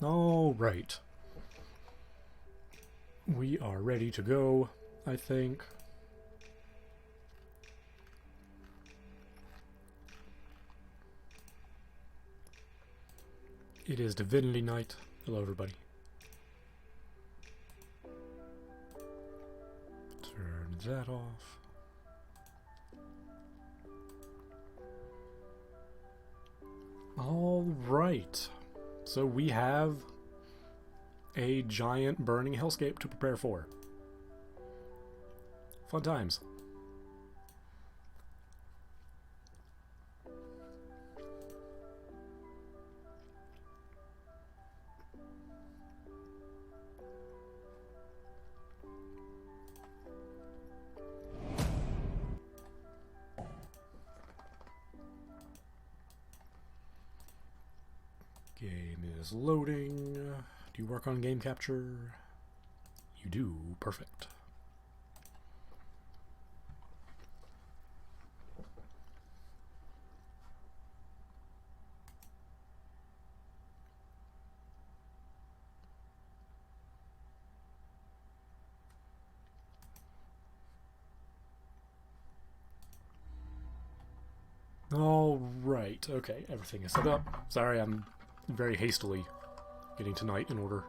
All right. We are ready to go, I think. It is Divinity Night. Hello, everybody. Turn that off. All right. So we have a giant burning hellscape to prepare for. Fun times. Game is loading. Do you work on game capture? You do. Perfect. All right. Okay, everything is set up. Sorry, I'm very hastily getting tonight in order.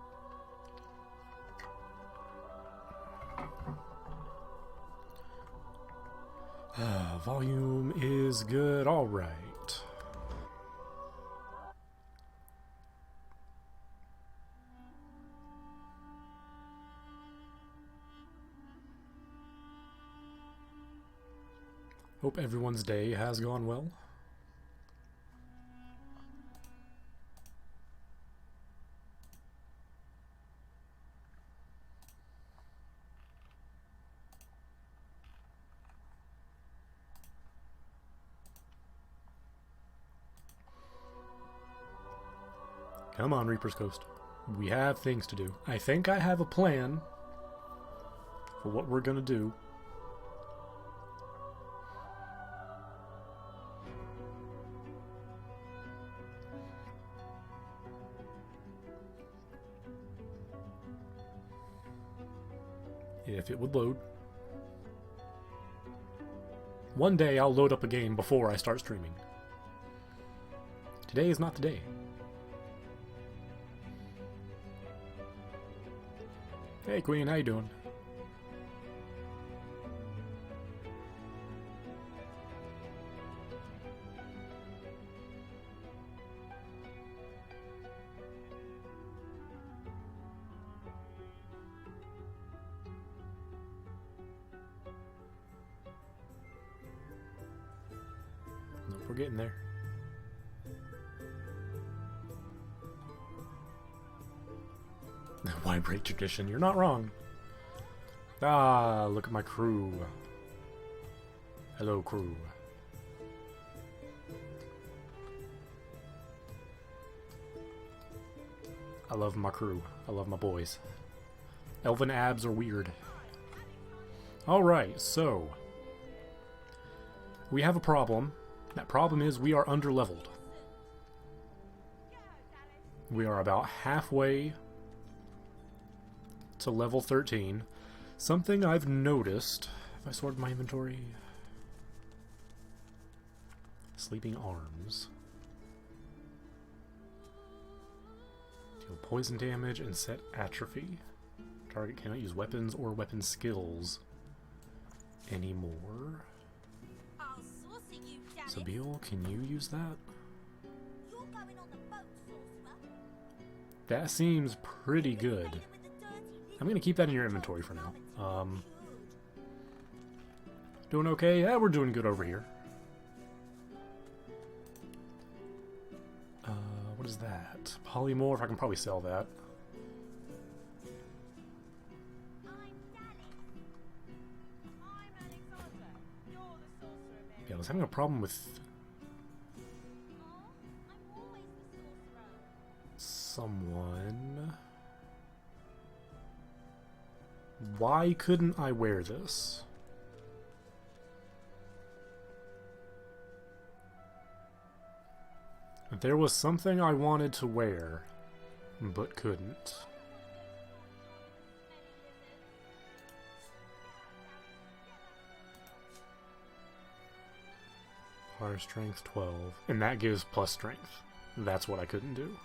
Volume is good. All right. Hope everyone's day has gone well. Come on, Reaper's Coast. We have things to do. I think I have a plan for what we're gonna do. If it would load. One day I'll load up a game before I start streaming. Today is not the day. Hey Queen, how you doing? Nope, we're getting there. Vibrate tradition, you're not wrong. Ah, look at my crew. Hello, crew. I love my crew. I love my boys. Elven abs are weird. Alright, so we have a problem. That problem is we are underleveled. We are about halfway to level 13. Something I've noticed. If I sort my inventory. Sleeping arms. Deal poison damage and set atrophy. Target cannot use weapons or weapon skills anymore. Sabil, can you use that? That seems pretty good. I'm gonna keep that in your inventory for now. Doing okay? Yeah, we're doing good over here. What is that? Polymorph, I can probably sell that. Yeah, I was having a problem with someone. Why couldn't I wear this? There was something I wanted to wear but couldn't. Fire strength 12, and that gives plus strength. That's what I couldn't do.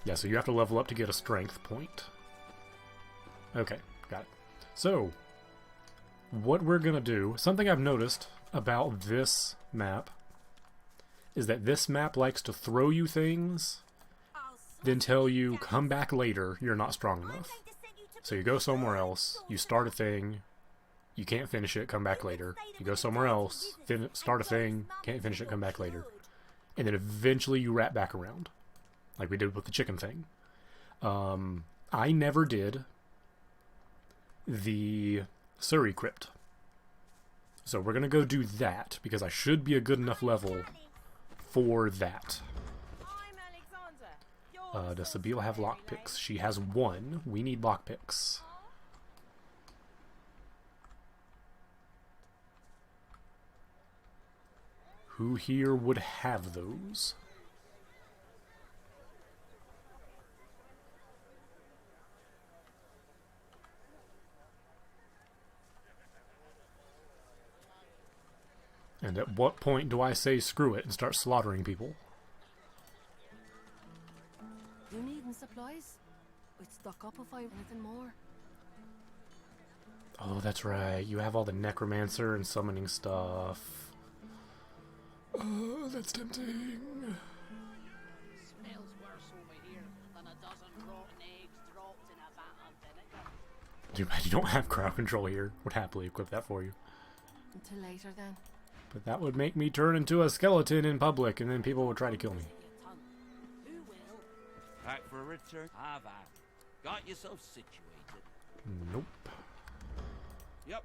Yeah, so you have to level up to get a strength point. Okay, got it. So, what we're gonna do, something I've noticed about this map, is that this map likes to throw you things, then tell you, come back later, you're not strong enough. So you go somewhere else, you start a thing, you can't finish it, come back later. You go somewhere else, start a thing, can't finish it, come back later. And then eventually you wrap back around. Like we did with the chicken thing. I never did the Surrey Crypt. So we're going to go do that, because I should be a good enough level for that. Does Sabine have lockpicks? She has one. We need lockpicks. Who here would have those? And at what point do I say screw it and start slaughtering people? You needing supplies? I'd stock up if I have anything more. Oh, that's right. You have all the necromancer and summoning stuff. Oh, that's tempting. Smells worse over here than a dozen rotten eggs dropped in a vat of vinegar. Too bad you don't have crowd control here. Would happily equip that for you. Until later then. But that would make me turn into a skeleton in public, and then people would try to kill me. Who will? Back for a return? Have at. Got yourself situated. Nope. Yep.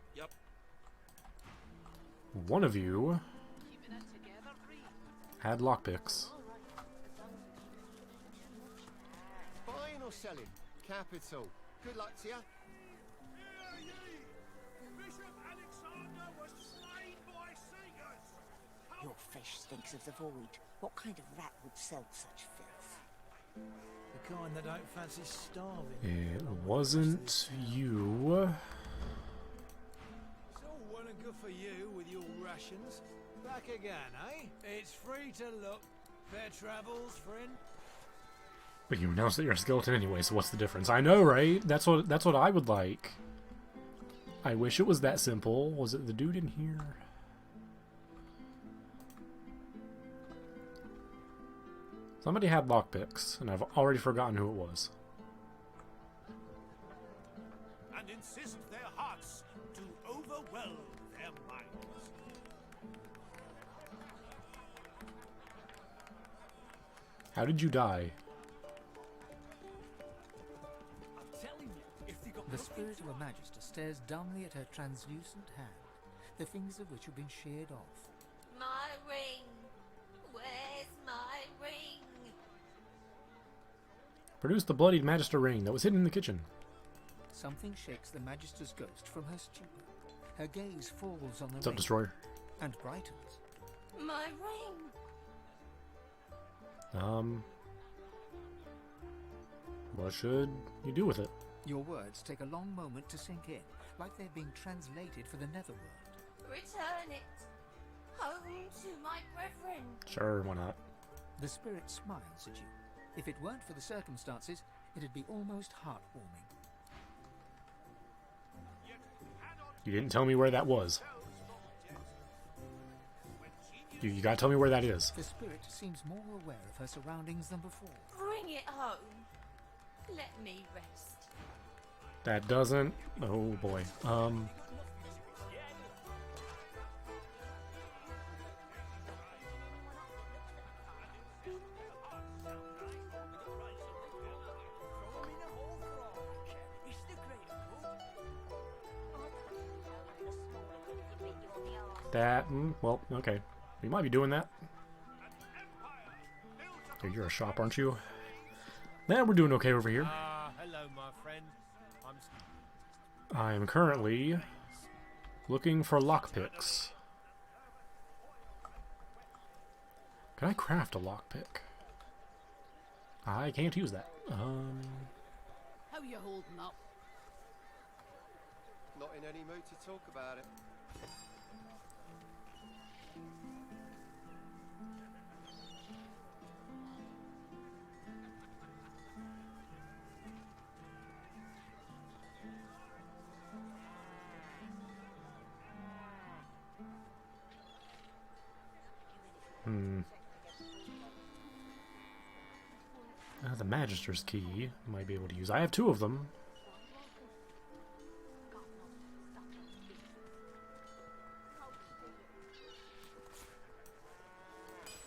One of you Keeping it together, Bree? had lockpicks. Buying or selling? Capital. Good luck to you. Your fish stinks of the void. What kind of rat would sell such filth? The kind that don't fancy starving. It wasn't you. It's all well and good for you with your rations. Back again, eh? It's free to look. Fair travels, friend. But you announced that you're a skeleton anyway, so what's the difference? I know, right? That's what I would like. I wish it was that simple. Was it the dude in here? Somebody had lockpicks, and I've already forgotten who it was. And insist their hearts to overwhelm their minds. How did you die? I'm telling you, if they got The spirit of a magister stares dumbly at her translucent hand, the fingers of which have been sheared off. My ring! Where's my ring? Produce the bloodied magister ring that was hidden in the kitchen. Something shakes the magister's ghost from her stupor. Her gaze falls on the What's up, ring Destroyer? and brightens. My ring! What should you do with it? Your words take a long moment to sink in, like they're being translated for the netherworld. Return it! Home to my brethren! Sure, why not? The spirit smiles at you. If it weren't for the circumstances, it'd be almost heartwarming. You didn't tell me where that was. You gotta tell me where that is. The spirit seems more aware of her surroundings than before. Bring it home! Let me rest. That doesn't... Oh boy. Well, okay. We might be doing that. Hey, you're a shop, aren't you? Nah, we're doing okay over here. hello, my friend. I am currently looking for lockpicks. Can I craft a lockpick? I can't use that. How you holding up? Not in any mood to talk about it. The Magister's key might be able to use. I have 2 of them.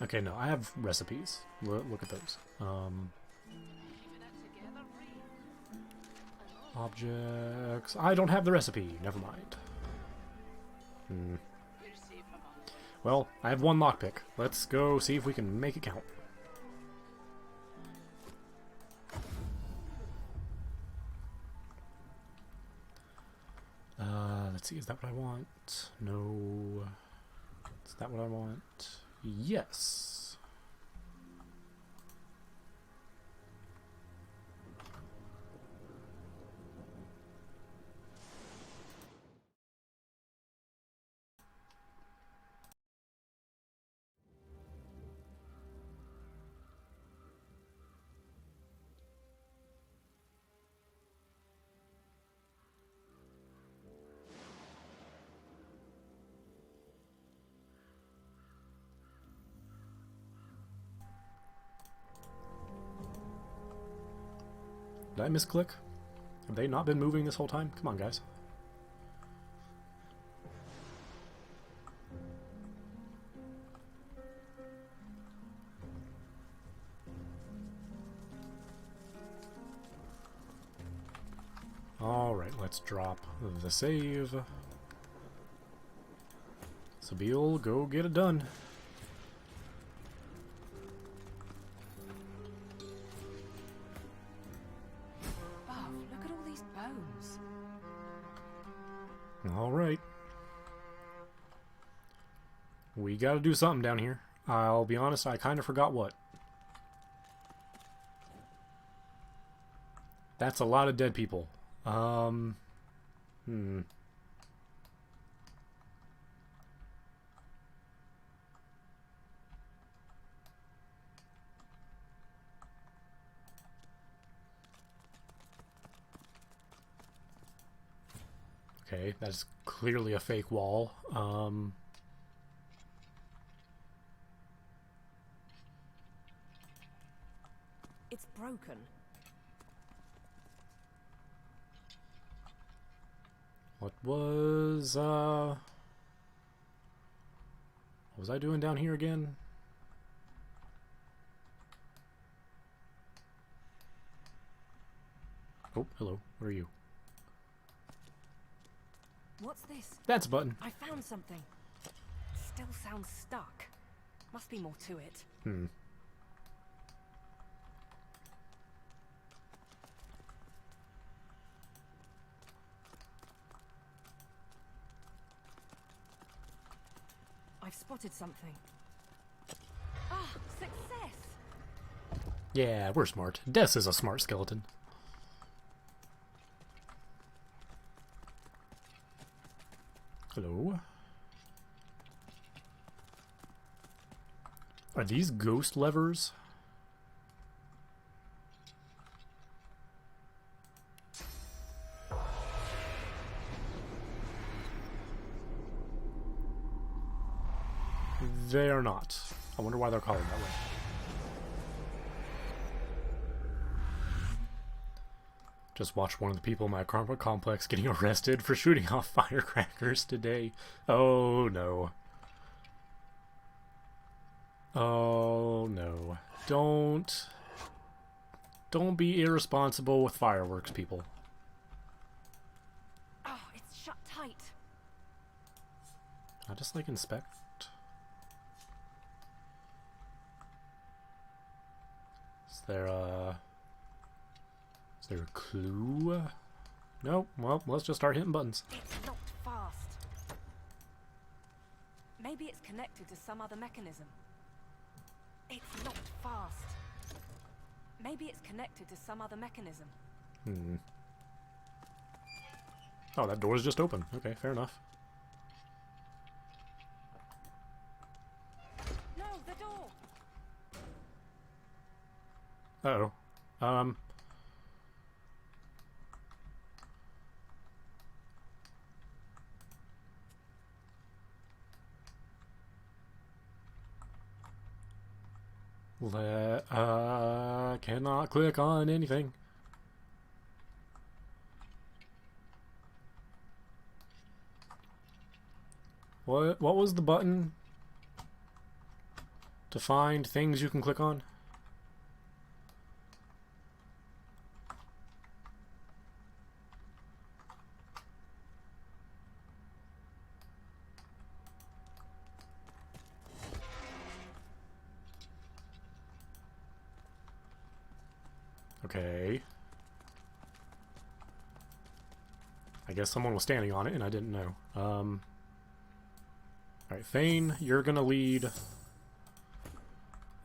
Okay, no, I have recipes. Look at those. Objects. I don't have the recipe. Never mind. Well, I have 1 lockpick. Let's go see if we can make it count. Let's see, is that what I want? No. Is that what I want? Yes. Did I misclick? Have they not been moving this whole time? Come on, guys. Alright, let's drop the save. Sabine, go get it done. Alright. We gotta do something down here. I'll be honest, I kind of forgot what. That's a lot of dead people. Okay, that's clearly a fake wall. It's broken. What was I doing down here again? Oh, hello. What are you? What's this? That's a button. I found something. Still sounds stuck. Must be more to it. I've spotted something. Ah, success! Yeah, we're smart. Des is a smart skeleton. Hello? Are these ghost levers? They are not. I wonder why they're called that way. Just watched one of the people in my apartment complex getting arrested for shooting off firecrackers today. Oh no. Oh no. Don't be irresponsible with fireworks, people. Oh, it's shut tight. I just like inspect. Is there a clue? Nope. Well, let's just start hitting buttons. It's locked fast. Maybe it's connected to some other mechanism. It's locked fast. Maybe it's connected to some other mechanism. Hmm. Oh, that door's just open. Okay, fair enough. No, the door! Uh-oh. Cannot click on anything. What was the button to find things you can click on? Okay. I guess someone was standing on it and I didn't know. Alright, Thane, you're gonna lead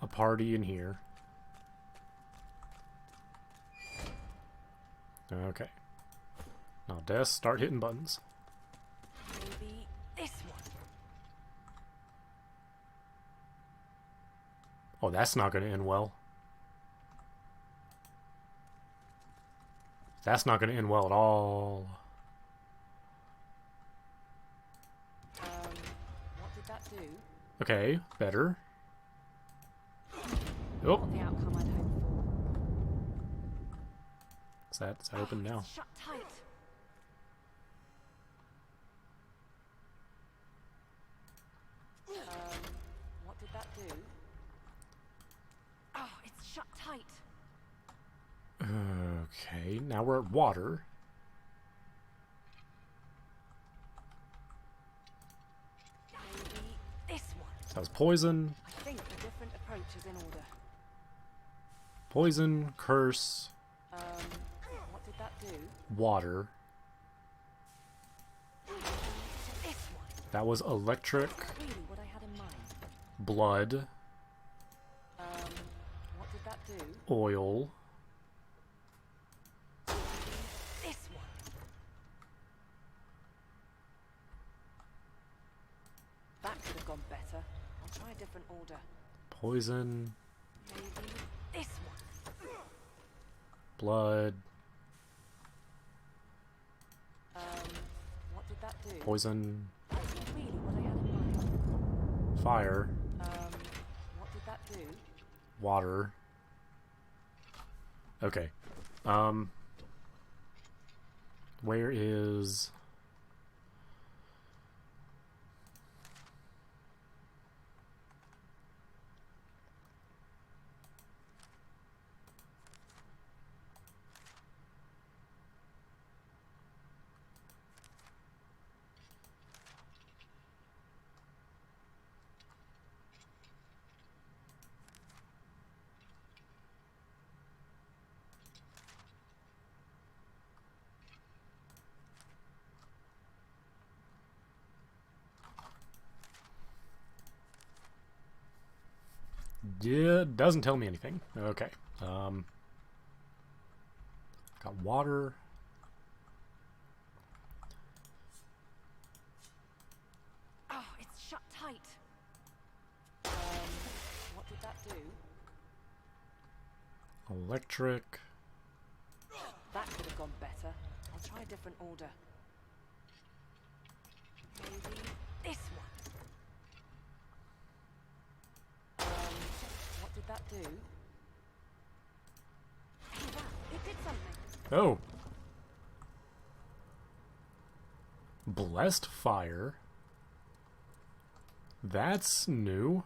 a party in here. Okay. Now, Des, start hitting buttons. Maybe this one. Oh, that's not gonna end well. That's not gonna end well at all. What did that do? Okay, better. Oh, Not the outcome I'd hoped for. is that open now? It's shut tight. What did that do? Oh, it's shut tight. Okay, now we're at water. Maybe this one. That was poison. I think a different approach is in order. Poison, curse, What did that do? water. This one. That was electric, Really what I had in mind. blood, What did that do? oil, This one. That could have gone better. I'll try a different order. poison, Maybe this one. blood, What did that do? poison, That's not really what I had in mind. fire, What did that do? water. Okay. Where is... Yeah, doesn't tell me anything. Okay. Got water. Oh, it's shut tight. What did that do? Electric. That could have gone better. I'll try a different order. Maybe this one. What did that do? Hey, wow, it did something. Oh. Blessed fire. That's new.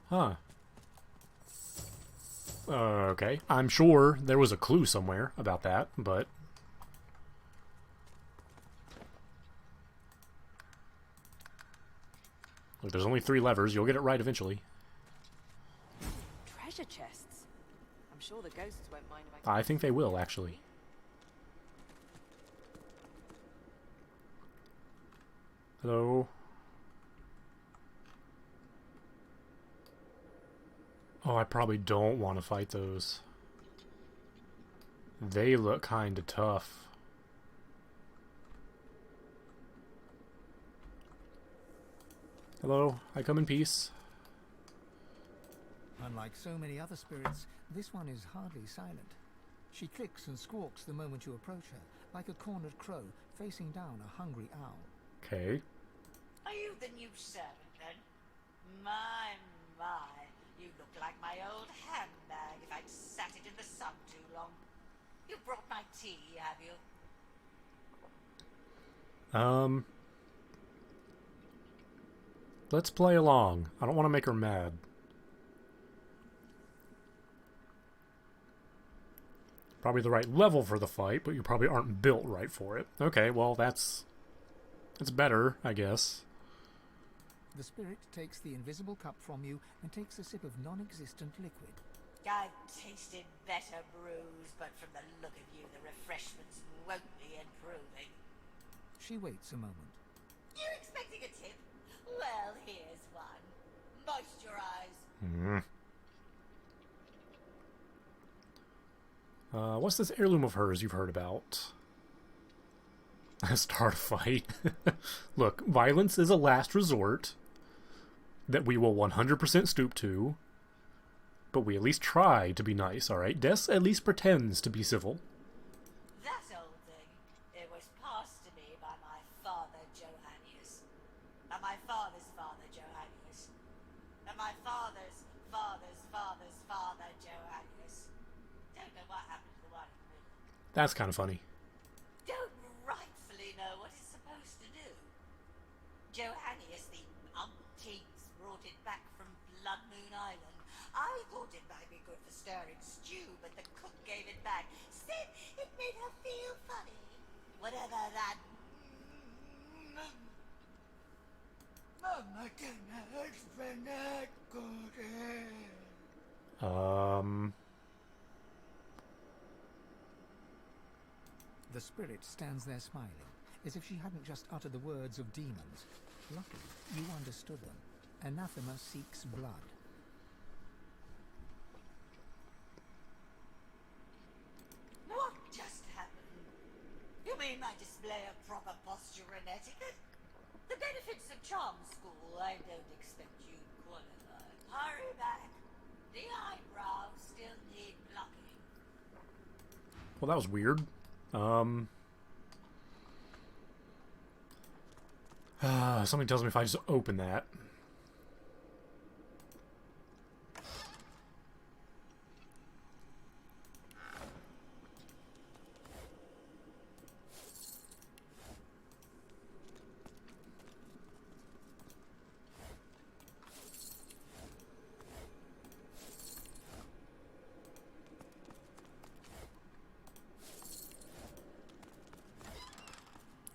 Huh. Okay. I'm sure there was a clue somewhere about that, but... Look, there's only 3 levers. You'll get it right eventually. Treasure chests. I'm sure the ghosts won't mind if I... I think they will, actually. Hello? Oh, I probably don't want to fight those. They look kinda tough. Hello, I come in peace. Unlike so many other spirits, this one is hardly silent. She clicks and squawks the moment you approach her, like a cornered crow facing down a hungry owl. Okay. Are you the new servant, then? My, you look like my old handbag if I'd sat it in the sun too long. You brought my tea, have you? Let's play along. I don't want to make her mad. Probably the right level for the fight, but you probably aren't built right for it. Okay, well, that's better, I guess. The spirit takes the invisible cup from you and takes a sip of non-existent liquid. I've tasted better brews, but from the look of you, the refreshments won't be improving. She waits a moment. You expecting a tip? Well, here's one. Moisturize. What's this heirloom of hers you've heard about? Start a fight. Look, violence is a last resort that we will 100% stoop to, but we at least try to be nice, alright? Des at least pretends to be civil. That old thing, it was passed to me by my father, Johannius. And my father's father, Johannius. And my father's father's father's father, Johannius. Don't know what happened to the one in the middle. That's kind of funny. Don't rightfully know what it's supposed to do. Johannius, the umpteenth, brought it back from Blood Moon Island. I thought it might be good for stirring stew, but the cook gave it back. Said it made her feel funny. Whatever that... Mama can explain that good. The spirit stands there smiling, as if she hadn't just uttered the words of demons. Luckily, you understood them. Anathema seeks blood. What just happened? You mean my display of proper posture and etiquette? The benefits of charm school, I don't expect you to qualify. Hurry back. The eyebrows still need blocking. Well, that was weird. Something tells me if I just open that.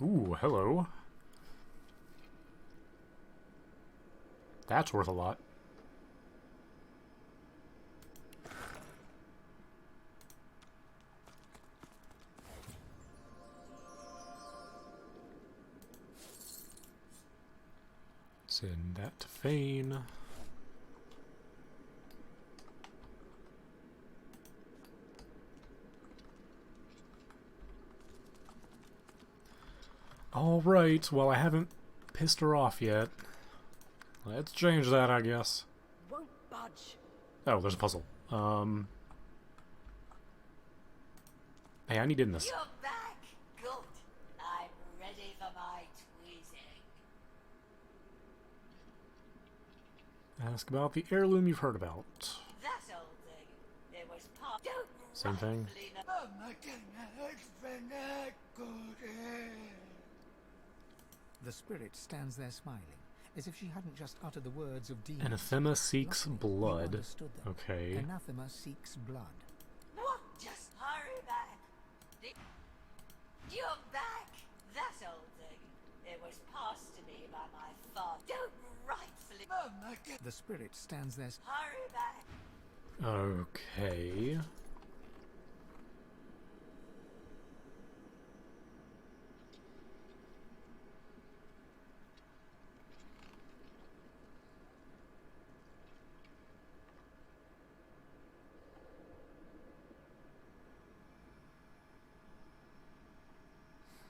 Ooh, hello. That's worth a lot. Send that to Fane. Alright, well I haven't pissed her off yet. Let's change that, I guess. Won't budge. Oh, there's a puzzle. Hey, I need in this. You're back. Good. I'm ready for my tweezing. Ask about the heirloom you've heard about. That old thing. It was part. Don't Same thing. The spirit stands there smiling, as if she hadn't just uttered the words of demons. Anathema seeks Luckily, you blood. understood them. Okay. Anathema seeks blood. What? Just hurry back. You're back. That old thing. It was passed to me by my father. Don't rightfully. The spirit stands there. Hurry back. Okay.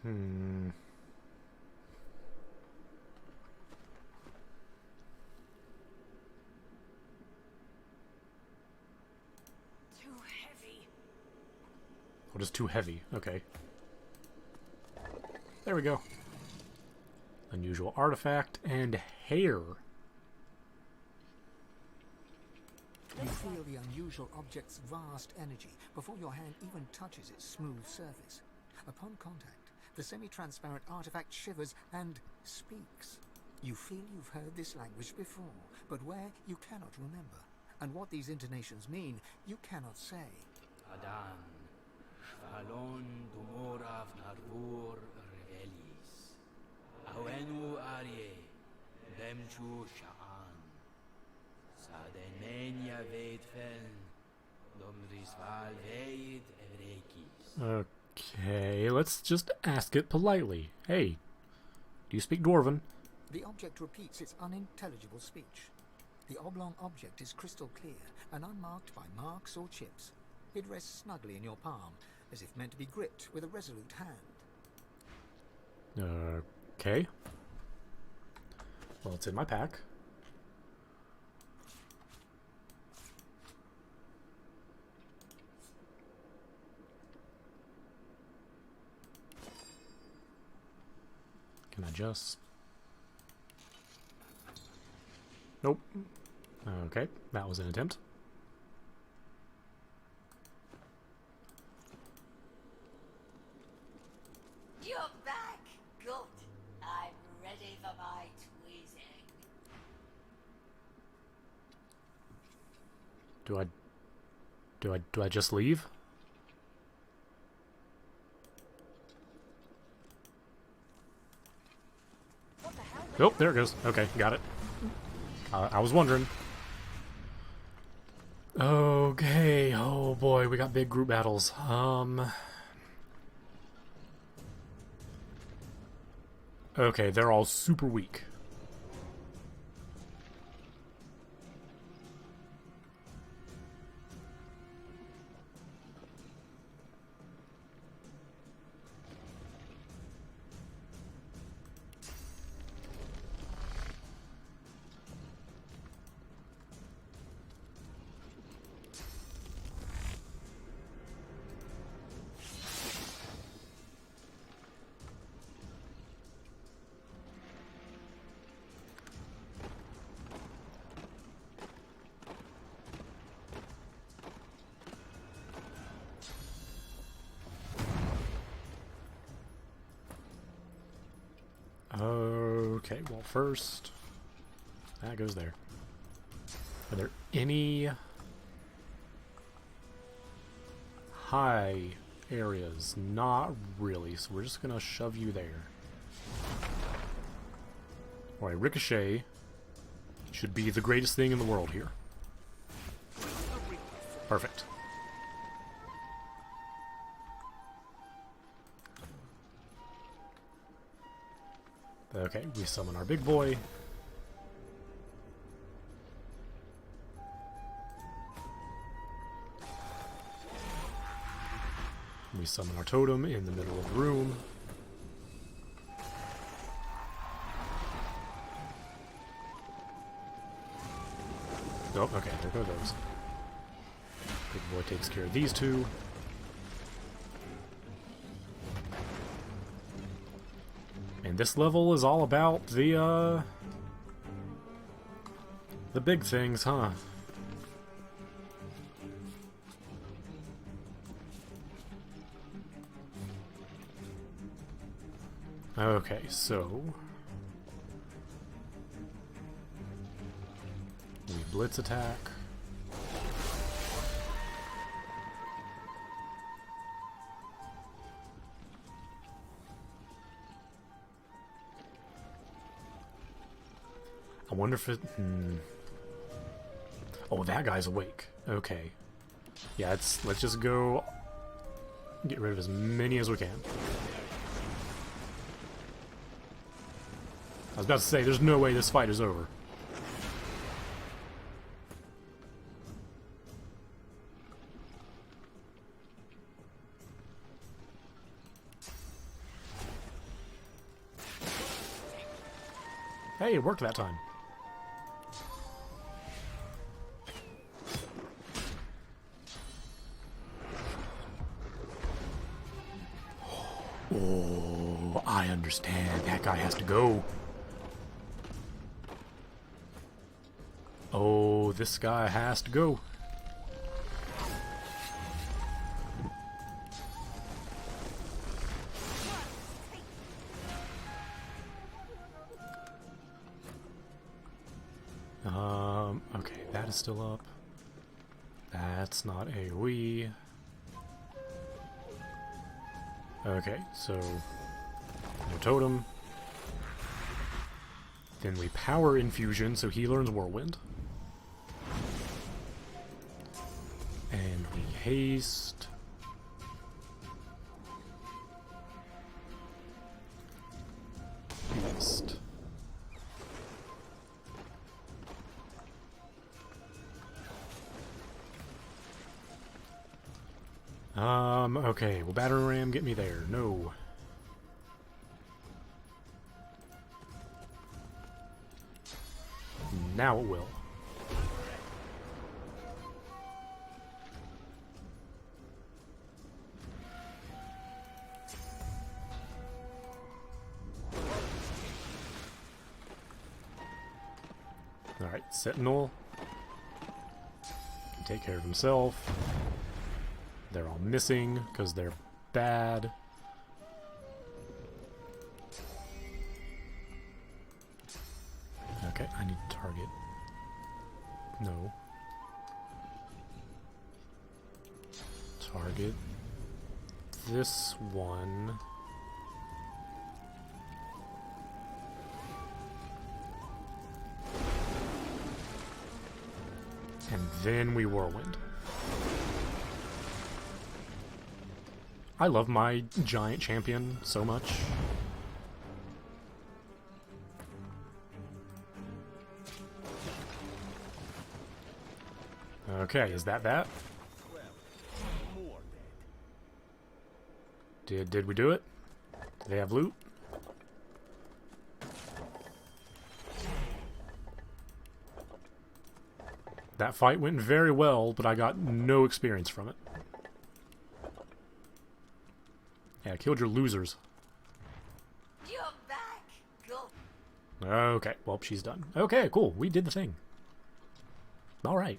Hmm. Too heavy. What is too heavy? Okay. There we go. Unusual artifact and hair. You feel the unusual object's vast energy before your hand even touches its smooth surface. Upon contact, the semi-transparent artifact shivers and speaks. You feel you've heard this language before, but where you cannot remember. And what these intonations mean, you cannot say. Adan, Shvalon Dumorav Narvur Revelis, Awenu Arye, Demchu Sha'an, Sadenmenia Veitfen, Domrisval Veit Evrekis. Okay, let's just ask it politely. Hey, do you speak Dwarven? The object repeats its unintelligible speech. The oblong object is crystal clear and unmarked by marks or chips. It rests snugly in your palm, as if meant to be gripped with a resolute hand. Okay. Well, it's in my pack. Can I just... Nope. Okay, that was an attempt. You're back. Good. I'm ready for my tweezing. Do I just leave? Nope, there it goes. Okay, got it. I was wondering. Okay, oh boy, we got big group battles. Okay, they're all super weak. Okay, well first, that goes there. Are there any high areas? Not really, so we're just gonna shove you there. Alright, Ricochet should be the greatest thing in the world here. Perfect. Okay, we summon our big boy. We summon our totem in the middle of the room. Oh, okay, there go those. Big boy takes care of these two. And this level is all about the big things, huh? Okay, so we blitz attack. I wonder if it... Oh, that guy's awake. Okay. Yeah, let's just go get rid of as many as we can. I was about to say, there's no way this fight is over. Hey, it worked that time. Oh, I understand. That guy has to go. Oh, this guy has to go. Okay, that is still up. That's not AoE. Okay, so no totem. Then we power infusion, so he learns Whirlwind. And we haste. Haste. Okay, will Battering Ram get me there? No. Now it will. Alright, Sentinel. Can take care of himself. They're all missing because they're bad. Okay, I need to target. No. Target this one. And then we Whirlwind. I love my giant champion so much. Okay, is that? Did we do it? Do they have loot? That fight went very well, but I got no experience from it. Yeah, I killed your losers. You're back. Go. Okay, well, she's done. Okay, cool. We did the thing. Alright.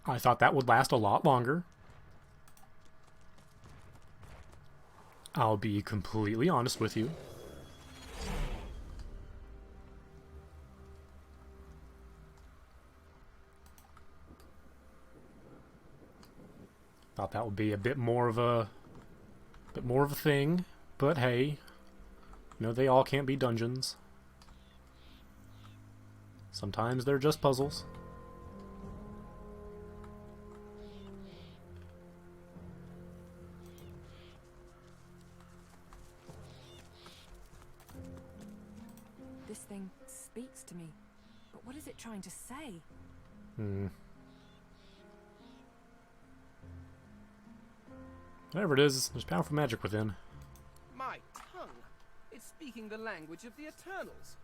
I thought that would last a lot longer. I'll be completely honest with you. Thought that would be a bit more of a thing, but hey, you know, they all can't be dungeons. Sometimes they're just puzzles. This thing speaks to me, but what is it trying to say? Whatever it is, there's powerful magic within. My tongue! It's speaking the language of the Eternals.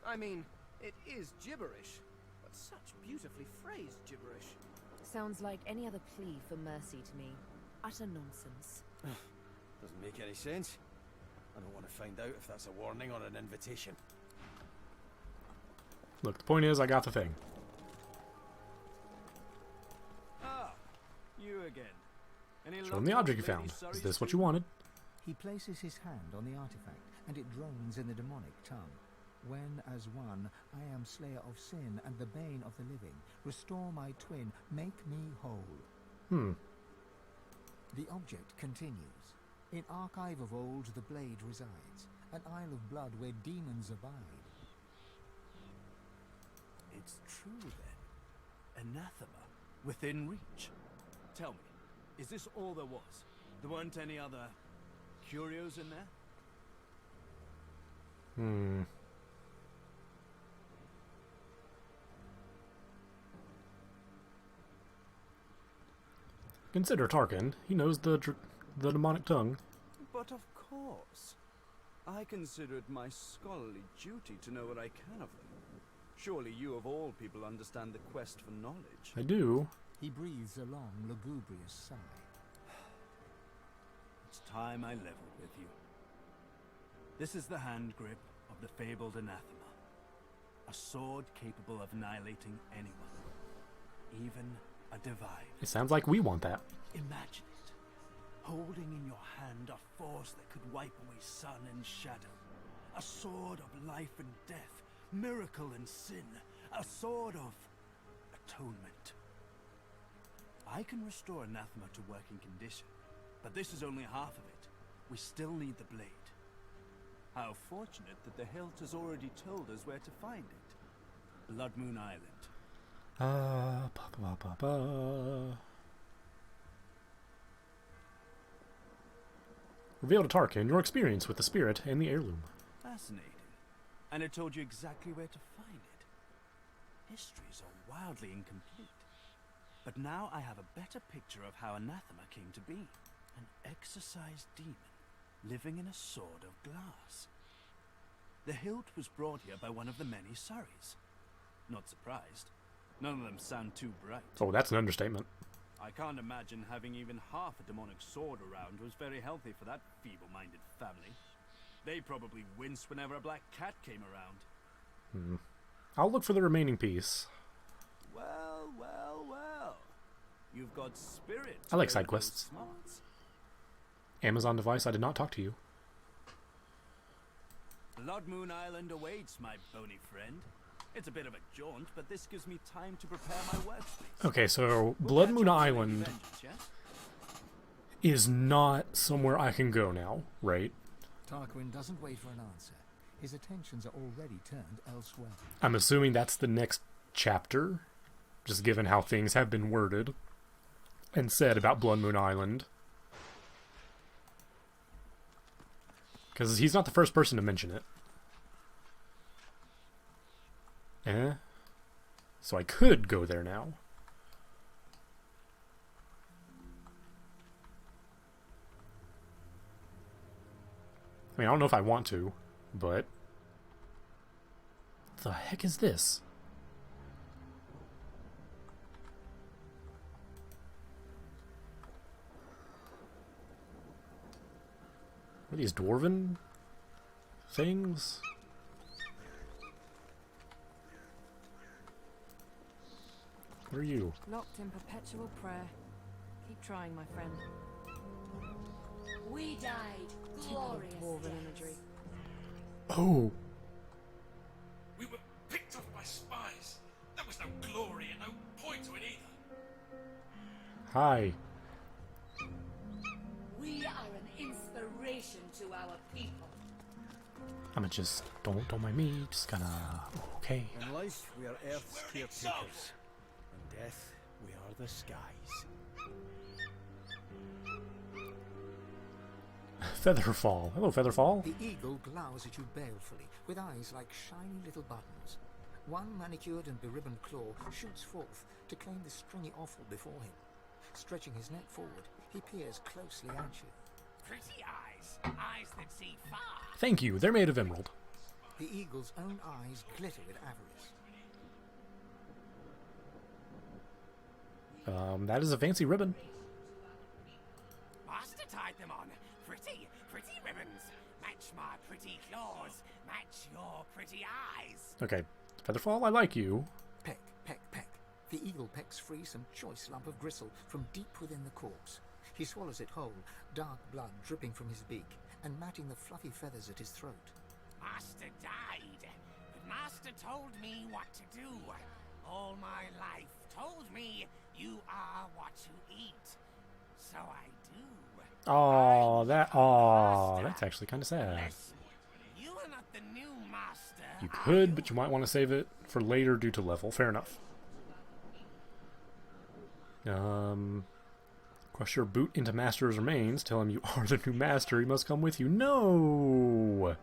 I mean, it is gibberish, but such beautifully phrased gibberish. Sounds like any other plea for mercy to me. Utter nonsense. Doesn't make any sense. I don't want to find out if that's a warning or an invitation. Look, the point is, I got the thing. Ah, you again. Show him the object you found. Is this what you wanted? He places his hand on the artifact, and it drones in the demonic tongue. When, as one, I am slayer of sin and the bane of the living, restore my twin, make me whole. The object continues. In archive of old the blade resides, an isle of blood where demons abide. It's true then. Anathema within reach. Tell me, is this all there was? There weren't any other curios in there? Consider Tarkin. He knows the the demonic tongue. But of course. I consider it my scholarly duty to know what I can of them. Surely you of all people understand the quest for knowledge. I do. He breathes a long, lugubrious sigh. It's time I leveled with you. This is the hand grip of the fabled anathema. A sword capable of annihilating anyone. Even a divine. It sounds like we want that. Imagine it. Holding in your hand a force that could wipe away sun and shadow. A sword of life and death. Miracle and sin. A sword of atonement. I can restore anathema to working condition, but this is only half of it. We still need the blade. How fortunate that the hilt has already told us where to find it. Blood Moon Island. Reveal to Tarkin your experience with the spirit and the heirloom. Fascinating. And it told you exactly where to find it. Histories are wildly incomplete. But now I have a better picture of how anathema came to be. An exorcised demon living in a sword of glass. The hilt was brought here by one of the many Surreys. Not surprised. None of them sound too bright. Oh, that's an understatement. I can't imagine having even half a demonic sword around was very healthy for that feeble-minded family. They probably winced whenever a black cat came around. I'll look for the remaining piece. Well. You've got spirit. I like side quests. Amazon device, I did not talk to you. Blood Moon Island awaits, my bony friend. It's a bit of a jaunt, but this gives me time to prepare my workspace. Okay, so Blood Moon Island is not somewhere I can go now, right? Tarquin doesn't wait for an answer. His attentions are already turned elsewhere. I'm assuming that's the next chapter, just given how things have been worded and said about Blood Moon Island. Because he's not the first person to mention it. So I could go there now. I mean, I don't know if I want to, but... What the heck is this? What are these dwarven things? What are you? Locked in perpetual prayer. Keep trying, my friend. We died glorious. Dwarven imagery. Oh. We were picked off by spies. There was no glory and no point to it either. Hi. We are an inspiration to our people. I'ma just don't mind me. Just gonna okay. In life, we are Earth's caretakers. In death, we are the skies. Featherfall. Hello, Featherfall. The eagle glowers at you balefully, with eyes like shiny little buttons. One manicured and beribboned claw shoots forth to claim the stringy offal before him. Stretching his neck forward, he peers closely at you. Pretty eyes. Eyes that see far. Thank you. They're made of emerald. The eagle's own eyes glitter with avarice. That is a fancy ribbon. Master tied them on. Pretty ribbons. Match my pretty claws. Match your pretty eyes. Okay, Featherfall, I like you. Peck, peck, peck. The eagle pecks free some choice lump of gristle from deep within the corpse. He swallows it whole, dark blood dripping from his beak, and matting the fluffy feathers at his throat. Master died, but Master told me what to do. All my life told me you are what you eat. So I do. That's actually kind of sad. Listen, you are not the new master. You could, but you might want to save it for later due to level. Fair enough. Crush your boot into Master's remains. Tell him you are the new master. He must come with you. No!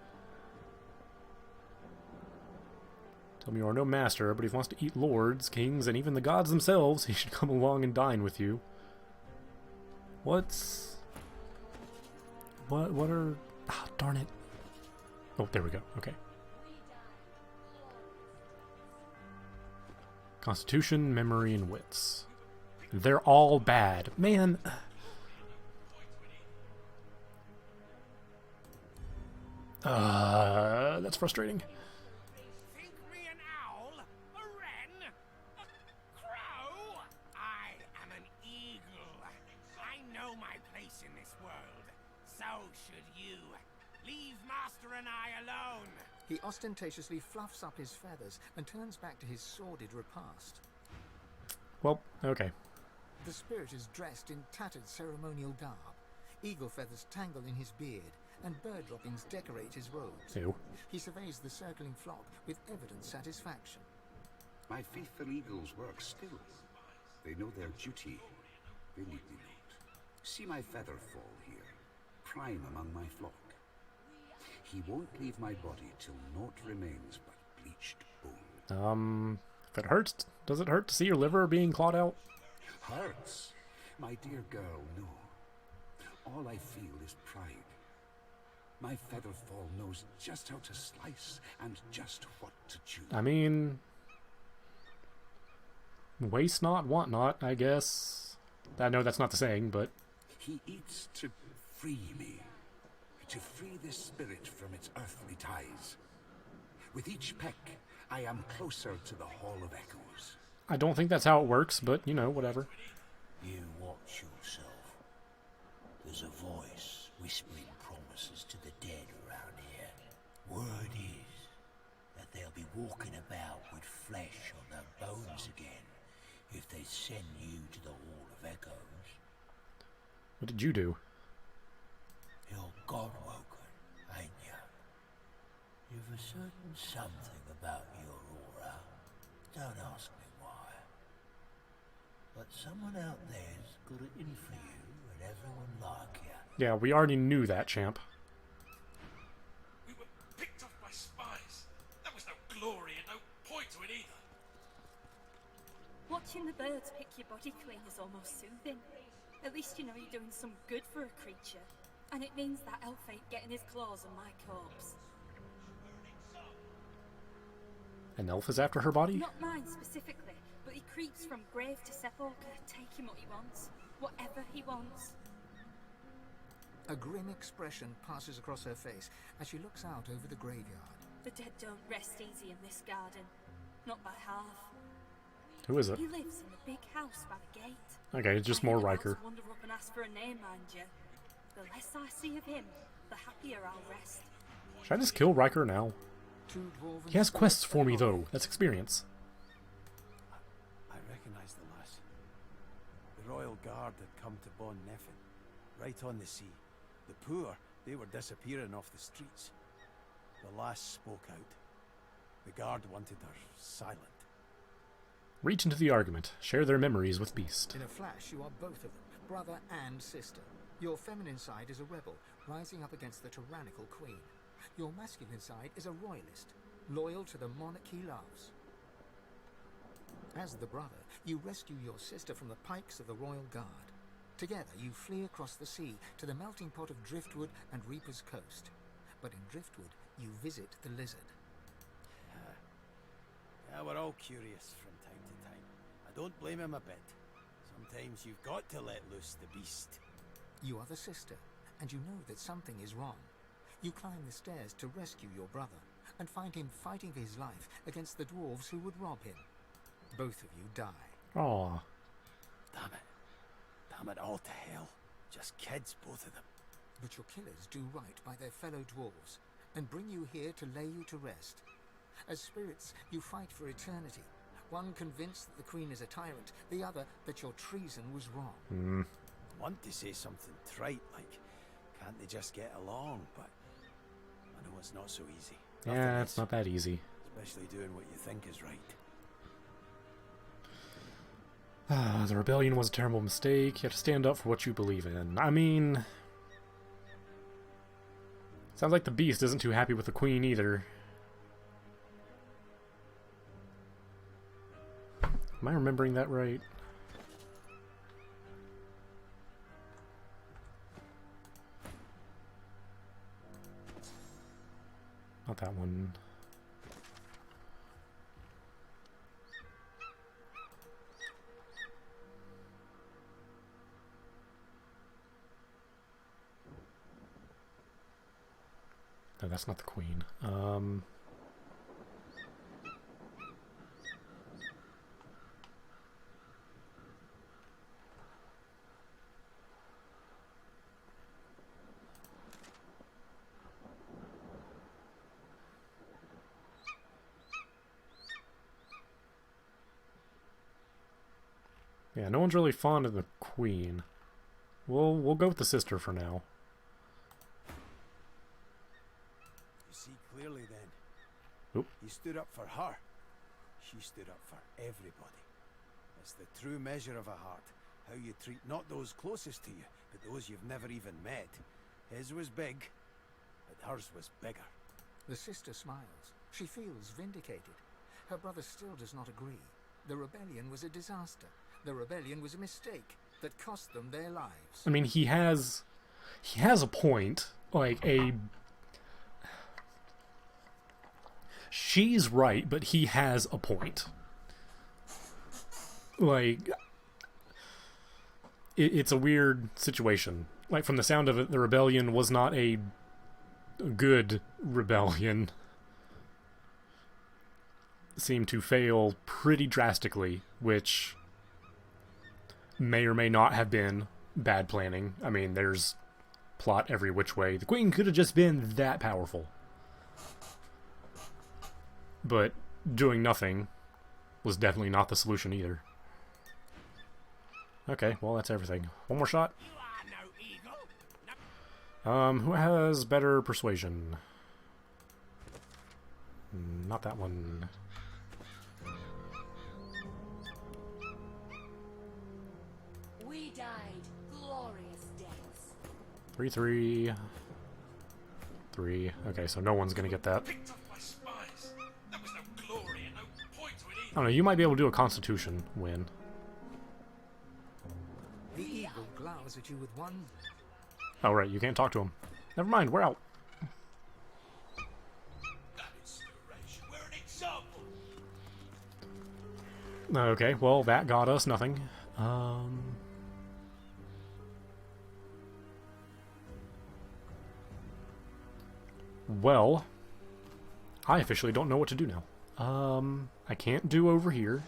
Tell him you are no master, but if he wants to eat lords, kings, and even the gods themselves, he should come along and dine with you. What's What are... Ah, darn it. Oh, there we go. Okay. Constitution, memory, and wits. They're all bad. Man. That's frustrating. Think me an owl? A wren? A crow? I am an eagle. I know my place in this world. So should you. Leave Master and I alone. He ostentatiously fluffs up his feathers and turns back to his sordid repast. Well, okay. The spirit is dressed in tattered ceremonial garb. Eagle feathers tangle in his beard, and bird droppings decorate his robes. Ew. He surveys the circling flock with evident satisfaction. My faithful eagles work still. They know their duty. They need me not. See my feather fall here, prime among my flock. He won't leave my body till naught remains but bleached bone. If it hurts, does it hurt to see your liver being clawed out? Hurts? My dear girl, no. All I feel is pride. My featherfall knows just how to slice and just what to chew. I mean... waste not, want not, I guess. I know that's not the saying, but... He eats to free me. To free this spirit from its earthly ties. With each peck, I am closer to the Hall of Echoes. I don't think that's how it works, but, you know, whatever. You watch yourself. There's a voice whispering promises to the dead around here. Word is that they'll be walking about with flesh on their bones again if they send you to the Hall of Echoes. What did you do? You're God-woken, ain't you? You've a certain something about your aura. Don't ask me why. But someone out there's got it in for you and everyone like you. Yeah, we already knew that, champ. We were picked off by spies. There was no glory and no point to it either. Watching the birds pick your body clean is almost soothing. At least you know you're doing some good for a creature. And it means that elf ain't getting his claws on my corpse. An elf is after her body? Not mine specifically, but he creeps from grave to sepulchre, taking what he wants. Whatever he wants. A grim expression passes across her face as she looks out over the graveyard. The dead don't rest easy in this garden. Not by half. Who is it? He lives in the big house by the gate. Okay, it's just more Riker. Wander up and ask for a name, mind you. The less I see of him, the happier I'll rest. Should I just kill Riker now? He has quests for me, though. That's experience. I recognise the lass. The Royal Guard had come to Bon Neffen, right on the sea. The poor, they were disappearing off the streets. The lass spoke out. The guard wanted her silent. Reach into the argument. Share their memories with Beast. In a flash, you are both of them, brother and sister. Your feminine side is a rebel, rising up against the tyrannical queen. Your masculine side is a royalist, loyal to the monarch he loves. As the brother, you rescue your sister from the pikes of the Royal Guard. Together, you flee across the sea to the melting pot of Driftwood and Reaper's Coast. But in Driftwood, you visit the lizard. Yeah, we're all curious from time to time. I don't blame him a bit. Sometimes you've got to let loose the beast. You are the sister, and you know that something is wrong. You climb the stairs to rescue your brother, and find him fighting for his life against the dwarves who would rob him. Both of you die. Aww. Damn it. Damn it all to hell. Just kids, both of them. But your killers do right by their fellow dwarves, and bring you here to lay you to rest. As spirits, you fight for eternity. One convinced that the queen is a tyrant, the other that your treason was wrong. Want to say something trite like, can't they just get along? But I know it's not so easy. Yeah, it's not that easy. Especially doing what you think is right. The rebellion was a terrible mistake. You have to stand up for what you believe in. I mean... sounds like the Beast isn't too happy with the Queen either. Am I remembering that right? that one. No, that's not the queen. Yeah, no one's really fond of the queen. We'll go with the sister for now. You see clearly then. Oop. You stood up for her. She stood up for everybody. It's the true measure of a heart. How you treat not those closest to you, but those you've never even met. His was big, but hers was bigger. The sister smiles. She feels vindicated. Her brother still does not agree. The rebellion was a disaster. The rebellion was a mistake that cost them their lives. I mean, he has a point. Like, she's right, but he has a point. Like, it's a weird situation. Like, from the sound of it, the rebellion was not a good rebellion. It seemed to fail pretty drastically, which may or may not have been bad planning. I mean, there's plot every which way. The queen could have just been that powerful. But doing nothing was definitely not the solution either. Okay, well, that's everything. One more shot. Who has better persuasion? Not that one. We died glorious deaths. 3, 3. 3. Okay, so no one's gonna get that. Picked off by spies. That was no glory and no point to it I either. don't know, you might be able to do a constitution win. The eagle glowers at you with one. Oh, right, you can't talk to him. Never mind, we're out. That inspiration. We're an example. Okay, well, that got us nothing. Well, I officially don't know what to do now. I can't do over here.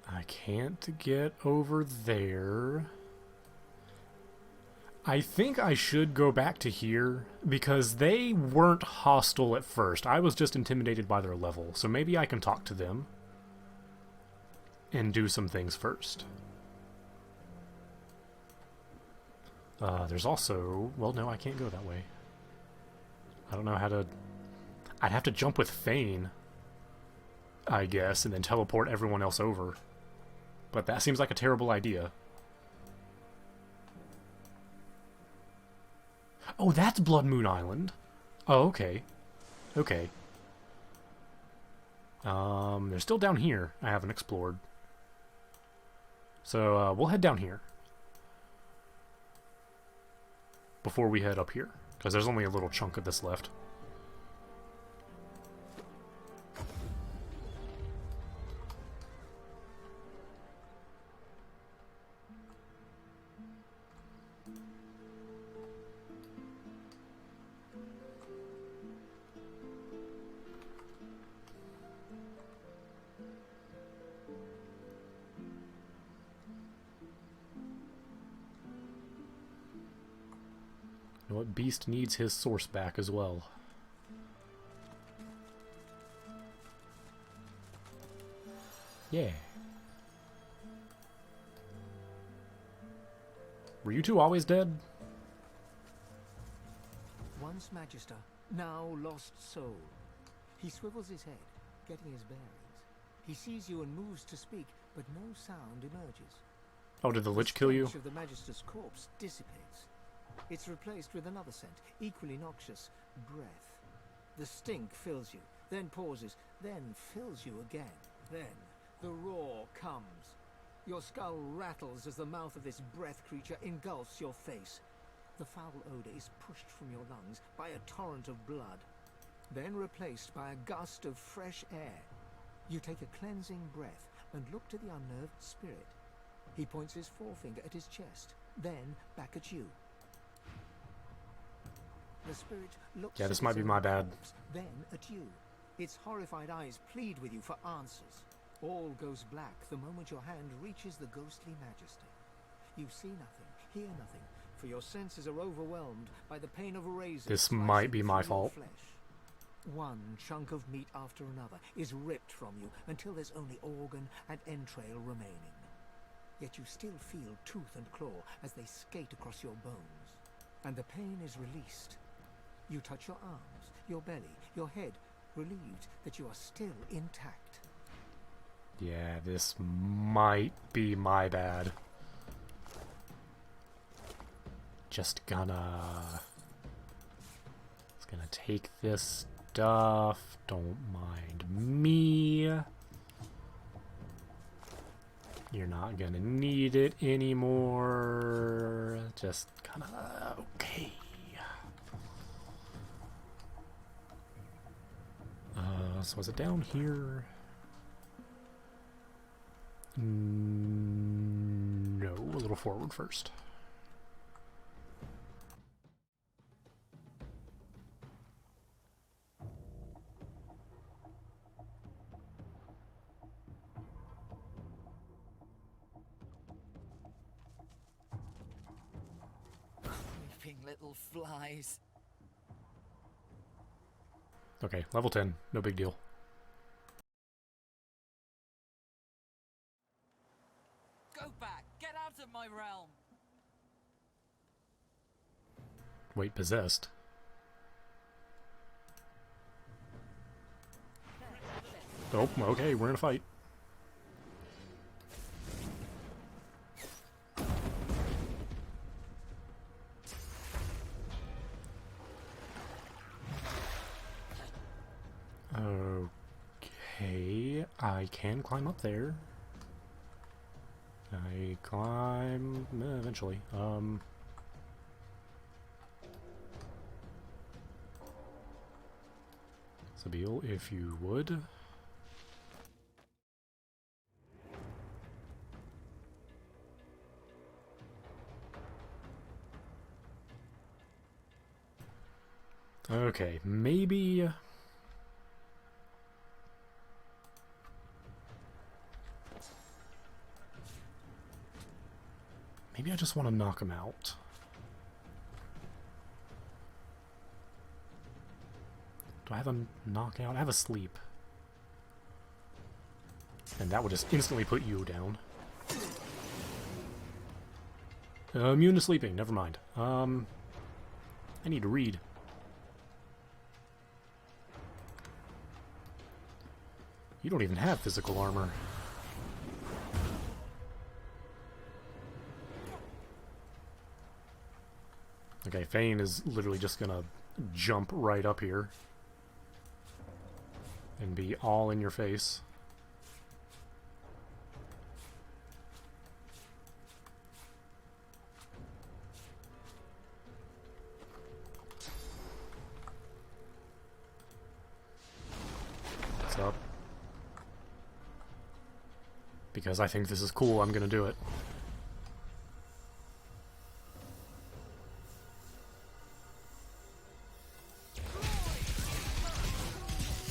I can't get over there. I think I should go back to here, because they weren't hostile at first. I was just intimidated by their level, so maybe I can talk to them and do some things first. There's also... Well, no, I can't go that way. I don't know how to... I'd have to jump with Thane, I guess, and then teleport everyone else over. But that seems like a terrible idea. Oh, that's Blood Moon Island. Oh, okay. Okay. They're still down here. I haven't explored. So, we'll head down here. Before we head up here. Because there's only a little chunk of this left. You know what? Beast needs his source back as well. Yeah. Were you two always dead? Once Magister, now lost soul. He swivels his head, getting his bearings. He sees you and moves to speak, but no sound emerges. Oh, did the Lich kill you? The stench of the Magister's corpse dissipates. It's replaced with another scent, equally noxious, breath. The stink fills you, then pauses, then fills you again. Then, The roar comes. Your skull rattles as the mouth of this breath creature engulfs your face. The foul odor is pushed from your lungs by a torrent of blood, then replaced by a gust of fresh air. You take a cleansing breath and look to the unnerved spirit. He points his forefinger at his chest, then back at you. The spirit looks Yeah, this at might its be own my bad. corpse, then at you. Its horrified eyes plead with you for answers. All goes black the moment your hand reaches the ghostly majesty. You see nothing, hear nothing, for your senses are overwhelmed by the pain of a razor. This slicing might be my through your fault. flesh. One chunk of meat after another is ripped from you until there's only organ and entrail remaining. Yet you still feel tooth and claw as they skate across your bones. And the pain is released. You touch your arms, your belly, your head, relieved that you are still intact. Yeah, this might be my bad. Just gonna take this stuff. Don't mind me. You're not gonna need it anymore. Just kinda okay. So is it down here? No, a little forward first. Creeping little flies. Okay, level 10, no big deal. Go back! Get out of my realm! Wait, possessed? Oh, okay, we're in a fight. Okay, I can climb up there. I climb eventually. Sabine, if you would. Okay, maybe. Maybe I just want to knock him out. Do I have a knockout? I have a sleep. And that would just instantly put you down. Immune to sleeping, never mind. I need to read. You don't even have physical armor. Okay, Fane is literally just gonna jump right up here and be all in your face. What's up? Because I think this is cool, I'm gonna do it.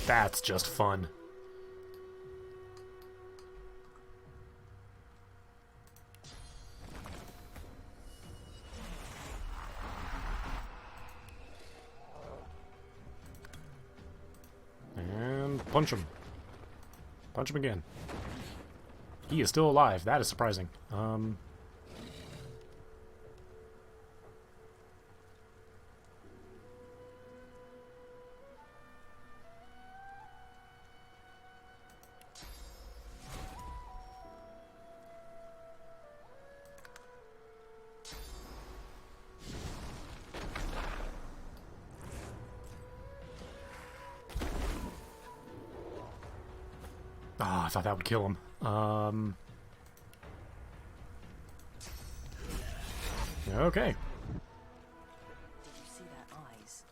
That's just fun. And punch him. Punch him again. He is still alive. That is surprising. Ah, I thought that would kill him. Okay. Did you see their eyes?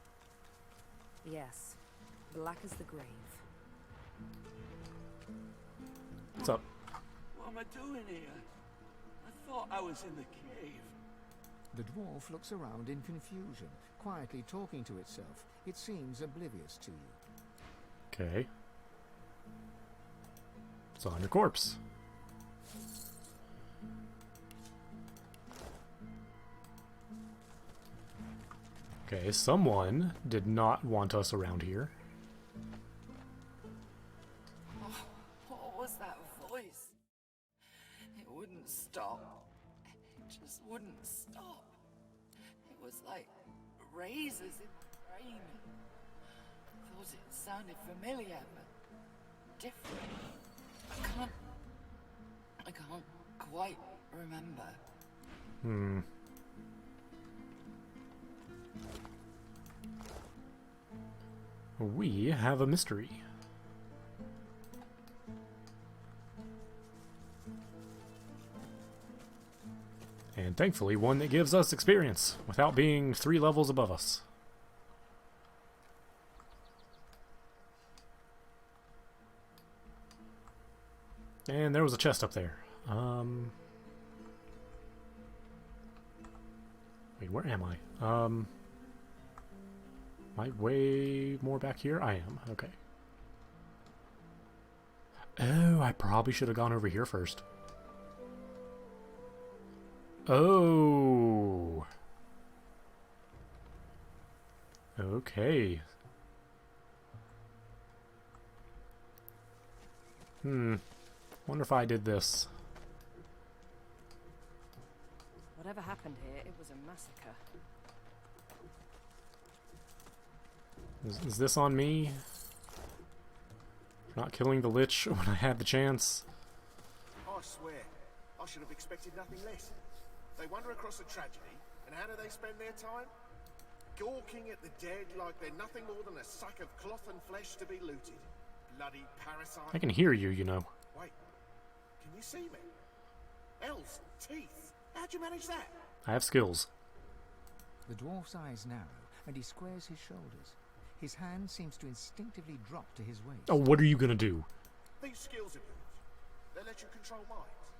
Yes, black as the grave. What's up? What am I doing here? I thought I was in the cave. The dwarf looks around in confusion, quietly talking to itself. It seems oblivious to you. Okay. It's on your corpse. Okay, someone did not want us around here. Oh, what was that voice? It wouldn't stop. It just wouldn't stop. It was like razors in the brain. I thought it sounded familiar, but different. I can't quite remember. We have a mystery. And thankfully one that gives us experience without being 3 levels above us. And there was a chest up there. Wait, where am I? Am I way more back here? I am. Okay. Oh, I probably should have gone over here first. Oh. Okay. Wonder if I did this. Whatever happened here, it was a massacre. Is this on me? For not killing the Lich when I had the chance? I swear, I should have expected nothing less. They wander across a tragedy, and how do they spend their time? Gawking at the dead like they're nothing more than a sack of cloth and flesh to be looted. Bloody parasite. I can hear you, you know. Wait, can you see me? Elves, teeth. How'd you manage that? I have skills. The dwarf's eyes narrow, and he squares his shoulders. His hand seems to instinctively drop to his waist. Oh, what are you gonna do? These skills of yours, they let you control minds.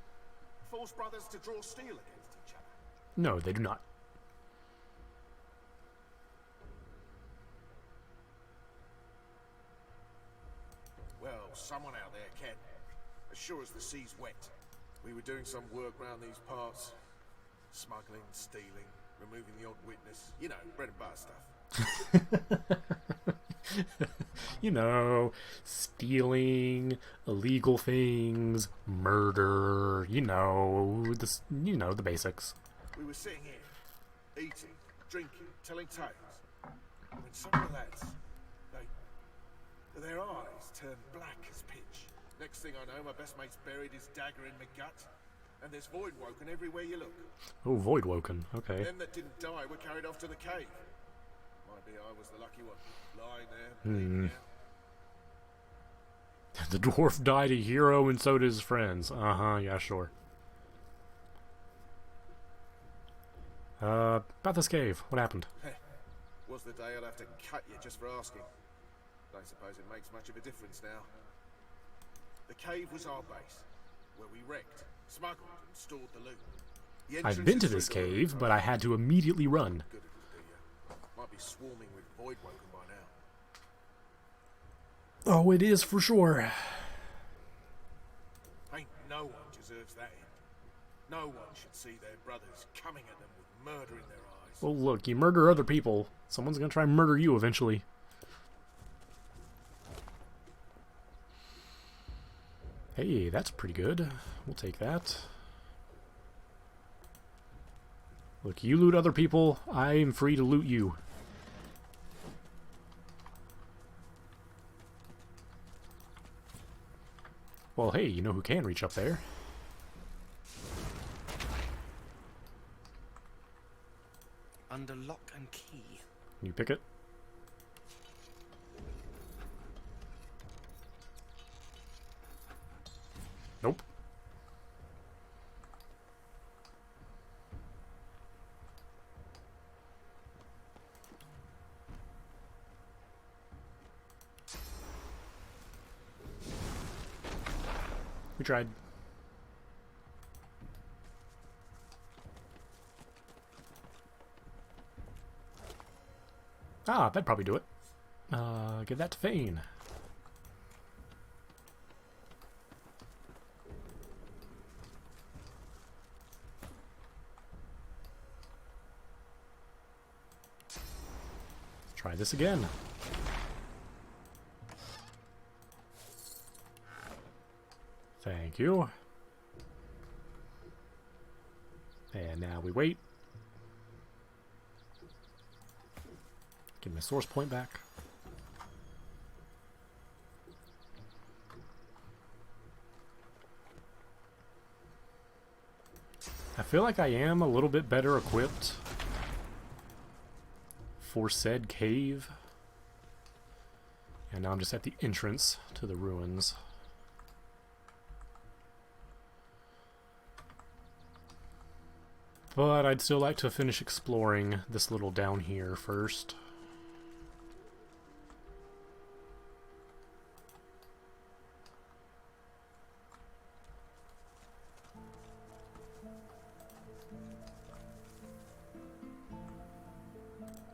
Force brothers to draw steel against each other. No, they do not. Well, someone out there can. As sure as the sea's wet. We were doing some work round these parts. Smuggling, stealing, removing the odd witness. You know, bread and butter stuff. You know, stealing, illegal things, murder, you know, the basics. We were sitting here, eating, drinking, telling tales. When some of the lads, their eyes turned black as pitch. Next thing I know, my best mate's buried his dagger in my gut, and there's Voidwoken everywhere you look. Oh, Voidwoken, okay. Them that didn't die were carried off to the cave. Might be I was the lucky one, lying there, bleeding out. The dwarf died a hero, and so did his friends. Yeah, sure. About this cave, what happened? Was the day I'll have to cut you just for asking. Don't suppose it makes much of a difference now. The cave was our base, where we wrecked, smuggled, and stored the loot. I've been to this cave, but I had to immediately run. Good it'll do you. Might be swarming with Voidwoken by now. Oh, it is for sure. Ain't no one deserves that end. No one should see their brothers coming at them with murder in their eyes. Well, look, you murder other people. Someone's gonna try and murder you eventually. Hey, that's pretty good. We'll take that. Look, you loot other people, I'm free to loot you. Well, hey, you know who can reach up there? Under lock and key. Can you pick it? Nope. tried. Ah, that'd probably do it. Give that to Fane. Let's try this again. Thank you. And now we wait. Give my source point back. I feel like I am a little bit better equipped for said cave. And now I'm just at the entrance to the ruins. But I'd still like to finish exploring this little down here first.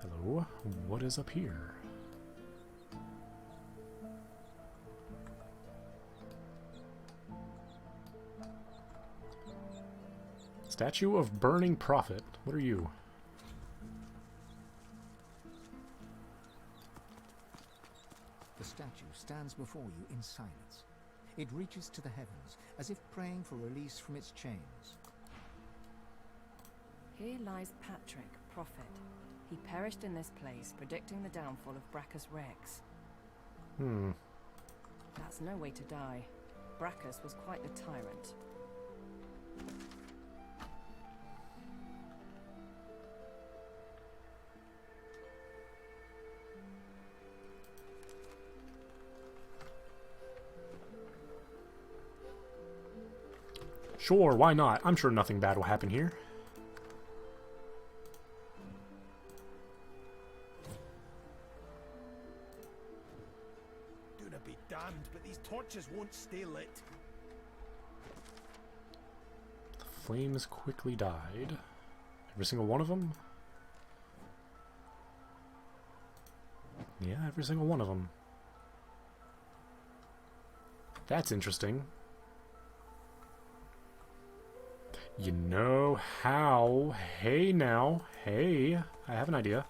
Hello, what is up here? Statue of Burning Prophet. What are you? The statue stands before you in silence. It reaches to the heavens, as if praying for release from its chains. Here lies Patrick, prophet. He perished in this place, predicting the downfall of Bracchus Rex. That's no way to die. Bracchus was quite the tyrant. Sure, why not? I'm sure nothing bad will happen here. Gonna be damned, but these torches won't stay lit. The flames quickly died. Every single one of them? Yeah, every single one of them. That's interesting. You know how? Hey now. Hey, I have an idea.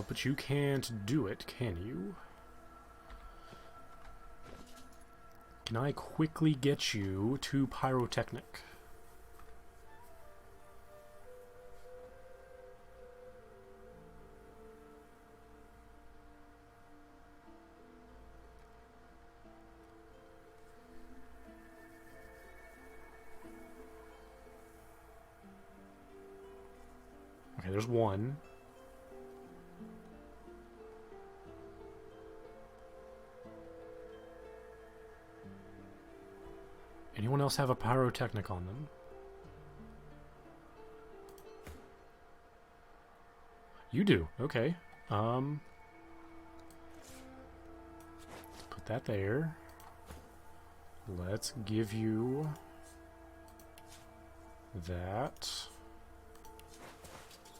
But you can't do it, can you? Can I quickly get you to Pyrotechnic? Okay, there's one. Anyone else have a pyrotechnic on them? You do. Okay. Let's put that there. Let's give you that.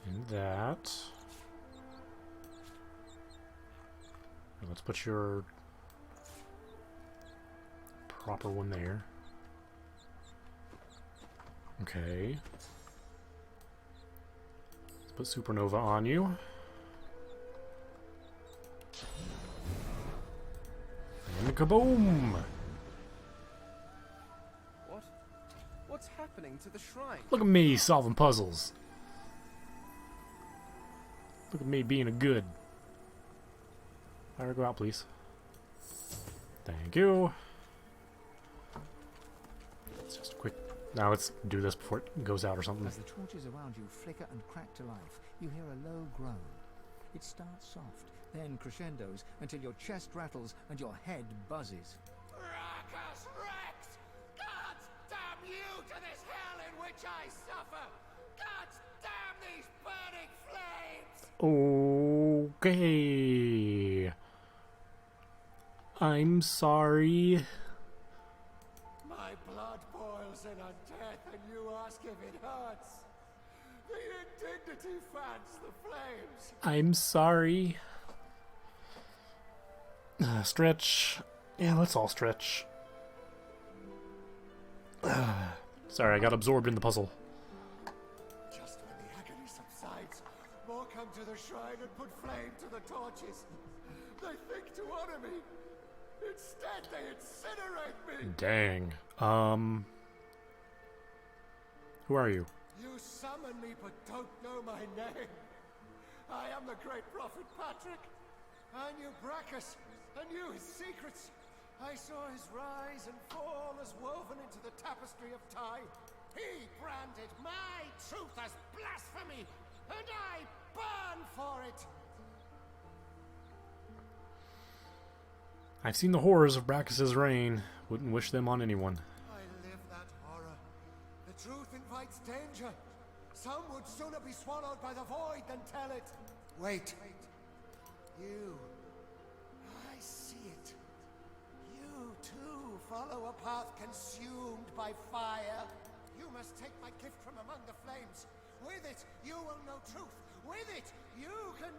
And that. And let's put your proper one there. Okay. Let's put Supernova on you. And kaboom! What? What's happening to the shrine? Look at me solving puzzles. Look at me being a good. Fire, go out, please. Thank you. It's just a quick. Now let's do this before it goes out or something. As the torches around you flicker and crack to life, you hear a low groan. It starts soft, then crescendos until your chest rattles and your head buzzes. Bracchus Rex! Gods damn you to this hell in which I suffer! Gods damn these burning flames! Okay. I'm sorry. My blood boils in on death, and you ask if it hurts. The indignity fans the flames. I'm sorry. Stretch. Yeah, let's all stretch. Sorry, I got absorbed in the puzzle. Just when the agony subsides, more come to the shrine and put flame to the torches. They think to honor me. Instead, they incinerate me. Dang. Who are you? You summon me but don't know my name. I am the great prophet Patrick. I knew Brachus. I knew his secrets. I saw his rise and fall as woven into the tapestry of time. He branded my truth as blasphemy, and I burn for it. I've seen the horrors of Brachus's reign. Wouldn't wish them on anyone. I live that horror. The truth invites danger. Some would sooner be swallowed by the void than tell it. Wait. You. I see it. You, too, follow a path consumed by fire. You must take my gift from among the flames. With it, you will know truth. With it, you can...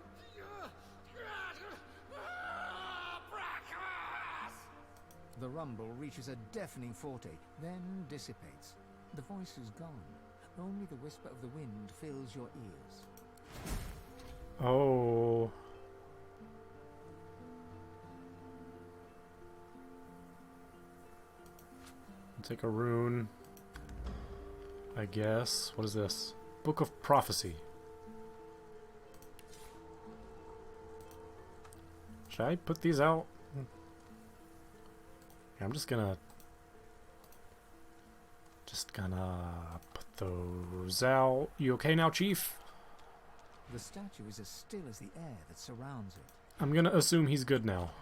The rumble reaches a deafening forte, then dissipates. The voice is gone. Only the whisper of the wind fills your ears. Oh. Take a rune. I guess. What is this? Book of Prophecy. Should I put these out? I'm just gonna put those out. You okay now, Chief? The statue is as still as the air that surrounds it. I'm gonna assume he's good now.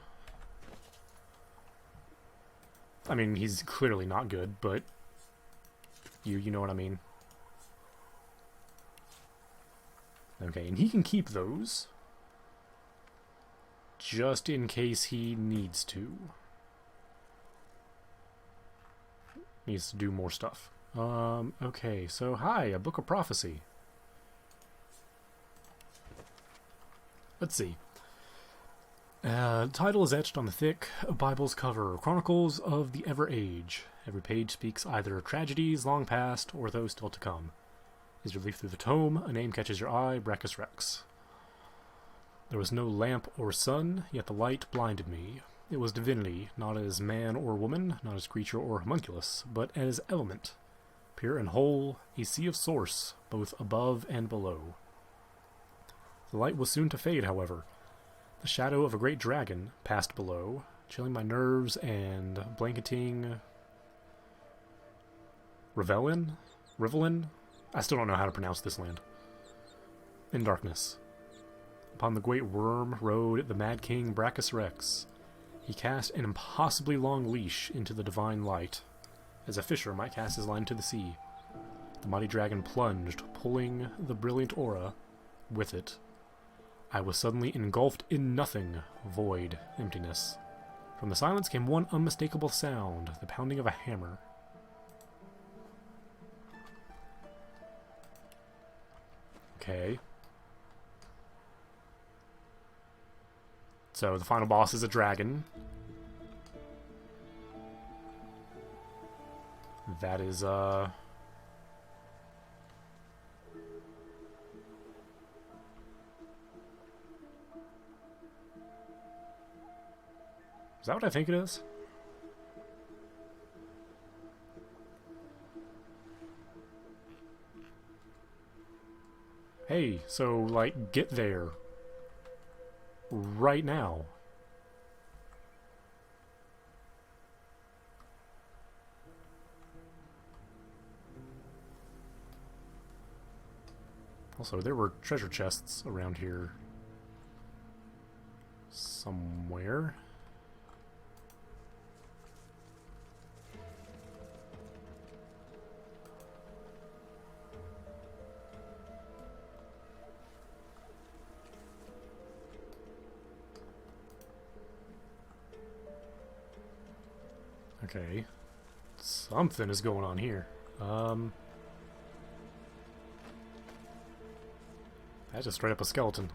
I mean, he's clearly not good, but you know what I mean. Okay, and he can keep those just in case he needs to. Needs to do more stuff. Okay, so hi, a Book of Prophecy. Let's see. Title is etched on the thick Bible's cover, Chronicles of the Ever Age. Every page speaks either tragedies long past or those still to come. As you leaf through the tome, a name catches your eye, Brachus Rex. There was no lamp or sun, yet the light blinded me. It was divinity, not as man or woman, not as creature or homunculus, but as element, pure and whole, a sea of source, both above and below. The light was soon to fade, however. The shadow of a great dragon passed below, chilling my nerves and blanketing... Revelin? I still don't know how to pronounce this land. In darkness. Upon the great worm rode the mad king Brachus Rex. He cast an impossibly long leash into the divine light, as a fisher might cast his line to the sea. The mighty dragon plunged, pulling the brilliant aura with it. I was suddenly engulfed in nothing, void, emptiness. From the silence came one unmistakable sound, the pounding of a hammer. Okay. So the final boss is a dragon. That is, Is that what I think it is? Hey, so, like, get there. Right now. Also, there were treasure chests around here somewhere. Okay. Something is going on here. That's just straight up a skeleton.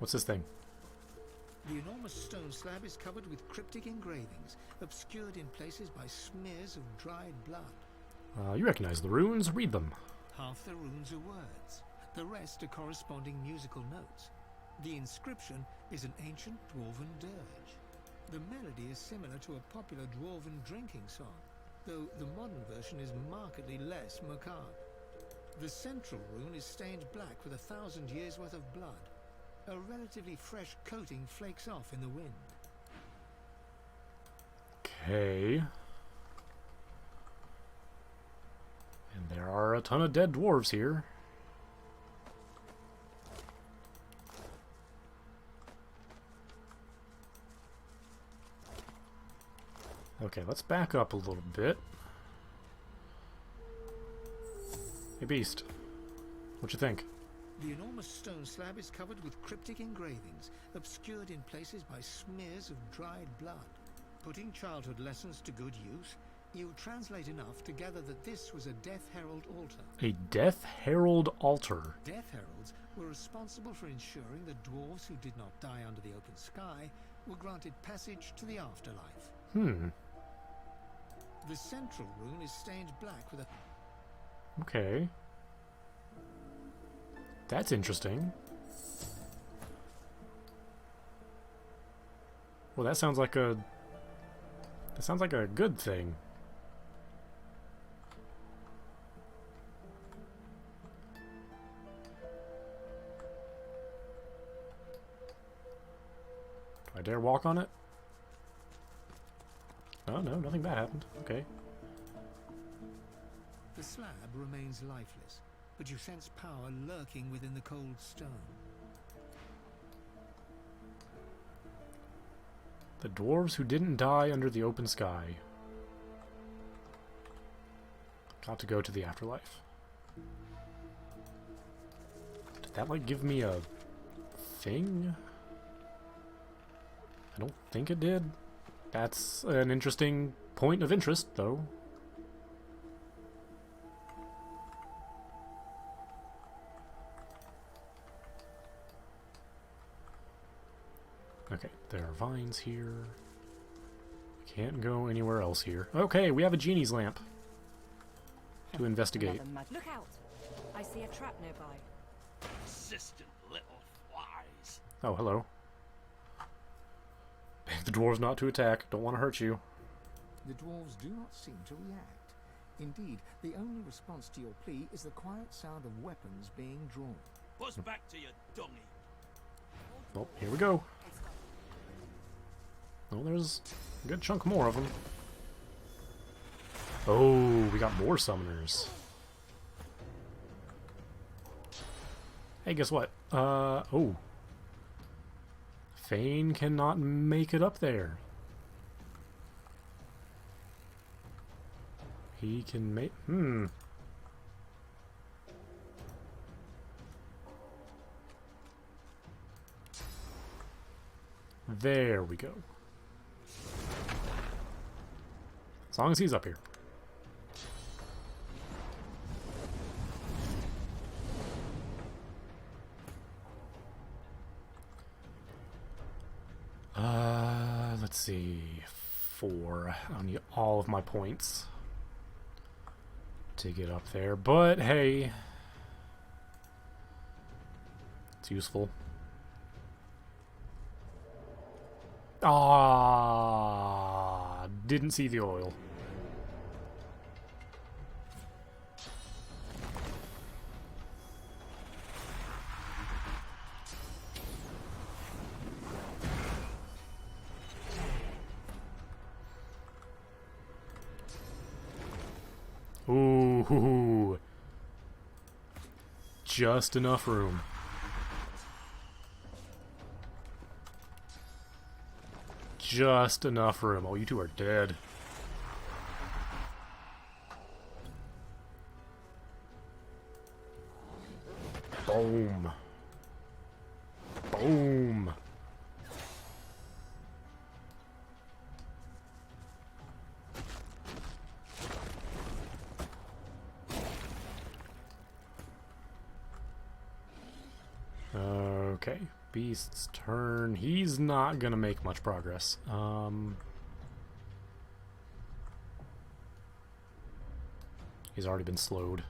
What's this thing? The enormous stone slab is covered with cryptic engravings, obscured in places by smears of dried blood. You recognize the runes? Read them. Half the runes are words. The rest are corresponding musical notes. The inscription is an ancient dwarven dirge. The melody is similar to a popular dwarven drinking song, though the modern version is markedly less macabre. The central rune is stained black with 1,000 years' worth of blood. A relatively fresh coating flakes off in the wind. Okay. And there are a ton of dead dwarves here. Okay, let's back up a little bit. Hey, Beast. What you think? The enormous stone slab is covered with cryptic engravings, obscured in places by smears of dried blood. Putting childhood lessons to good use, you translate enough to gather that this was a Death Herald altar. A Death Herald altar. Death Heralds were responsible for ensuring that dwarves who did not die under the open sky were granted passage to the afterlife. The central rune is stained black with a... Okay. That's interesting. Well, that sounds like a... That sounds like a good thing. Do I dare walk on it? Oh, no, nothing bad happened. Okay. The slab remains lifeless, but you sense power lurking within the cold stone. The dwarves who didn't die under the open sky got to go to the afterlife. Did that, like, give me a thing? I don't think it did. That's an interesting point of interest, though. Okay, there are vines here. We can't go anywhere else here. Okay, we have a genie's lamp to investigate. Look out! I see a trap nearby. Persistent little flies. Oh, hello. Beg the dwarves not to attack. Don't want to hurt you. The dwarves do not seem to react. Indeed, the only response to your plea is the quiet sound of weapons being drawn. Buzz back to your dummy. Well, here we go. Oh, there's a good chunk more of them. Oh, we got more summoners. Hey, guess what? Oh. Fane cannot make it up there. He can make... There we go. As long as he's up here. Let's see. 4. I need all of my points to get up there, but hey, it's useful. Ah, didn't see the oil. Ooh, just enough room. Just enough room. Oh, you two are dead. Boom. Boom. Okay, Beast's turn. He's not gonna make much progress. He's already been slowed.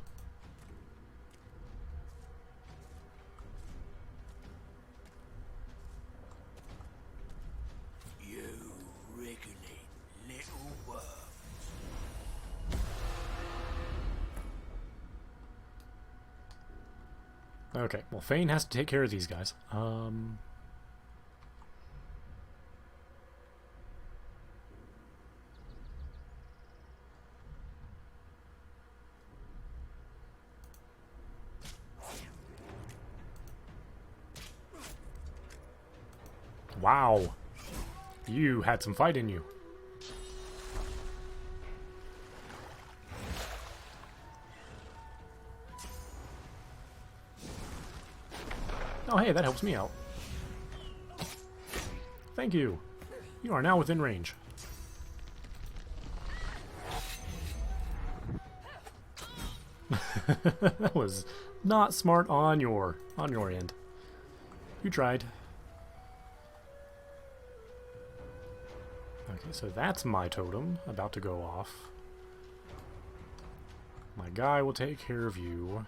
You wriggling little worm. Okay, well, Fane has to take care of these guys. Wow. You had some fight in you. Oh, hey, that helps me out. Thank you. You are now within range. That was not smart on your end. You tried. Okay, so that's my totem about to go off. My guy will take care of you.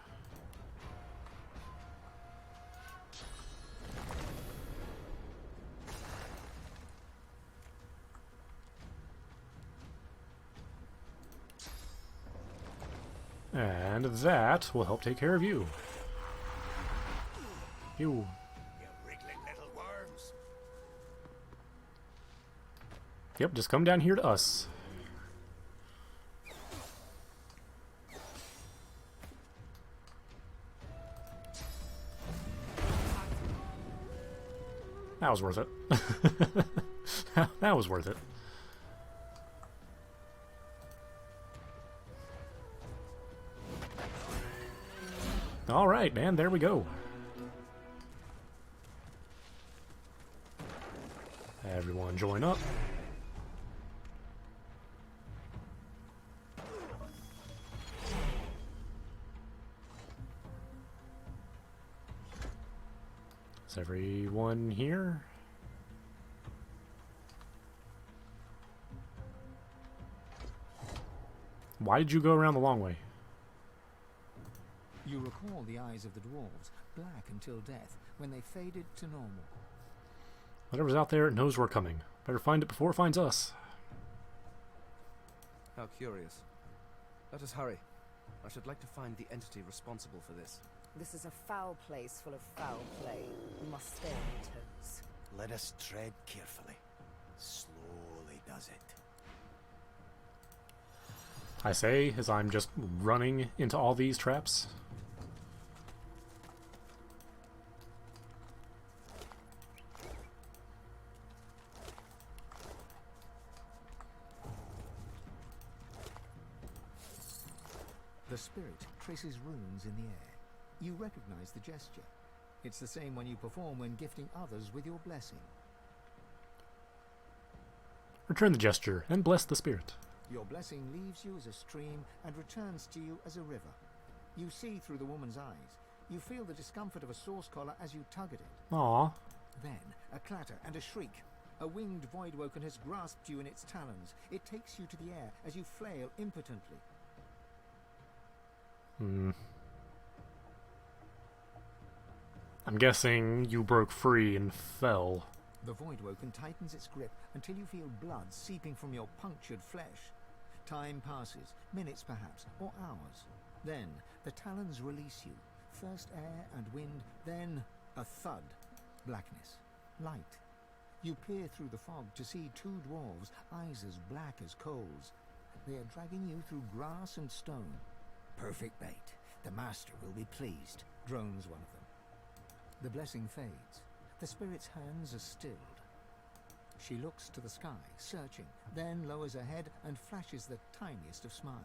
And that will help take care of you. You. You wriggling little worms. Yep, just come down here to us. That was worth it. That was worth it. All right, man, there we go. Everyone join up. Is everyone here? Why did you go around the long way? You recall the eyes of the dwarves, black until death, when they faded to normal. Whatever's out there, it knows we're coming. Better find it before it finds us. How curious. Let us hurry. I should like to find the entity responsible for this. This is a foul place full of foul play. We must stay on our toes. Let us tread carefully. Slowly does it. I say, as I'm just running into all these traps. The spirit traces runes in the air. You recognize the gesture. It's the same one you perform when gifting others with your blessing. Return the gesture and bless the spirit. Your blessing leaves you as a stream and returns to you as a river. You see through the woman's eyes. You feel the discomfort of a source collar as you tug at it. Aww. Then, a clatter and a shriek. A winged voidwoken has grasped you in its talons. It takes you to the air as you flail impotently. I'm guessing you broke free and fell. The voidwoken tightens its grip until you feel blood seeping from your punctured flesh. Time passes, minutes perhaps, or hours. Then, the talons release you. First air and wind, then a thud. Blackness. Light. You peer through the fog to see two dwarves, eyes as black as coals. They are dragging you through grass and stone. Perfect bait. The master will be pleased, drones one of them. The blessing fades. The spirit's hands are stilled. She looks to the sky, searching, then lowers her head and flashes the tiniest of smiles.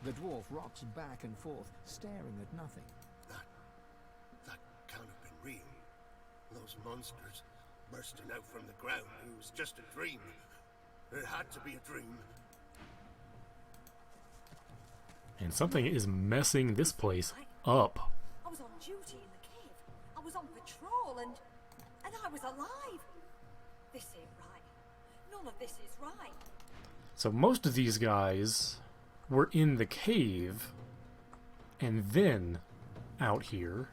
The dwarf rocks back and forth, staring at nothing. That can't have been real. Those monsters bursting out from the ground. It was just a dream. It had to be a dream. And something is messing this place up. I was on duty in the cave. I was on patrol and I was alive. This ain't right. None of this is right. So most of these guys were in the cave and then out here.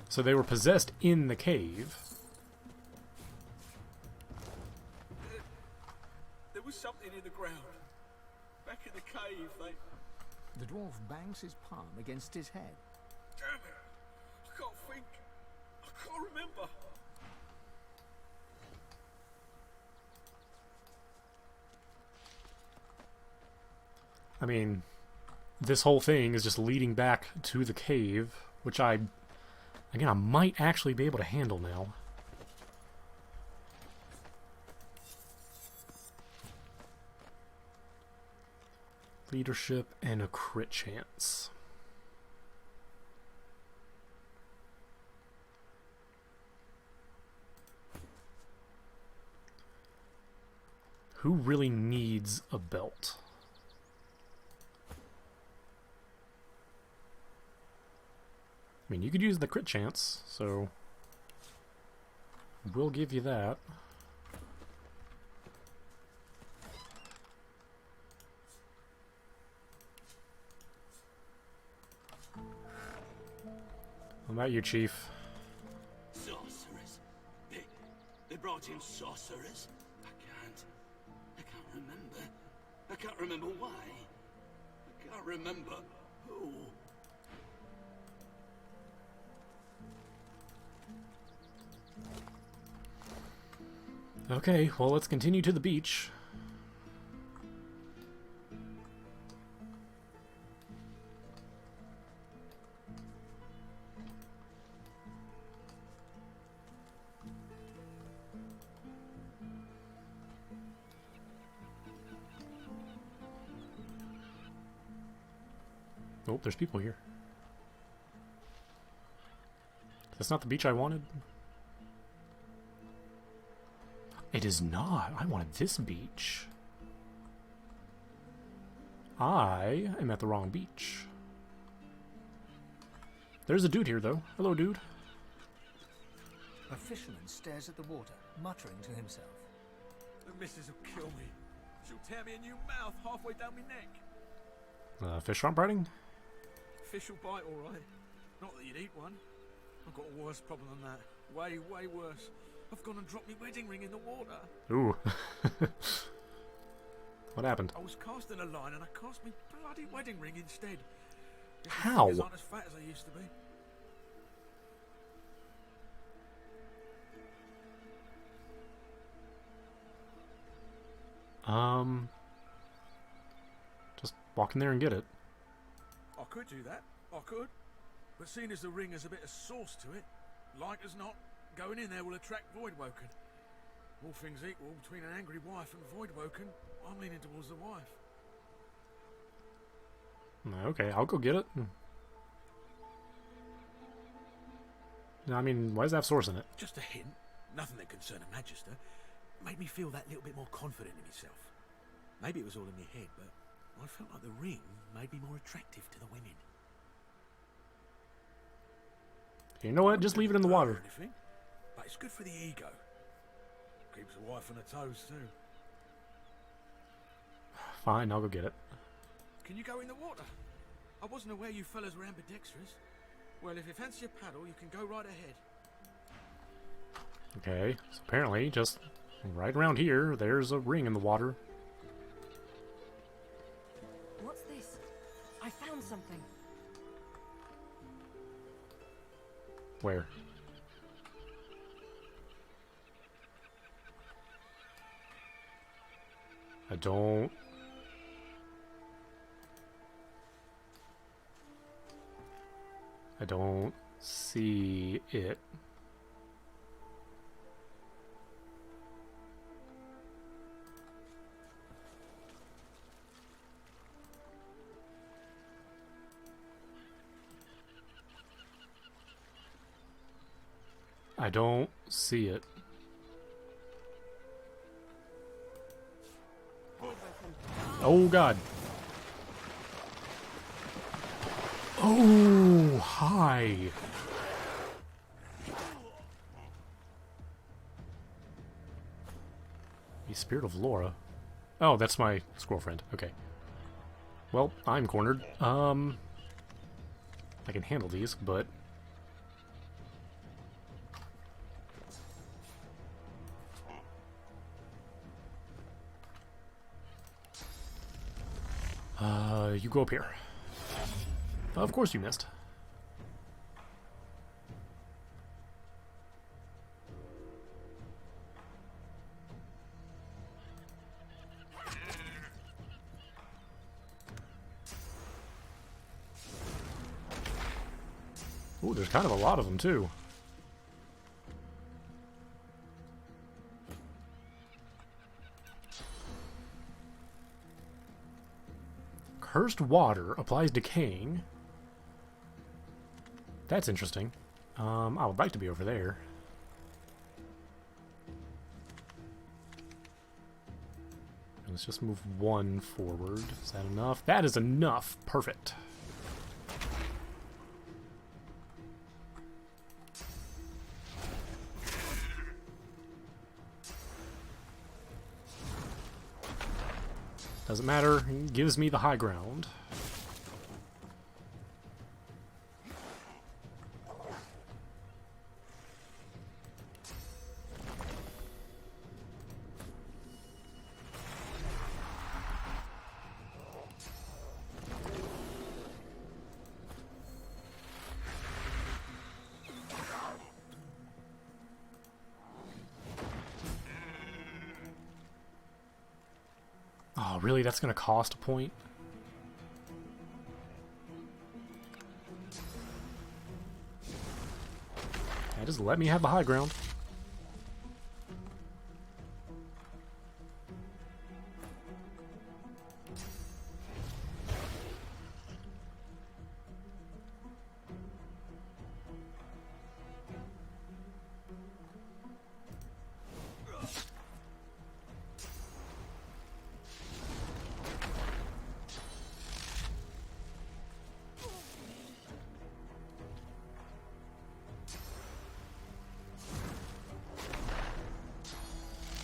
So they were possessed in the cave. There was something in the ground. Back in the cave, The dwarf bangs his palm against his head. Damn it! I can't think. I can't remember. I mean, this whole thing is just leading back to the cave, which I might actually be able to handle now. Leadership and a crit chance. Who really needs a belt? I mean, you could use the crit chance, so we'll give you that. What about you, Chief? Sorcerers? They brought in sorcerers? I can't remember. I can't remember why. I can't remember who. Okay, well, let's continue to the beach. Oh, there's people here. That's not the beach I wanted. It is not. I wanted this beach. I am at the wrong beach. There's a dude here, though. Hello, dude. A fisherman stares at the water, muttering to himself. The missus will kill me. She'll tear me a new mouth halfway down my neck. Fish aren't biting? Fish will bite, all right. Not that you'd eat one. I've got a worse problem than that. Way, way worse. I've gone and dropped my wedding ring in the water. Ooh. What happened? I was casting a line and I cast my bloody wedding ring instead. Guess my How? fingers aren't as fat as they used to be. Just walk in there and get it. I could do that. I could. But seeing as the ring has a bit of sauce to it, like as not, going in there will attract Voidwoken. All things equal, between an angry wife and Voidwoken, I'm leaning towards the wife. Okay, I'll go get it. I mean, why does it have source in it? Just a hint, nothing that concerned a Magister, made me feel that little bit more confident in myself. Maybe it was all in my head, but I felt like the ring made me more attractive to the women. You know what? Just leave it in the water. Anything, but it's good for the ego. Keeps the wife on her toes too. Fine, I'll go get it. Can you go in the water? I wasn't aware you fellas were ambidextrous. Well, if you fancy a paddle, you can go right ahead. Okay, so apparently, just right around here, there's a ring in the water. What's this? I found something. Where? I don't... see it. I don't see it. Oh god. Oh, hi. The Spirit of Laura. Oh, that's my squirrel friend. Okay. Well, I'm cornered. I can handle these, but... you go up here. Of course you missed. Ooh, there's kind of a lot of them, too. Cursed water applies decaying. That's interesting. I would like to be over there. Let's just move one forward. Is that enough? That is enough. Perfect. Doesn't matter. He gives me the high ground. Oh, really? That's going to cost a point? Yeah, just let me have the high ground.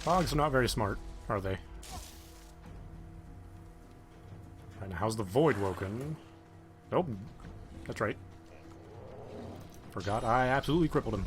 Dogs are not very smart, are they? Right, now how's the void woken? Nope. That's right. Forgot I absolutely crippled him.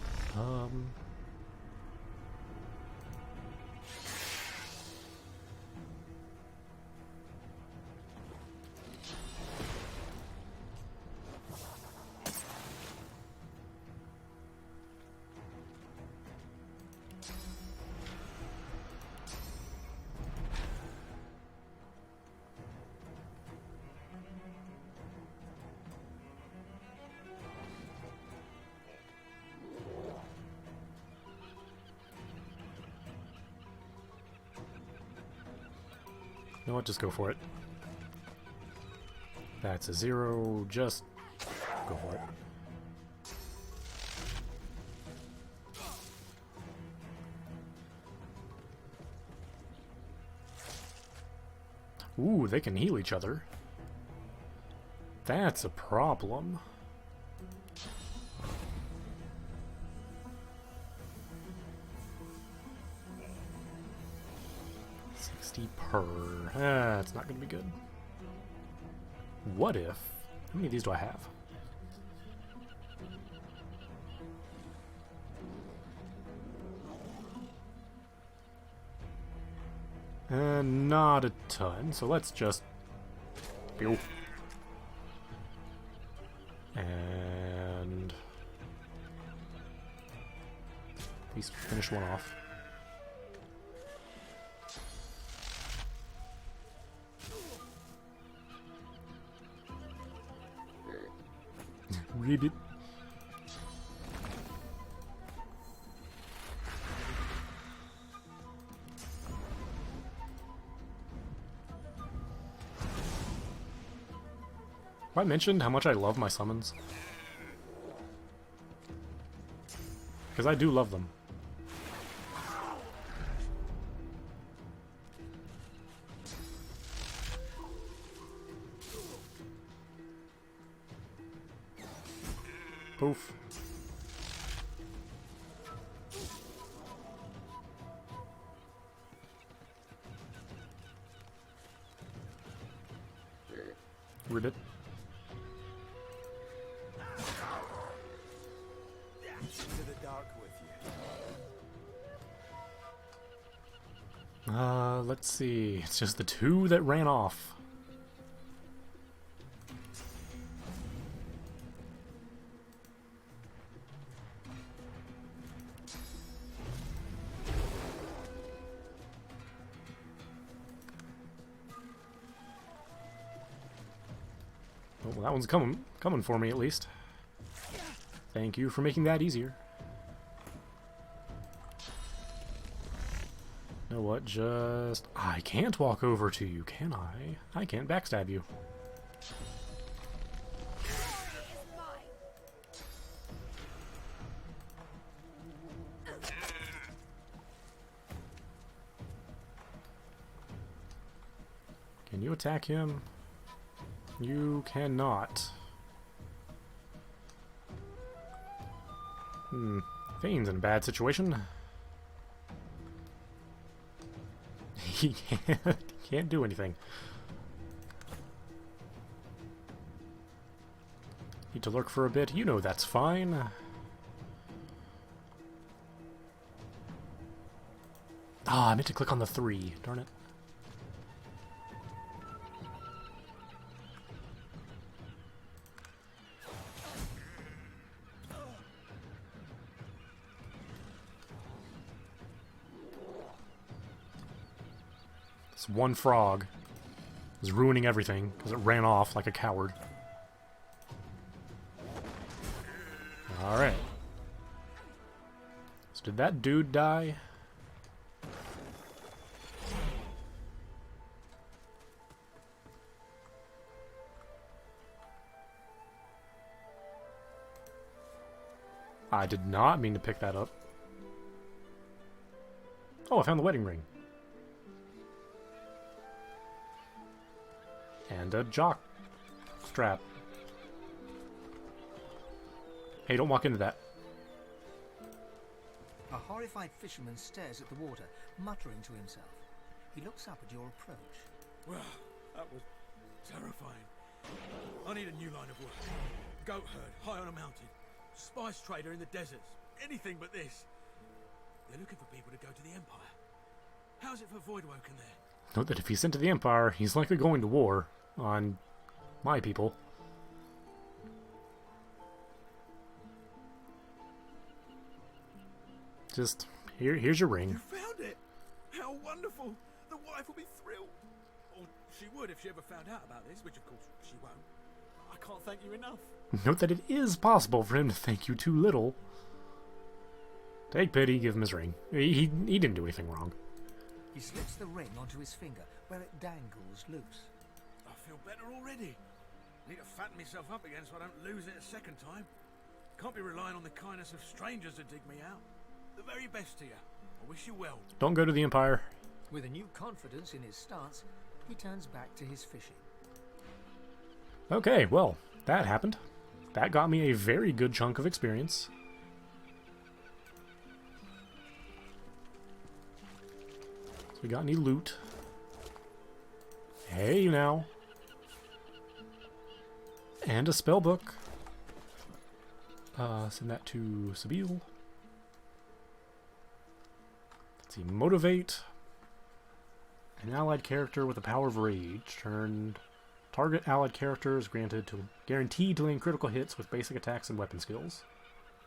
You know what? Just go for it. That's a 0. Just go for it. Ooh, they can heal each other. That's a problem. Per. It's not going to be good. What if... How many of these do I have? Not a ton, so let's just... Go. And... at least finish one off. Ribbit. Have I mentioned how much I love my summons? Because I do love them. Poof. Ribbit. Into the dark with you. Let's see. It's just the two that ran off. Oh, well, that one's coming for me at least. Thank you for making that easier. You know what? Just... I can't walk over to you, can I? I can't backstab you. Can you attack him? You cannot. Fane's in a bad situation. He can't do anything. Need to lurk for a bit. You know that's fine. Ah, I meant to click on the 3. Darn it. This one frog is ruining everything because it ran off like a coward. Alright. So did that dude die? I did not mean to pick that up. Oh, I found the wedding ring. And a jock strap. Hey, don't walk into that. A horrified fisherman stares at the water, muttering to himself. He looks up at your approach. Well, that was terrifying. I need a new line of work. Goat herd, high on a mountain. Spice trader in the deserts. Anything but this. They're looking for people to go to the Empire. How's it for Voidwoken there? Note that if he's sent to the Empire, he's likely going to war on my people. Just, here's your ring. You found it! How wonderful! The wife will be thrilled. Or she would if she ever found out about this, which of course she won't. I can't thank you enough. Note that it is possible for him to thank you too little. Take pity, give him his ring. He didn't do anything wrong. He slips the ring onto his finger, where it dangles loose. I feel better already. Need to fatten myself up again so I don't lose it a second time. Can't be relying on the kindness of strangers to dig me out. The very best to you. I wish you well. Don't go to the Empire. With a new confidence in his stance, he turns back to his fishing. Okay, well, that happened. That got me a very good chunk of experience. So we got any loot? Hey, now. And a spell book. Send that to Sabine. Let's see, motivate. An allied character with the power of rage. Target allied character is guaranteed to land critical hits with basic attacks and weapon skills,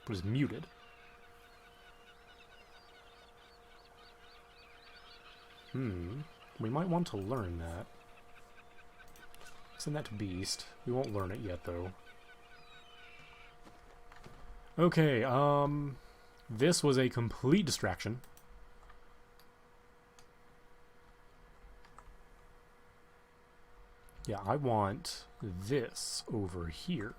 but is muted. We might want to learn that. Send that to Beast. We won't learn it yet, though. Okay, this was a complete distraction. Yeah, I want this over here.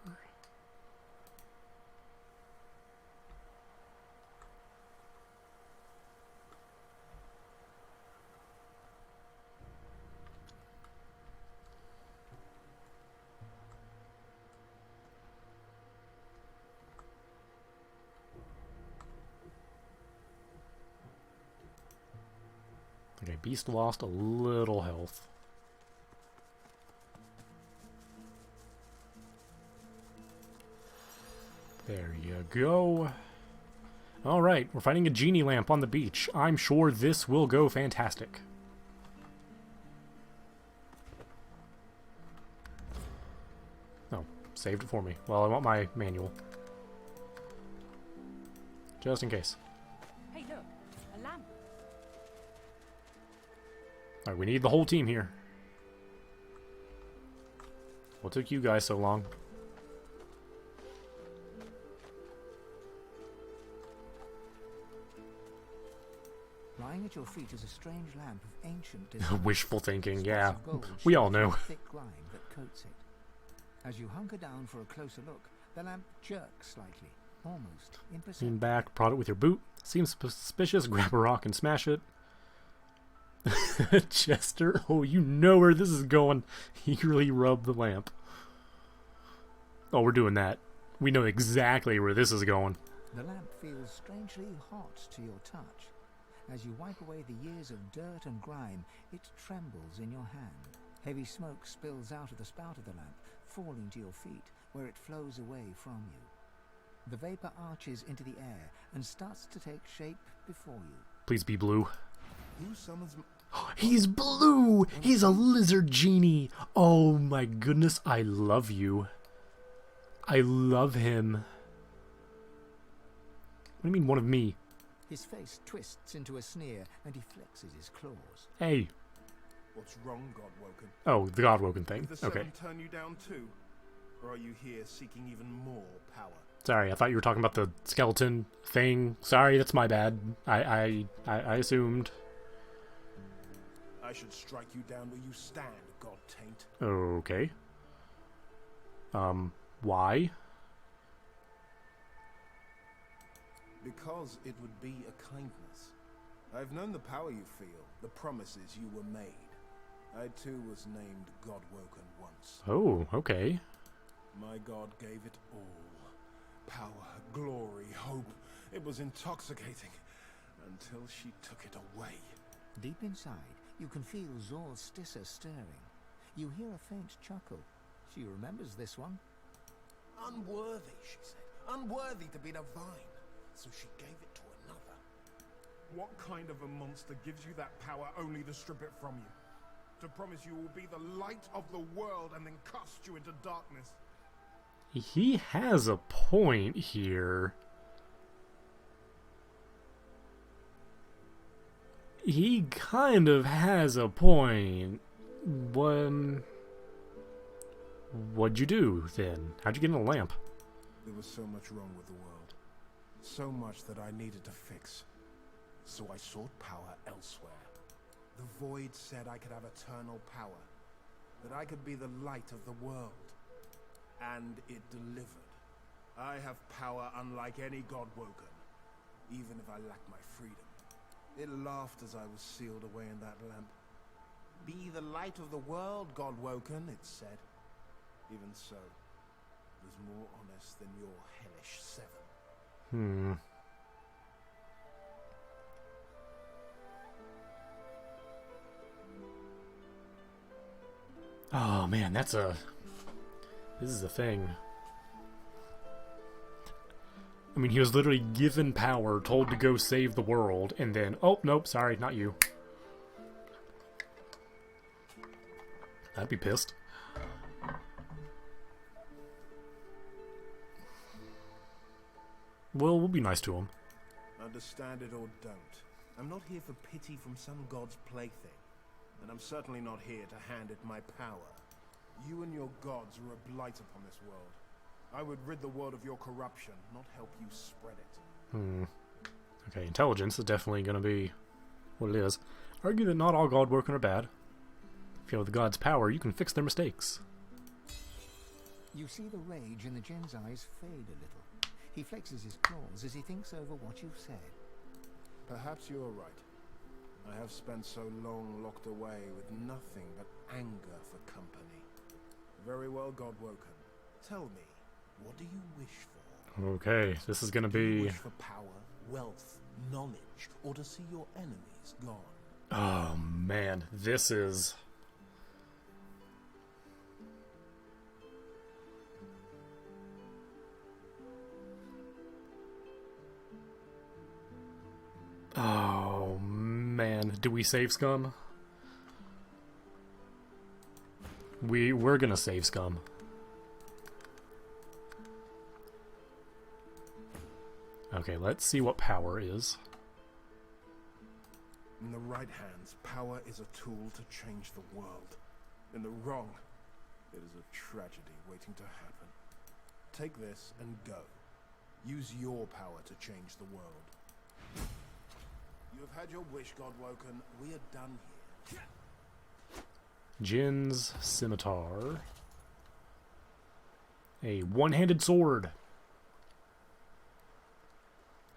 Okay, beast lost a little health. There you go. Alright, we're fighting a genie lamp on the beach. I'm sure this will go fantastic. Oh, saved it for me. Well, I want my manual. Just in case. Hey, look, a lamp. Alright, we need the whole team here. What took you guys so long? Lying at your feet is a strange lamp of ancient design. Wishful thinking, yeah. Gold We all know. thick grime that coats it. As you hunker down for a closer look, the lamp jerks slightly, almost imperceptibly. Lean back, prod it with your boot. Seems suspicious, grab a rock and smash it. Chester, oh, you know where this is going. Eagerly rub the lamp. Oh, we're doing that. We know exactly where this is going. The lamp feels strangely hot to your touch. As you wipe away the years of dirt and grime, it trembles in your hand. Heavy smoke spills out of the spout of the lamp, falling to your feet, where it flows away from you. The vapor arches into the air and starts to take shape before you. Please be blue. Who summons me? He's blue! He's a lizard genie! Oh my goodness, I love you. I love him. What do you mean, one of me? His face twists into a sneer, and he flexes his claws. Hey. What's wrong, Godwoken? Oh, the Godwoken thing. Did the Okay. Seven turn you down too? Or are you here seeking even more power? Sorry, I thought you were talking about the skeleton thing. Sorry, that's my bad. I assumed. I should strike you down where you stand, God Taint. Okay. Why? Because it would be a kindness. I've known the power you feel, the promises you were made. I too was named Godwoken once. Oh, okay. My God gave it all. Power, glory, hope. It was intoxicating. Until she took it away. Deep inside, you can feel Zor's Stissa stirring. You hear a faint chuckle. She remembers this one. Unworthy, she said. Unworthy to be divine. So she gave it to another. What kind of a monster gives you that power only to strip it from you? To promise you will be the light of the world and then cast you into darkness? He has a point here. He kind of has a point. What'd you do, then? How'd you get in a lamp? There was so much wrong with the world. So much that I needed to fix. So I sought power elsewhere. The Void said I could have eternal power. That I could be the light of the world. And it delivered. I have power unlike any Godwoken. Even if I lack my freedom. It laughed as I was sealed away in that lamp. Be the light of the world, Godwoken, it said. Even so, it was more honest than your hellish seven. Oh man, this is a thing. I mean, he was literally given power, told to go save the world, and then, oh, nope, sorry, not you. I'd be pissed. Well, we'll be nice to him. Understand it or don't. I'm not here for pity from some god's plaything. And I'm certainly not here to hand it my power. You and your gods are a blight upon this world. I would rid the world of your corruption, not help you spread it. Okay, intelligence is definitely going to be what it is. Argue that not all Godwoken are bad. If you have the god's power, you can fix their mistakes. You see the rage in the Djinn's eyes fade a little. He flexes his claws as he thinks over what you've said. Perhaps you're right. I have spent so long locked away with nothing but anger for company. Very well, Godwoken. Tell me, what do you wish for? Okay, this is going to Do you be... wish for power, wealth, knowledge, or to see your enemies gone? Oh man, this is... Oh man, do we save Scum? We're gonna save Scum. Okay, let's see what power is. In the right hands, power is a tool to change the world. In the wrong, it is a tragedy waiting to happen. Take this and go. Use your power to change the world. You have had your wish, Godwoken. We are done here. Jin's scimitar. A one-handed sword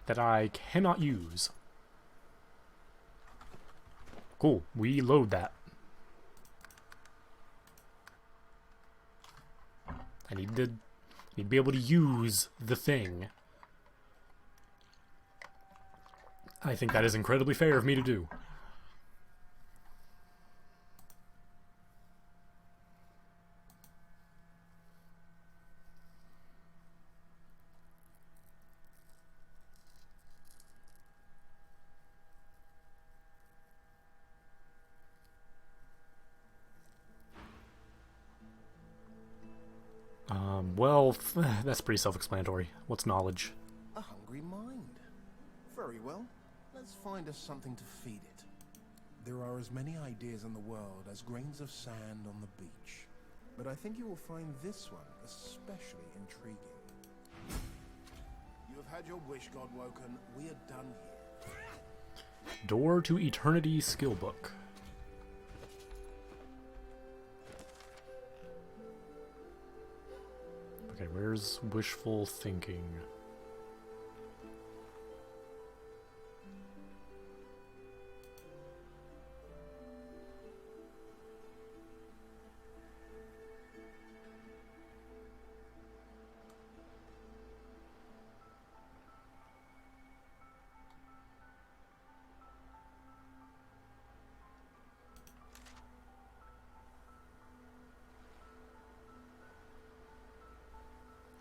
that I cannot use. Cool, we load that. I need to be able to use the thing. I think that is incredibly fair of me to do. Well, that's pretty self-explanatory. What's knowledge? A hungry mind. Very well. Let's find us something to feed it. There are as many ideas in the world as grains of sand on the beach. But I think you will find this one especially intriguing. You have had your wish, Godwoken. We are done here. Door to Eternity skill book. Okay, where's wishful thinking?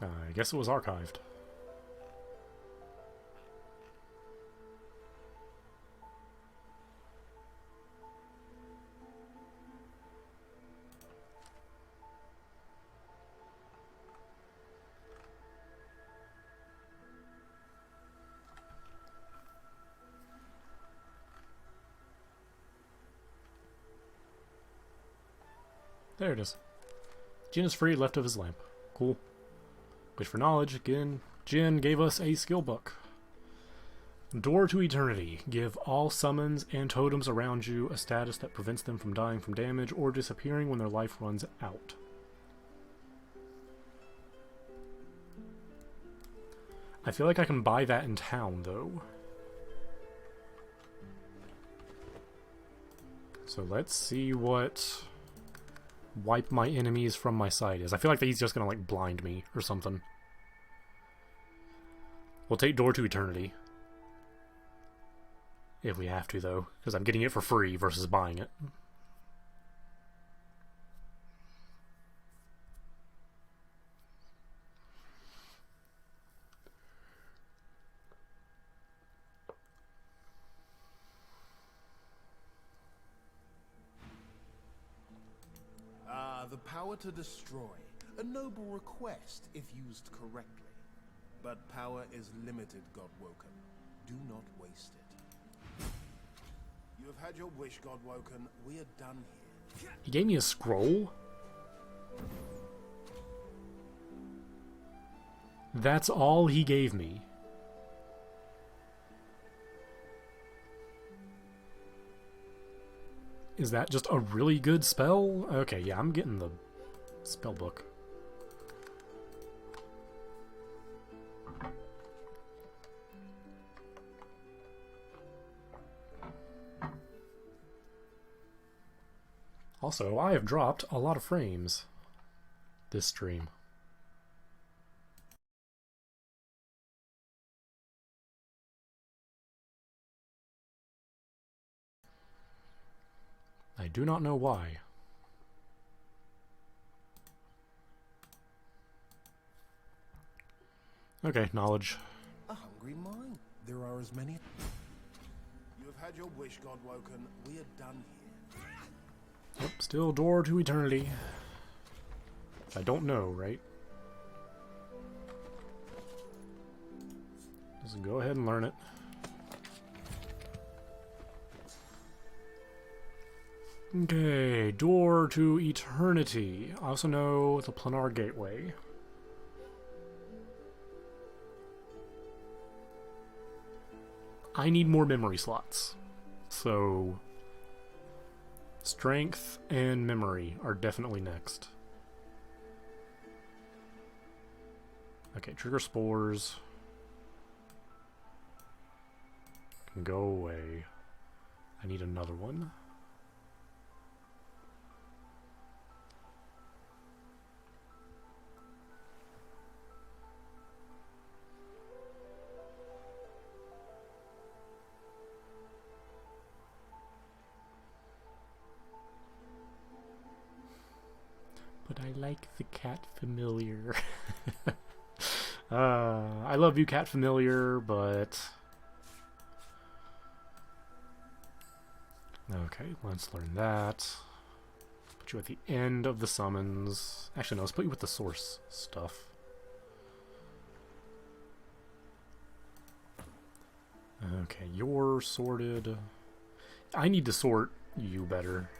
I guess it was archived. There it is. Jin is free, left of his lamp. Cool. Wish for knowledge. Again, Jin gave us a skill book. Door to Eternity. Give all summons and totems around you a status that prevents them from dying from damage or disappearing when their life runs out. I feel like I can buy that in town, though. So let's see what wipe my enemies from my sight is. I feel like he's just gonna, like, blind me or something. We'll take Door to Eternity. If we have to, though. Because I'm getting it for free versus buying it. The power to destroy. A noble request if used correctly. But power is limited, Godwoken. Do not waste it. You have had your wish, Godwoken. We are done here. He gave me a scroll? That's all he gave me. Is that just a really good spell? Okay, yeah, I'm getting the spell book. Also, I have dropped a lot of frames this stream. I do not know why. Okay, knowledge. A hungry mind. There are as many. You have had your wish, Godwoken. We are done here. Yep, still door to eternity. I don't know, right? Just go ahead and learn it. Okay, door to eternity. I also know the planar gateway. I need more memory slots. So strength and memory are definitely next. Okay, trigger spores. Can go away. I need another one. But I like the cat familiar. I love you, cat familiar, but... Okay, let's learn that. Put you at the end of the summons. Actually, no, let's put you with the source stuff. Okay, you're sorted. I need to sort you better.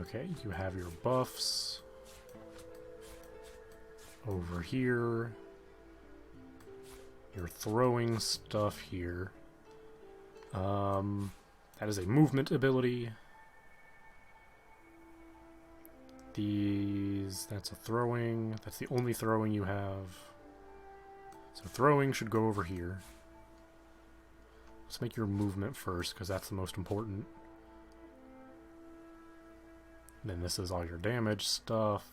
Okay, you have your buffs over here. You're throwing stuff here. That is a movement ability. That's a throwing. That's the only throwing you have. So throwing should go over here. Let's make your movement first, because that's the most important. Then this is all your damage stuff.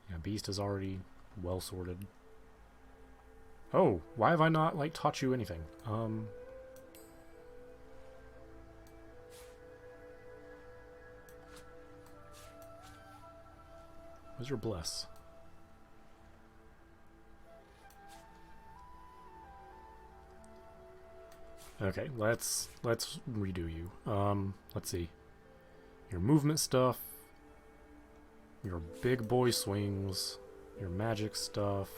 Yeah, Beast is already well sorted. Oh, why have I not, like, taught you anything? Where's your bless? Okay, let's redo you. Let's see. Your movement stuff, your big boy swings, your magic stuff.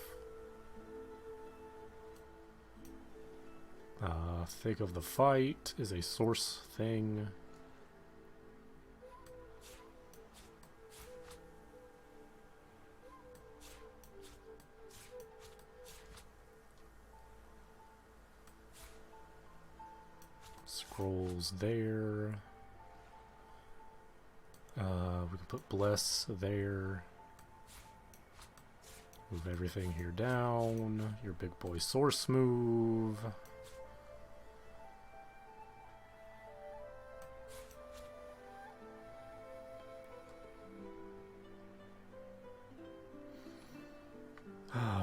Thick of the fight is a source thing. Scrolls there. We can put bless there. Move everything here down. Your big boy source move.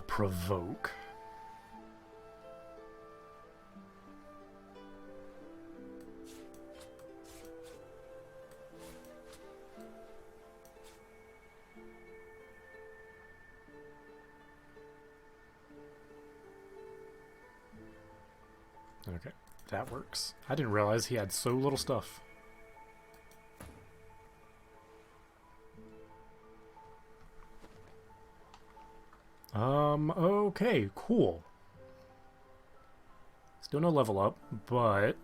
Provoke. Okay, that works. I didn't realize he had so little stuff. Okay, cool. Still no level up, but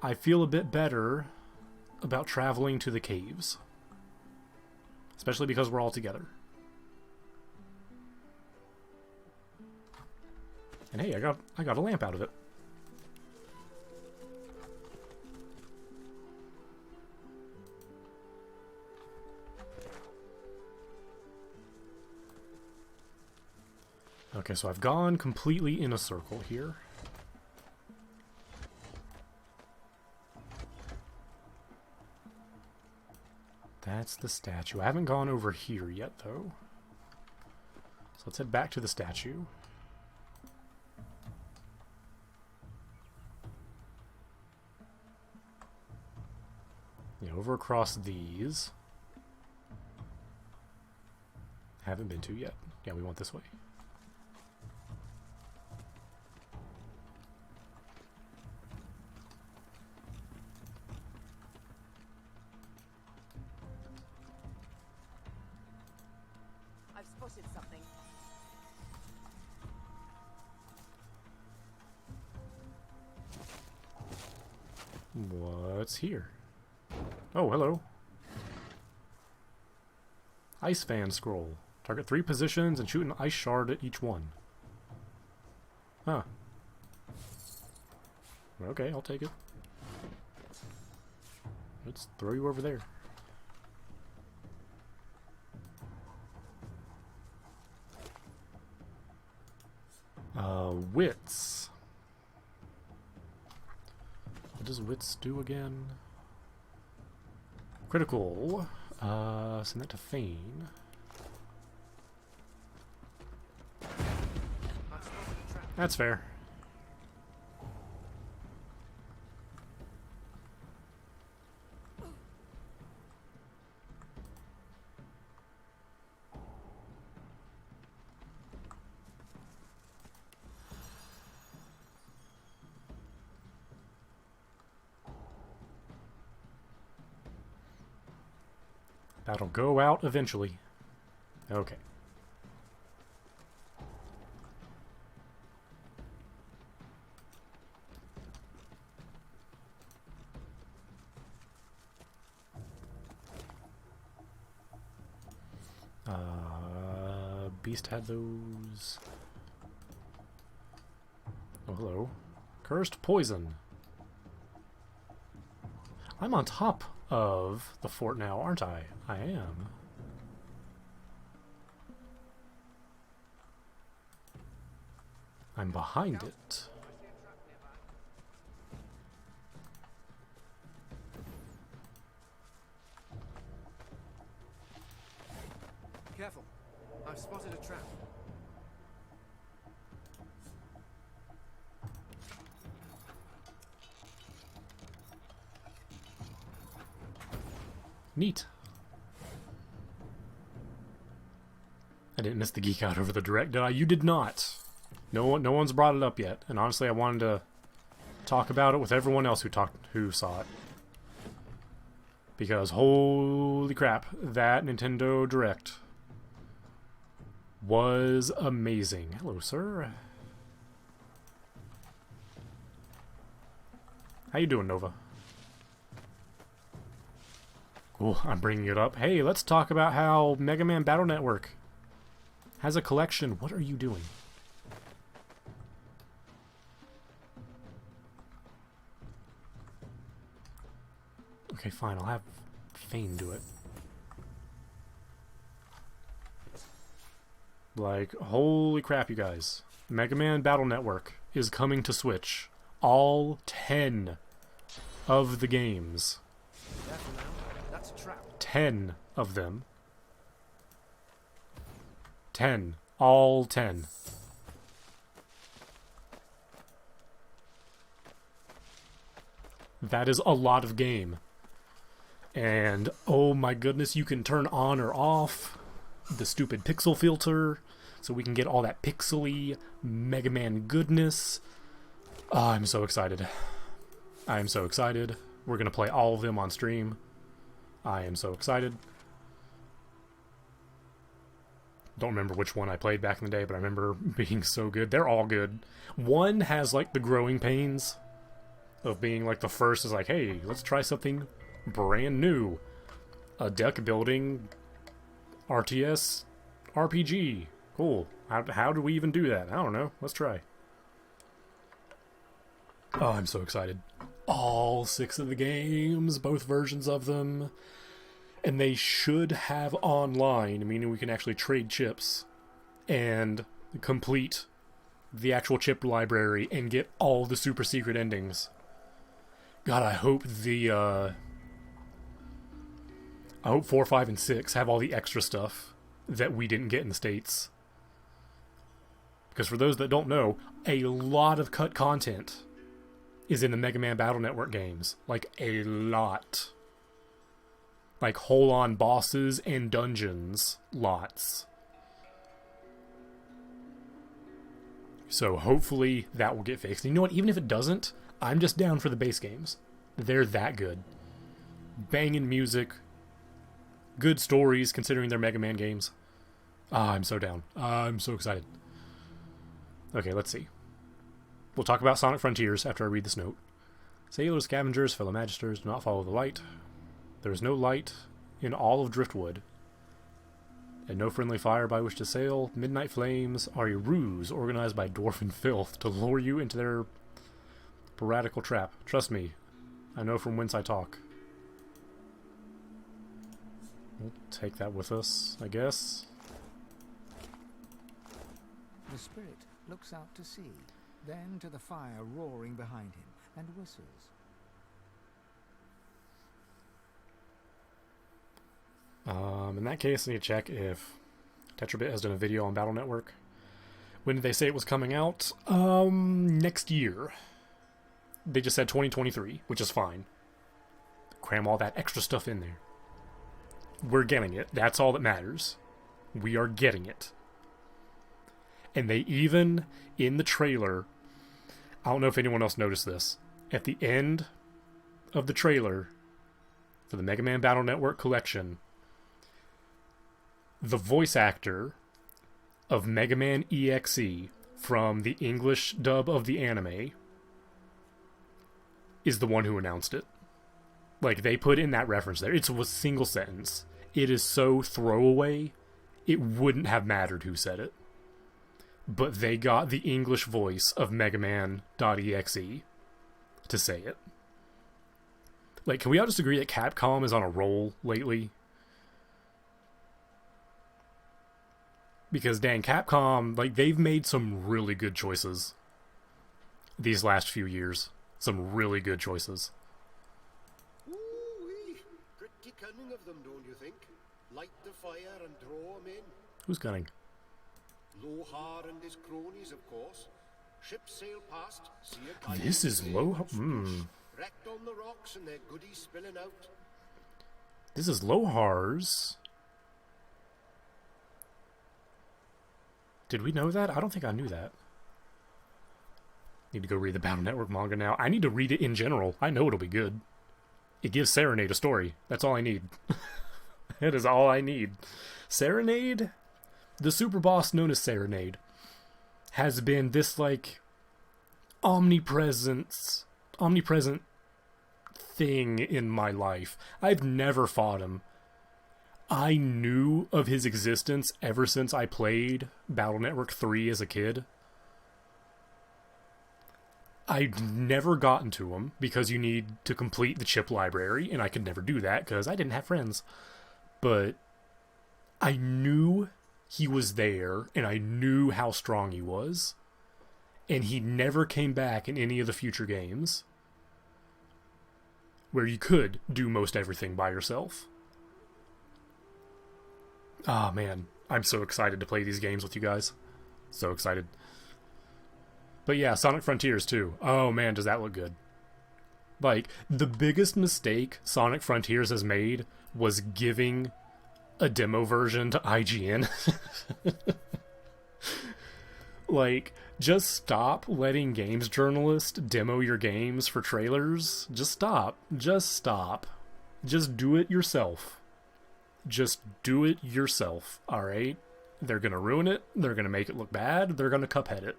I feel a bit better about traveling to the caves. Especially because we're all together. And hey, I got a lamp out of it. Okay, so I've gone completely in a circle here. That's the statue. I haven't gone over here yet, though. So let's head back to the statue. Yeah, over across these. Haven't been to yet. Yeah, we went this way. I've spotted something. What's here? Oh, hello. Ice fan scroll. Target 3 positions and shoot an ice shard at each one. Huh. Okay, I'll take it. Let's throw you over there. Wits. What does wits do again? Critical. Send that to Thane. That's fair. That'll go out eventually. Okay. Beast had those. Oh, hello. Cursed poison. I'm on top of the fort now, aren't I? I am. I'm behind it. Careful. I've spotted a trap. Neat. I didn't miss the geek out over the direct, did I? You did not. No one's brought it up yet, and honestly, I wanted to talk about it with everyone else who saw it. Because holy crap, that Nintendo Direct was amazing. Hello, sir. How you doing, Nova? Cool, I'm bringing it up. Hey, let's talk about how Mega Man Battle Network has a collection. What are you doing? Okay, fine, I'll have Fane do it. Like, holy crap, you guys. Mega Man Battle Network is coming to Switch. All 10 of the games. That's a trap. 10 of them. 10. All 10. That is a lot of game. And, oh my goodness, you can turn on or off the stupid pixel filter so we can get all that pixely Mega Man goodness. Oh, I'm so excited. I am so excited. We're going to play all of them on stream. I am so excited. Don't remember which one I played back in the day, but I remember being so good. They're all good. One has like the growing pains of being like the first is like, hey, let's try something brand new. A deck building RTS RPG. Cool. How do we even do that? I don't know. Let's try. Oh, I'm so excited. All 6 of the games, both versions of them. And they should have online, meaning we can actually trade chips and complete the actual chip library and get all the super secret endings. God, I hope I hope 4, 5, and 6 have all the extra stuff that we didn't get in the States. Because for those that don't know, a lot of cut content is in the Mega Man Battle Network games. Like, a lot. Like, whole-on bosses and dungeons. Lots. So hopefully that will get fixed. And you know what? Even if it doesn't, I'm just down for the base games. They're that good. Banging music. Good stories, considering they're Mega Man games. Ah, I'm so down. I'm so excited. Okay, let's see. We'll talk about Sonic Frontiers after I read this note. Sailors, scavengers, fellow magisters, do not follow the light. There is no light in all of Driftwood, and no friendly fire by which to sail. Midnight flames are a ruse organized by Dwarven filth to lure you into their piratical trap. Trust me, I know from whence I talk. We'll take that with us, I guess. The spirit looks out to sea, then to the fire roaring behind him, and whistles. In that case, I need to check if Tetrabit has done a video on Battle Network. When did they say it was coming out? Next year. They just said 2023, which is fine. Cram all that extra stuff in there. We're getting it. That's all that matters. We are getting it. And they even, in the trailer, I don't know if anyone else noticed this, at the end of the trailer for the Mega Man Battle Network collection, the voice actor of Mega Man EXE from the English dub of the anime is the one who announced it. Like, they put in that reference there. It's a single sentence. It is so throwaway, it wouldn't have mattered who said it. But they got the English voice of Mega Man.exe to say it. Like, can we all just agree that Capcom is on a roll lately? Because, dang, Capcom, like, they've made some really good choices these last few years. Some really good choices. Ooh-wee. Pretty cunning of them, don't you think? Light the fire and draw them in. Who's gunning? Lohar and his cronies, of course. Ships sail past, see a guy. This is Lohar. Wrecked on the rocks and their goodies spilling out. This is Lohar's. Did we know that? I don't think I knew that. Need to go read the Battle Network manga now. I need to read it in general. I know it'll be good. It gives Serenade a story. That's all I need. That is all I need. Serenade, the super boss known as Serenade, has been this, like, omnipresent thing in my life. I've never fought him. I knew of his existence ever since I played Battle Network 3 as a kid. I'd never gotten to him because you need to complete the chip library, and I could never do that because I didn't have friends. But I knew he was there, and I knew how strong he was, and he never came back in any of the future games where you could do most everything by yourself. Ah, man, I'm so excited to play these games with you guys. So excited. But yeah, Sonic Frontiers too. Oh man, does that look good. Like, the biggest mistake Sonic Frontiers has made was giving a demo version to IGN. Like, just stop letting games journalists demo your games for trailers. Just stop. Just stop. Just do it yourself. Just do it yourself, alright? They're gonna ruin it. They're gonna make it look bad. They're gonna Cuphead it.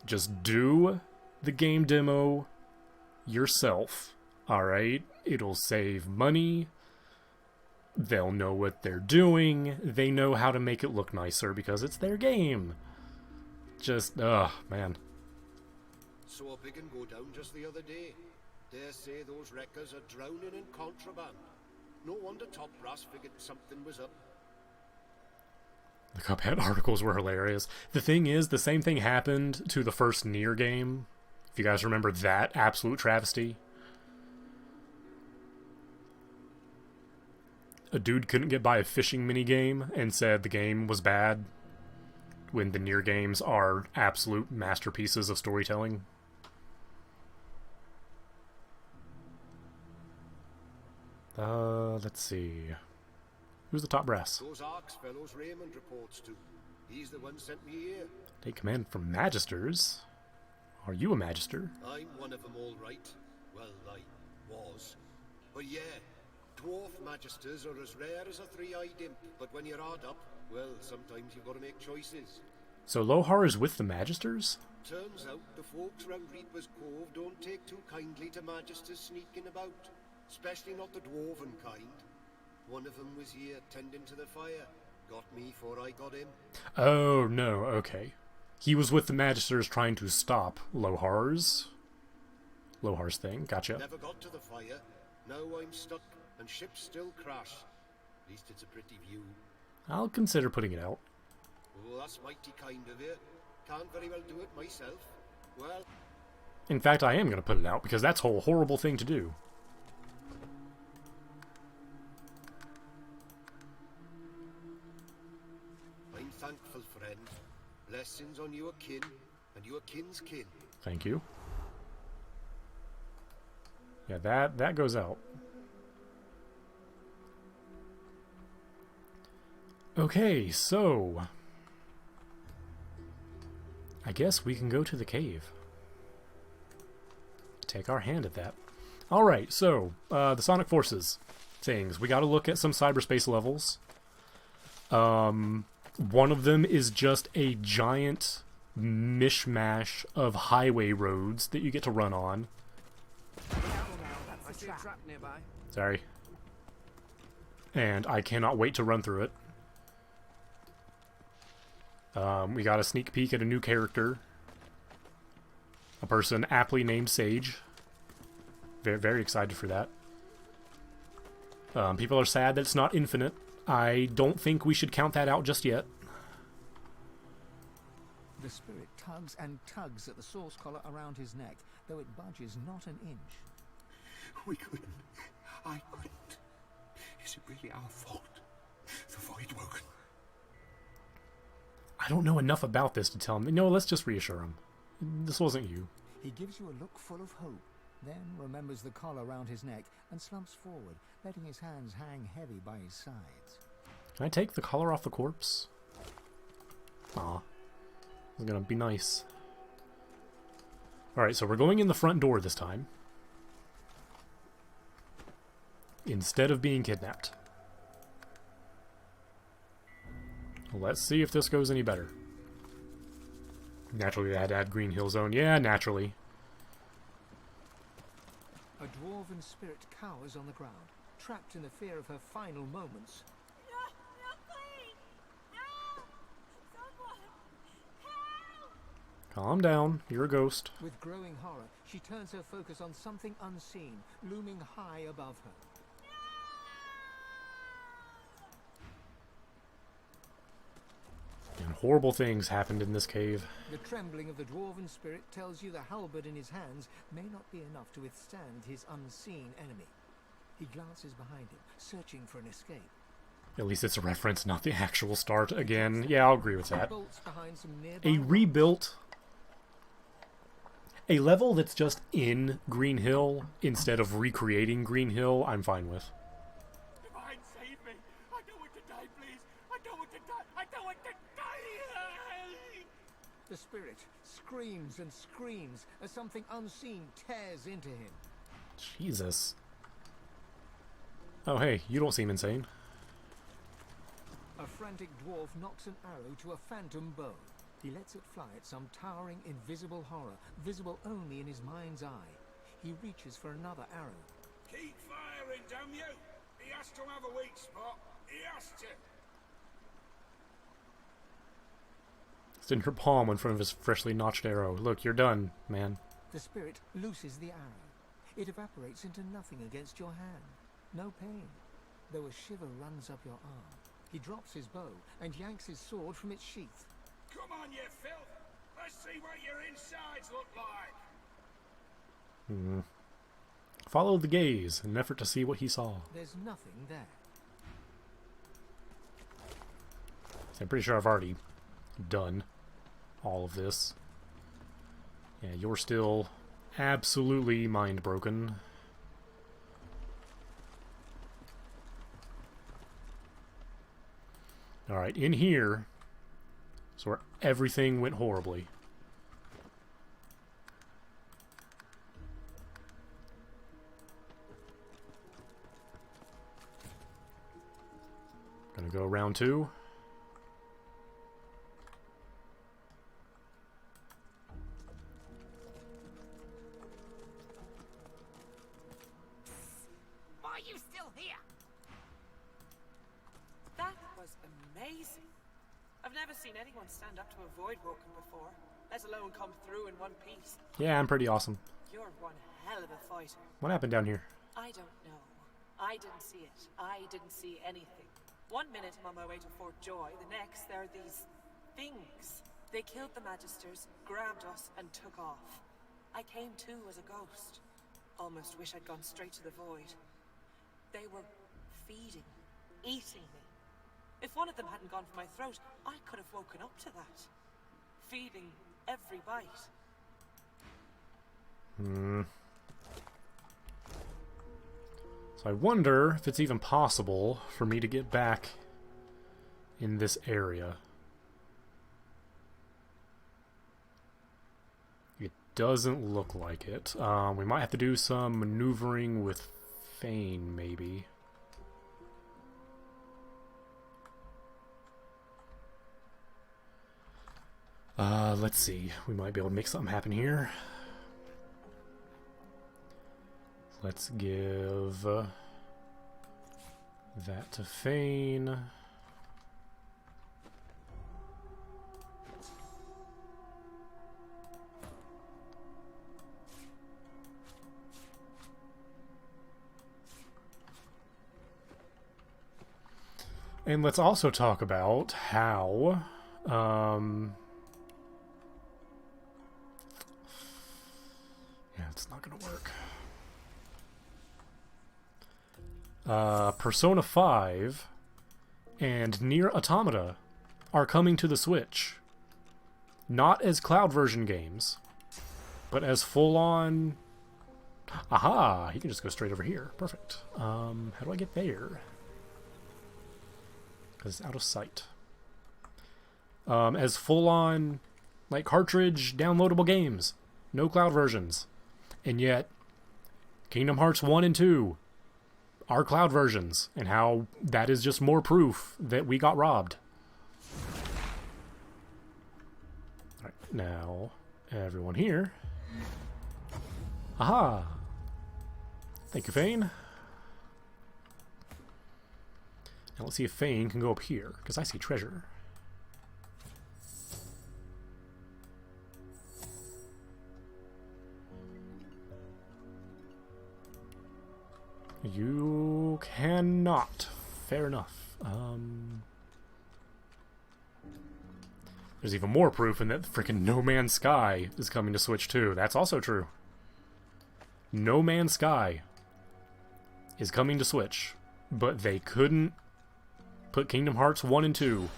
Just do the game demo yourself, alright? It'll save money. They'll know what they're doing. They know how to make it look nicer because it's their game. Just, man. Saw a big un go down just the other day. Dare say those wreckers are drowning in contraband. No wonder Top Brass figured something was up. The Cuphead articles were hilarious. The thing is, the same thing happened to the first Nier game. If you guys remember that absolute travesty. a dude couldn't get by a fishing minigame and said the game was bad when the Nier games are absolute masterpieces of storytelling. Let's see. Who's the top brass? Those Arks fellows Raymond reports to. He's the one sent me here. Take command from Magisters? Are you a Magister? I'm one of them, all right. Well, I was. But yeah, dwarf Magisters are as rare as a three-eyed imp. But when you're hard up, well, sometimes you've got to make choices. So Lohar is with the Magisters? Turns out the folks round Reaper's Cove don't take too kindly to Magisters sneaking about. Especially not the dwarven kind. One of them was here tending to the fire. Got me before I got him. Oh, no, okay. He was with the Magisters trying to stop Lohar's thing. Gotcha. Never got to the fire. Now I'm stuck, and ships still crash. At least it's a pretty view. I'll consider putting it out. Oh, that's mighty kind of you. Can't very well do it myself. Well... In fact, I am going to put it out, because that's a whole horrible thing to do. I'm thankful, friend. Blessings on your kin, and your kin's kin. Thank you. Yeah, that goes out. Okay, so... I guess we can go to the cave. Take our hand at that. Alright, so, the Sonic Forces things. We gotta look at some cyberspace levels. One of them is just a giant mishmash of highway roads that you get to run on. I see a trap nearby. Sorry. And I cannot wait to run through it. We got a sneak peek at a new character. A person aptly named Sage. Very, very excited for that. People are sad that it's not infinite. I don't think we should count that out just yet. The spirit tugs and tugs at the source collar around his neck, though it budges not an inch. We couldn't. I couldn't. Is it really our fault? The void woken. I don't know enough about this to tell him. No, let's just reassure him. This wasn't you. He gives you a look full of hope, then remembers the collar round his neck and slumps forward, letting his hands hang heavy by his sides. Can I take the collar off the corpse? Aw. It's gonna be nice. Alright, so we're going in the front door this time. Instead of being kidnapped. Let's see if this goes any better. Naturally, I had to add Green Hill Zone. Yeah, naturally. A dwarven spirit cowers on the ground, trapped in the fear of her final moments. Calm down. You're a ghost. With growing horror, she turns her focus on something unseen, looming high above her. And horrible things happened in this cave. The trembling of the dwarven spirit tells you the halberd in his hands may not be enough to withstand his unseen enemy. He glances behind him, searching for an escape. At least it's a reference, not the actual start again. Yeah, I'll agree with that. Bolts behind some nearby A rebuilt... A level that's just in Green Hill instead of recreating Green Hill, I'm fine with. Divine, save me! I don't want to die, please! I don't want to die! I don't want to die! The spirit screams and screams as something unseen tears into him. Jesus. Oh hey, you don't seem insane. A frantic dwarf knocks an arrow to a phantom bow. He lets it fly at some towering, invisible horror, visible only in his mind's eye. He reaches for another arrow. Keep firing, damn you! He has to have a weak spot. He has to. It's in her palm in front of his freshly notched arrow. Look, you're done, man. The spirit looses the arrow. It evaporates into nothing against your hand. No pain, though a shiver runs up your arm. He drops his bow and yanks his sword from its sheath. Come on, you filth! Let's see what your insides look like! Followed the gaze in an effort to see what he saw. There's nothing there. I'm pretty sure I've already done all of this. Yeah, you're still absolutely mind broken. Alright, in here is where everything went horribly. Gonna go round 2. Why are you still here? That was amazing. I've never seen anyone stand up to a void woken before, let alone come through in one piece. Yeah, I'm pretty awesome. You're one hell of a fighter. What happened down here? I don't know. I didn't see it. I didn't see anything. 1 minute I'm on my way to Fort Joy, the next there are these things. They killed the Magisters, grabbed us, and took off. I came to as a ghost. Almost wish I'd gone straight to the void. They were feeding, eating me. If one of them hadn't gone for my throat, I could have woken up to that. Feeding every bite. So I wonder if it's even possible for me to get back in this area. It doesn't look like it. We might have to do some maneuvering with Fane, maybe. Let's see. We might be able to make something happen here. Let's give that to Fane. And let's also talk about how yeah, it's not gonna work. Persona 5 and Nier Automata are coming to the Switch. Not as cloud version games, but as full-on... Aha! He can just go straight over here. Perfect. How do I get there? Because it's out of sight. As full-on, like, cartridge downloadable games. No cloud versions. And yet, Kingdom Hearts 1 and 2 are cloud versions, and how that is just more proof that we got robbed. Alright, now, everyone here. Aha! Thank you, Fane. Now let's see if Fane can go up here, because I see treasure. You cannot. Fair enough. There's even more proof in that freaking No Man's Sky is coming to Switch too. That's also true. No Man's Sky is coming to Switch, but they couldn't put Kingdom Hearts 1 and 2.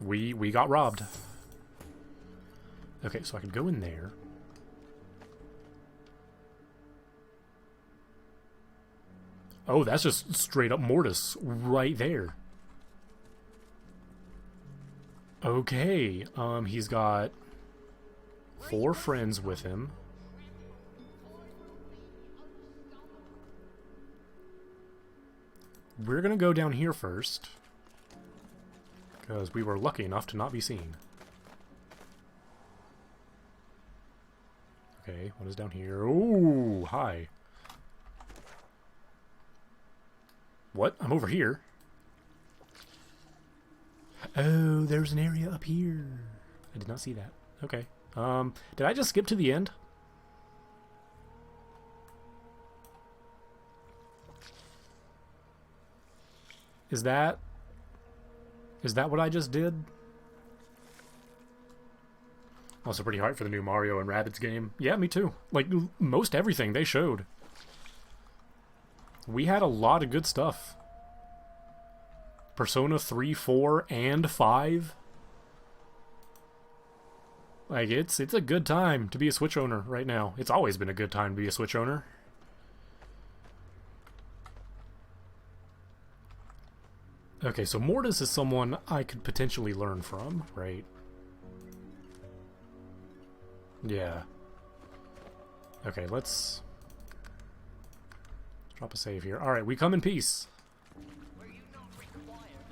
We got robbed. Okay, so I could go in there. Oh, that's just straight up Mortis right there. Okay, he's got 4 friends with him. We're gonna go down here first, because we were lucky enough to not be seen. Okay, what is down here? Oh, hi. What? I'm over here. Oh, there's an area up here. I did not see that. Okay. Did I just skip to the end? Is that what I just did? Also pretty hyped for the new Mario and Rabbids game. Yeah, me too. Like, most everything they showed. We had a lot of good stuff. Persona 3, 4, and 5. Like, it's a good time to be a Switch owner right now. It's always been a good time to be a Switch owner. Okay, so Mortis is someone I could potentially learn from, right? Yeah. Okay, let's drop a save here. Alright, we come in peace.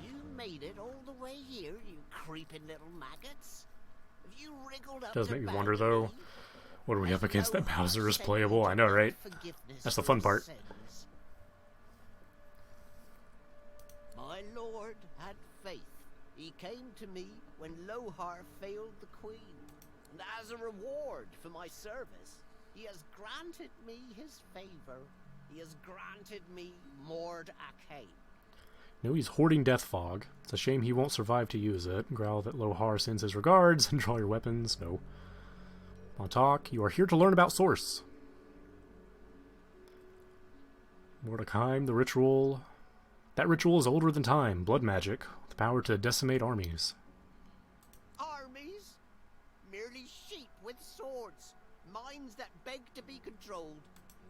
You made it all the way here, you creeping little maggots. Have you wriggled up Does to make me bow wonder, to though. me? What are we up against that Low-Har Bowser is sent playable? me I know, to right? forgiveness That's the for fun his part. sins. My lord had faith. He came to me when Low-Har failed the queen. And as a reward for my service, he has granted me his favor. He has granted me Mord Akane. No, he's hoarding Death Fog. It's a shame he won't survive to use it. Growl that Low-Har sends his regards and draw your weapons. No. Montauk, you are here to learn about Source. Mordecai, the ritual. That ritual is older than time. Blood magic. The power to decimate armies. Armies? Merely sheep with swords. Minds that beg to be controlled.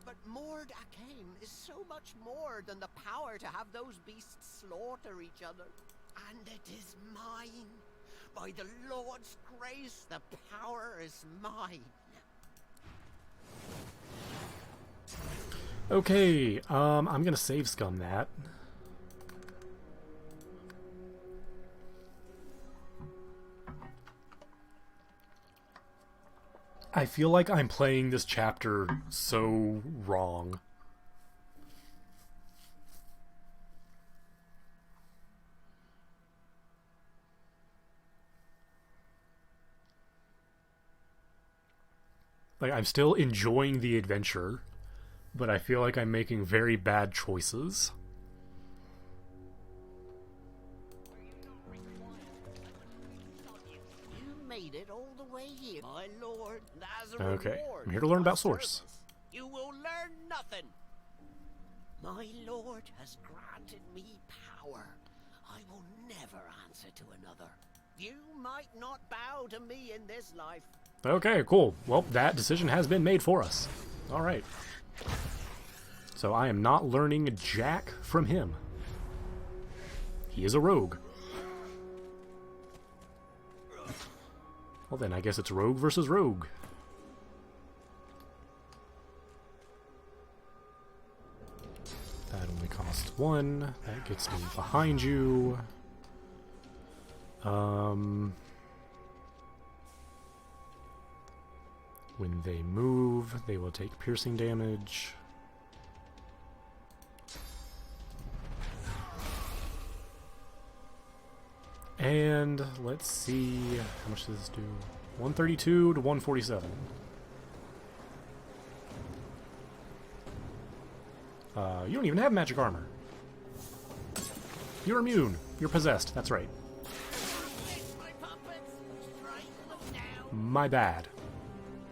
But Mord Akane is so much more than the power to have those beasts slaughter each other. And it is mine. By the Lord's grace, the power is mine. Okay, I'm gonna save scum that. I feel like I'm playing this chapter so wrong. Like, I'm still enjoying the adventure, but I feel like I'm making very bad choices. You made it all the way here, my lord. And as a Okay, reward I'm here to for learn my about Source. service, you will learn nothing. My lord has granted me power. I will never answer to another. You might not bow to me in this life. Okay, cool. Well, that decision has been made for us. Alright. So I am not learning jack from him. He is a rogue. Well then, I guess it's rogue versus rogue. That only costs 1. That gets me behind you. When they move, they will take piercing damage. And let's see, how much does this do? 132 to 147. You don't even have magic armor. You're immune. You're possessed. That's right. My bad.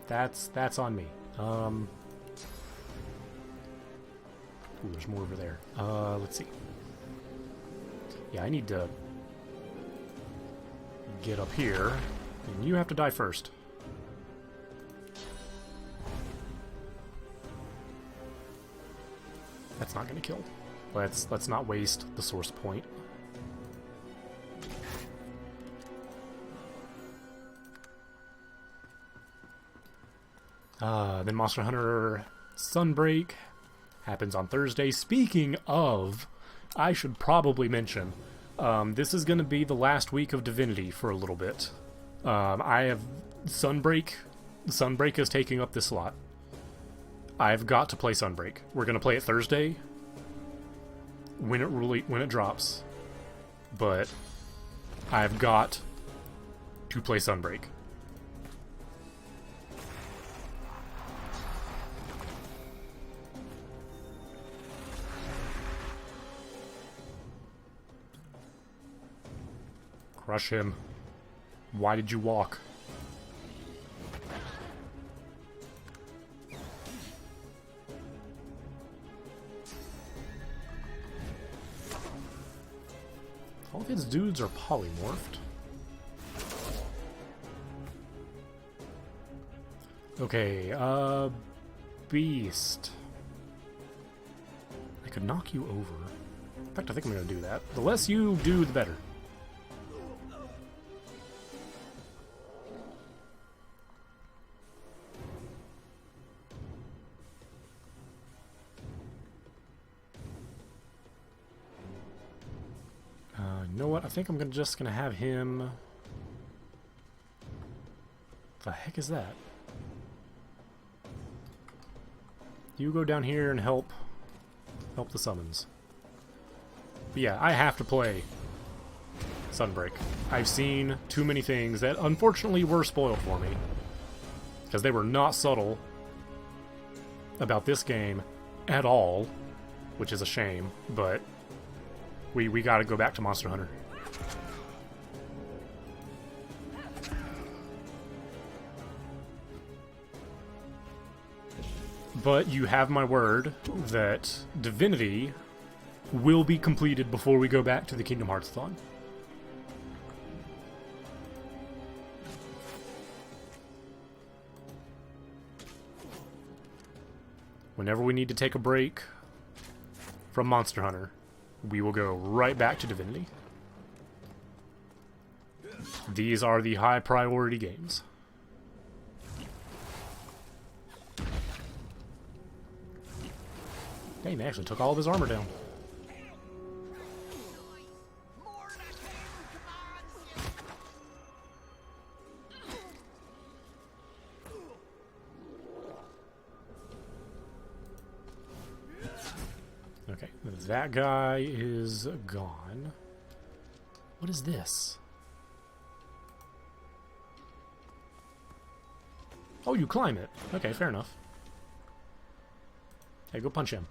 That's on me. Ooh, there's more over there. Let's see. Yeah, I need to get up here, and you have to die first. That's not gonna kill. Let's not waste the source point. Then Monster Hunter Sunbreak happens on Thursday. Speaking of, I should probably mention, this is going to be the last week of Divinity for a little bit. I have Sunbreak. Sunbreak is taking up this slot. I've got to play Sunbreak. We're going to play it Thursday when it drops. But I've got to play Sunbreak. Crush him. Why did you walk? All of his dudes are polymorphed. Okay, Beast. I could knock you over. In fact, I think I'm gonna do that. The less you do, the better. You know what? I think I'm just gonna have him. The heck is that? You go down here and help the summons. But yeah, I have to play Sunbreak. I've seen too many things that unfortunately were spoiled for me, because they were not subtle about this game at all, which is a shame, but we gotta go back to Monster Hunter. But you have my word that Divinity will be completed before we go back to the Kingdom Hearts-thon. Whenever we need to take a break from Monster Hunter, we will go right back to Divinity. These are the high priority games. Dang, they actually took all of his armor down. Okay, that guy is gone. What is this? Oh, you climb it. Okay, fair enough. Hey, go punch him.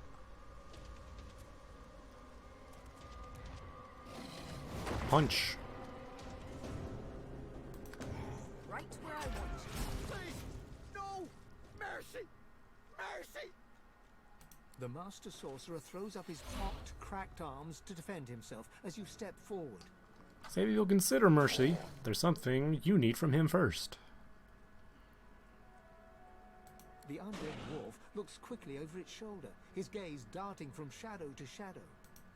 Punch. Right where I want you. Please! No! Mercy! Mercy! The Master Sorcerer throws up his pocked, cracked arms to defend himself as you step forward. Maybe you'll consider mercy. There's something you need from him first. The undead dwarf looks quickly over its shoulder, his gaze darting from shadow to shadow.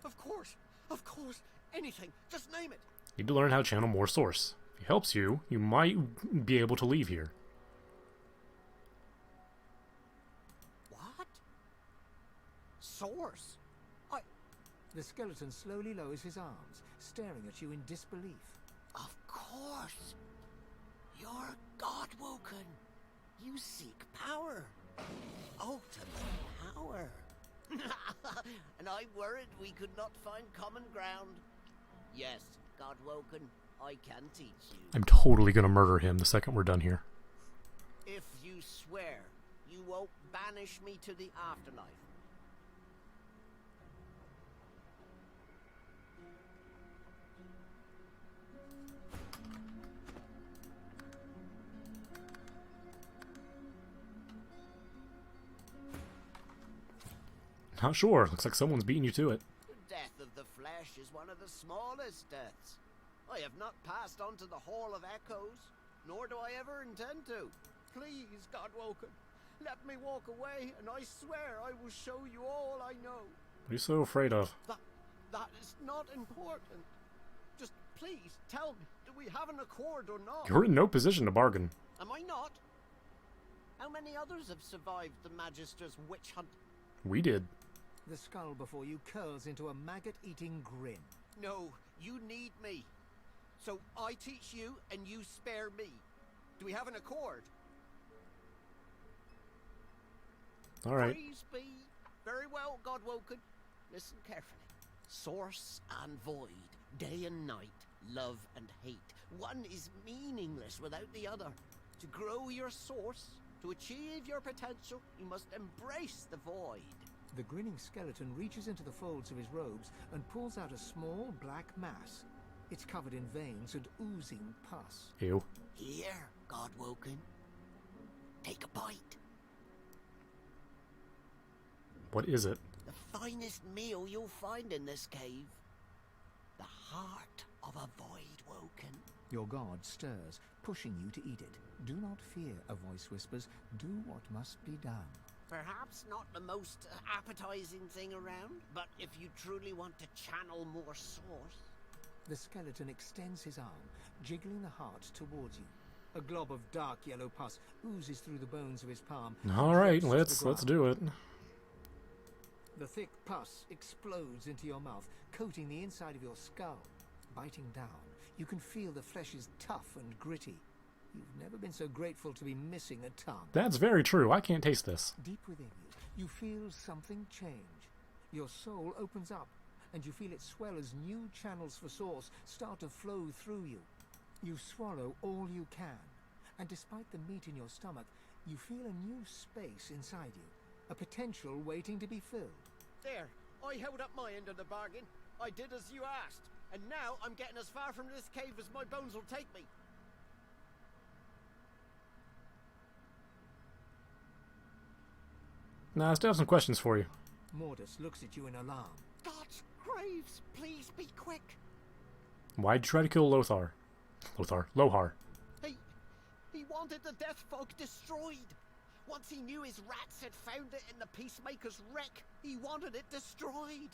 Of course! Of course! Anything! Just name it! Need to learn how to channel more source. If it helps you, you might be able to leave here. What? Source? The skeleton slowly lowers his arms, staring at you in disbelief. Of course! You're God-woken! You seek power! Ultimate power! And I worried we could not find common ground. Yes, God-woken, I can teach you. I'm totally gonna murder him the second we're done here. If you swear, you won't banish me to the afterlife. Not sure. Looks like someone's beating you to it. The death of the flesh is one of the smallest deaths. I have not passed on to the Hall of Echoes, nor do I ever intend to. Please, God-woken, let me walk away, and I swear I will show you all I know. What are you so afraid of? That is not important. Just please tell me, do we have an accord or not? You're in no position to bargain. Am I not? How many others have survived the Magister's witch hunt? We did. The skull before you curls into a maggot-eating grin. No, you need me. So I teach you and you spare me. Do we have an accord? All right. Praise be. Very well, God-woken. Listen carefully. Source and void, day and night, love and hate. One is meaningless without the other. To grow your source, to achieve your potential, you must embrace the void. The grinning skeleton reaches into the folds of his robes and pulls out a small black mass. It's covered in veins and oozing pus. Ew. Here, God-woken. Take a bite. What is it? The finest meal you'll find in this cave. The heart of a void woken. Your god stirs, pushing you to eat it. Do not fear, a voice whispers. Do what must be done. Perhaps not the most appetizing thing around, but if you truly want to channel more source. The skeleton extends his arm, jiggling the heart towards you. A glob of dark yellow pus oozes through the bones of his palm. All right, let's do it. The thick pus explodes into your mouth, coating the inside of your skull. Biting down, you can feel the flesh is tough and gritty. You've never been so grateful to be missing a tongue. That's very true. I can't taste this. Deep within you, you feel something change. Your soul opens up, and you feel it swell as new channels for source start to flow through you. You swallow all you can, and despite the meat in your stomach, you feel a new space inside you, a potential waiting to be filled. There, I held up my end of the bargain. I did as you asked, and now I'm getting as far from this cave as my bones will take me. Nah, I still have some questions for you. Mordus looks at you in alarm. God's graves, please be quick. Why'd you try to kill Lohar? He wanted the Death Fog destroyed. Once he knew his rats had found it in the Peacemaker's wreck, he wanted it destroyed.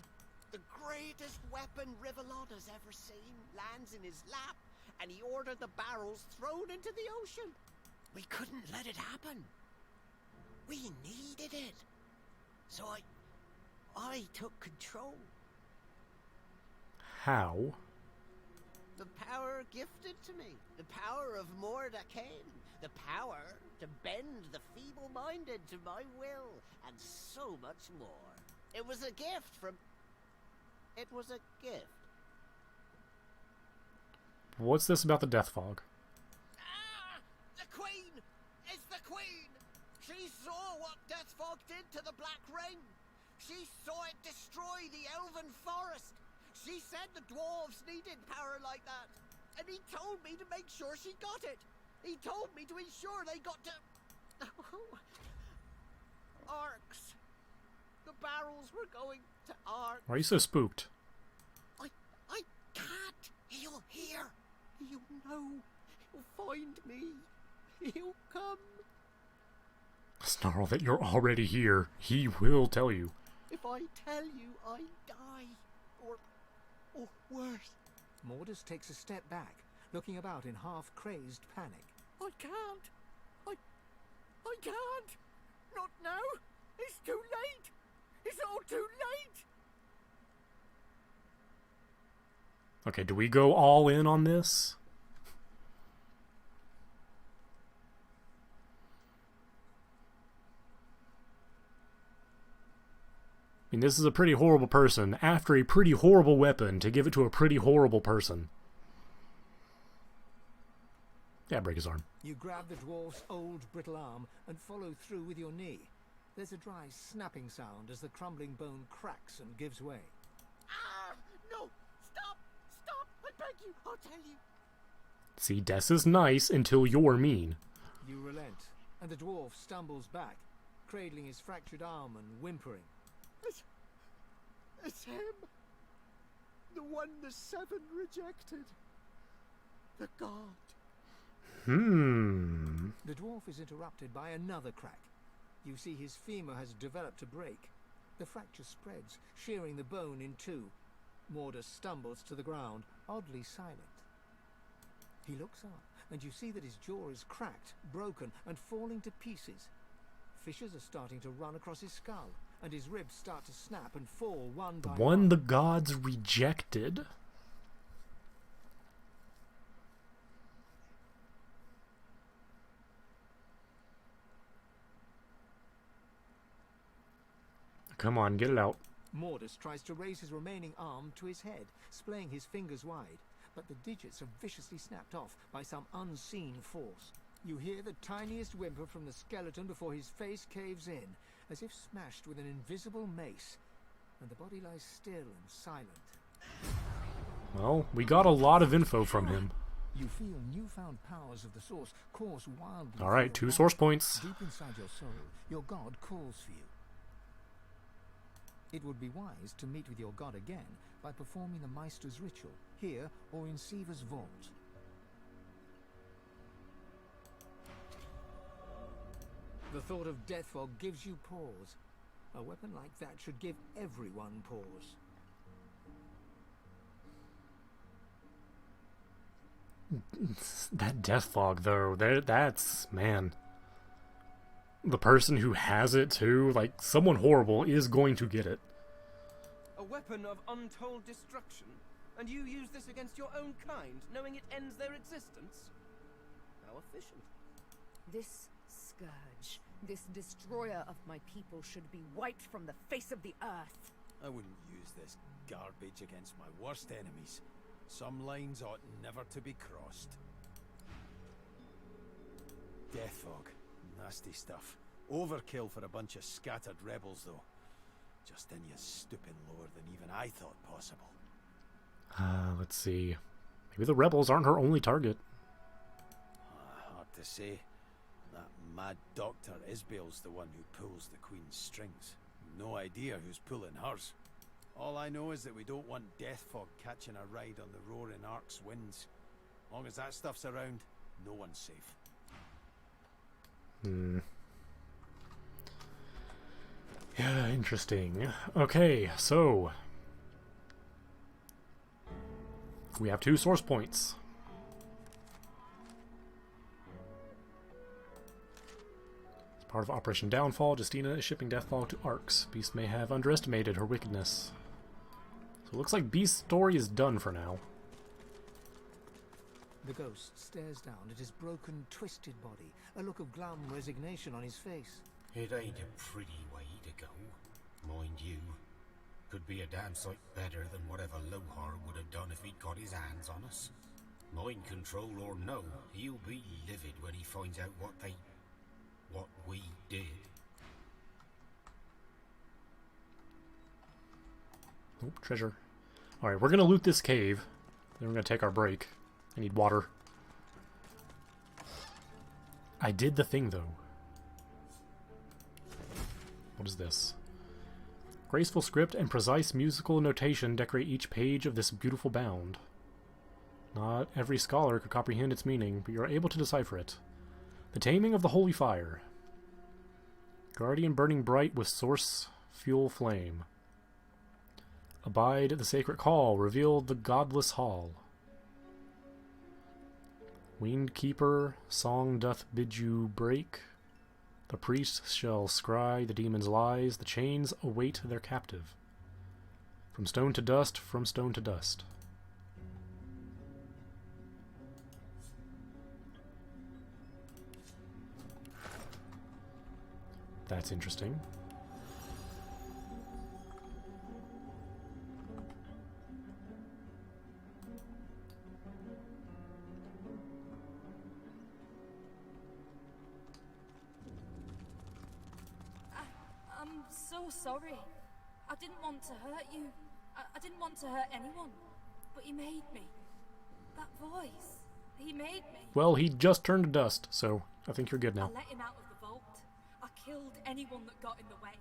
The greatest weapon Rivellon has ever seen lands in his lap, and he ordered the barrels thrown into the ocean. We couldn't let it happen. We needed it. So I took control. How? The power gifted to me. The power of Mordecai. The power to bend the feeble-minded to my will. And so much more. It was a gift from... It was a gift. What's this about the Death Fog? Ah! The Queen! It's the Queen! She saw what Death Fog did to the Black Ring. She saw it destroy the Elven Forest. She said the dwarves needed power like that. And he told me to make sure she got it. He told me to ensure they got to... Arcs. The barrels were going to Arcs. Why are you so spooked? I can't. He'll hear. He'll know. He'll find me. He'll come. Snarl that you're already here. He will tell you. If I tell you, I die. Or worse. Mordus takes a step back, looking about in half-crazed panic. I can't. I can't. Not now. It's too late. It's all too late. Okay, do we go all in on this? I mean, this is a pretty horrible person after a pretty horrible weapon to give it to a pretty horrible person. Yeah, break his arm. You grab the dwarf's old brittle arm and follow through with your knee. There's a dry snapping sound as the crumbling bone cracks and gives way. Ah! No! Stop! Stop! I beg you! I'll tell you! See, Des is nice until you're mean. You relent, and the dwarf stumbles back, cradling his fractured arm and whimpering. It's him. The one the Seven rejected. The god. The dwarf is interrupted by another crack. You see his femur has developed a break. The fracture spreads, shearing the bone in two. Mordus stumbles to the ground, oddly silent. He looks up, and you see that his jaw is cracked, broken, and falling to pieces. Fissures are starting to run across his skull, and his ribs start to snap and fall one by one. The gods rejected? Come on, get it out. Mordus tries to raise his remaining arm to his head, splaying his fingers wide, but the digits are viciously snapped off by some unseen force. You hear the tiniest whimper from the skeleton before his face caves in, as if smashed with an invisible mace, and the body lies still and silent. Well, we got a lot of info from him. You feel newfound powers of the source course wildly. Alright, 2 source points. Deep inside your soul, your god calls for you. It would be wise to meet with your god again by performing the Meister's ritual, here or in Siva's vault. The thought of death fog gives you pause. A weapon like that should give everyone pause. That death fog, though, that's, man. The person who has it, too, like, someone horrible is going to get it. A weapon of untold destruction? And you use this against your own kind, knowing it ends their existence? How efficient. This scourge, this destroyer of my people should be wiped from the face of the earth. I wouldn't use this garbage against my worst enemies. Some lines ought never to be crossed. Death fog. Nasty stuff. Overkill for a bunch of scattered rebels, though. Just in you stooping lower than even I thought possible. Let's see. Maybe the rebels aren't her only target. Hard to say. That mad Dr. Isbale's the one who pulls the Queen's strings. No idea who's pulling hers. All I know is that we don't want death fog catching a ride on the roaring Ark's winds. Long as that stuff's around, no one's safe. Yeah, interesting. Okay, so we have 2 source points. As part of Operation Downfall, Justina is shipping Deathfog to Arx. Beast may have underestimated her wickedness. So it looks like Beast's story is done for now. The ghost stares down at his broken, twisted body, a look of glum resignation on his face. It ain't a pretty way to go, mind you. Could be a damn sight better than whatever Lohar would have done if he'd got his hands on us. Mind control or no, he'll be livid when he finds out what we did. Oh, treasure. Alright, we're gonna loot this cave. Then we're gonna take our break. I need water. I did the thing, though. What is this? Graceful script and precise musical notation decorate each page of this beautiful bound. Not every scholar could comprehend its meaning, but you are able to decipher it. The Taming of the Holy Fire. Guardian burning bright with source fuel flame. Abide the sacred call, reveal the godless hall. Winged keeper, song doth bid you break. The priests shall scry the demon's lies, the chains await their captive. From stone to dust, from stone to dust. That's interesting. I'm so sorry. I didn't want to hurt you. I didn't want to hurt anyone. But he made me. That voice. He made me. Well, he just turned to dust, so I think you're good now. I let him out of the vault. I killed anyone that got in the way.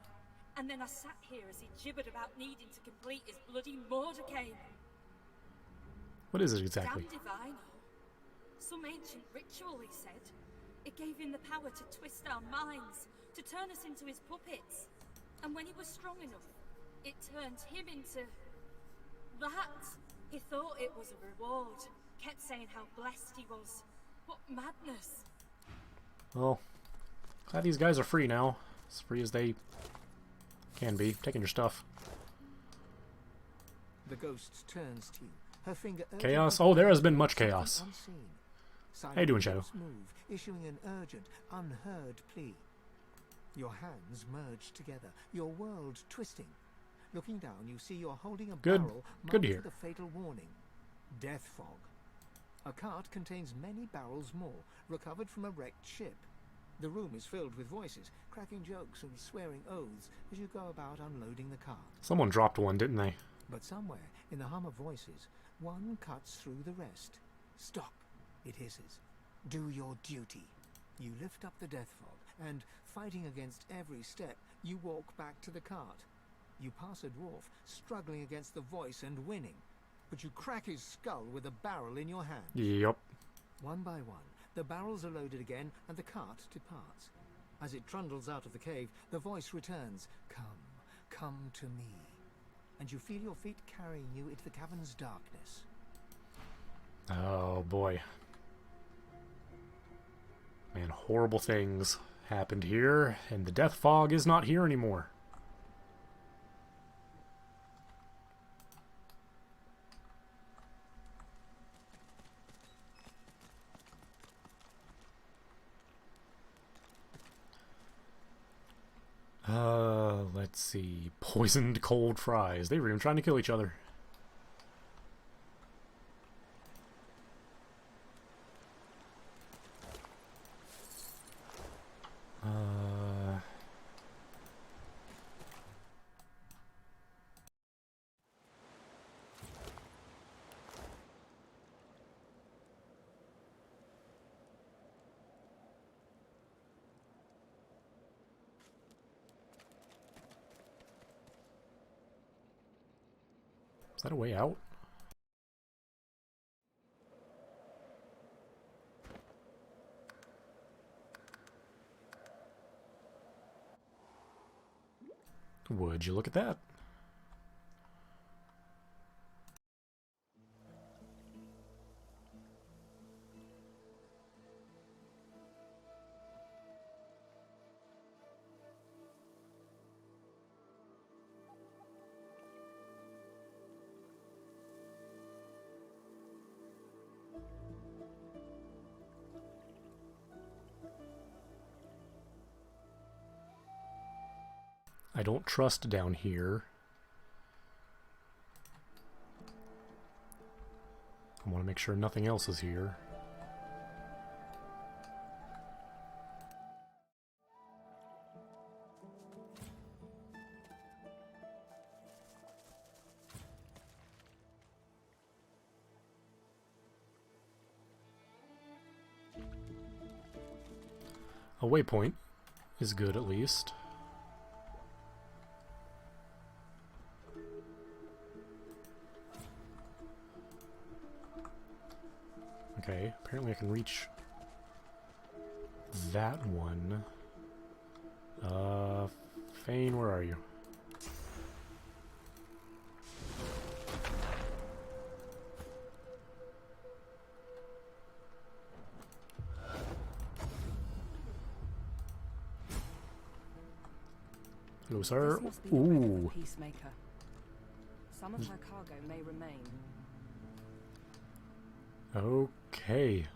And then I sat here as he gibbered about needing to complete his bloody Mordecai. What is it exactly? Damn divine. Some ancient ritual, he said. It gave him the power to twist our minds, to turn us into his puppets. And when he was strong enough, it turned him into... that. He thought it was a reward. Kept saying how blessed he was. What madness. Well, glad these guys are free now. As free as they can be. Taking your stuff. The ghost turns to you. Her finger Chaos? Oh, there has been much chaos. How you doing, Shadow? Move, issuing an urgent, unheard plea. Your hands merge together, your world twisting. Looking down, you see you're holding a barrel marked with a fatal warning. Death fog. A cart contains many barrels more, recovered from a wrecked ship. The room is filled with voices, cracking jokes and swearing oaths as you go about unloading the cart. Someone dropped one, didn't they? But somewhere, in the hum of voices, one cuts through the rest. Stop, it hisses. Do your duty. You lift up the death fog, and, fighting against every step, you walk back to the cart. You pass a dwarf, struggling against the voice and winning, but you crack his skull with a barrel in your hand. Yep. One by one, the barrels are loaded again, and the cart departs. As it trundles out of the cave, the voice returns, "Come, come to me." And you feel your feet carrying you into the cavern's darkness. Oh boy. Man, horrible things happened here, and the death fog is not here anymore. Let's see. Poisoned cold fries. They were even trying to kill each other. Is that a way out? Would you look at that? I don't trust down here. I want to make sure nothing else is here. A waypoint is good at least. Okay, apparently I can reach that one. Fane, where are you? Hello, sir. This must be the wreck of the Peacemaker. Some of her cargo may remain. Okay,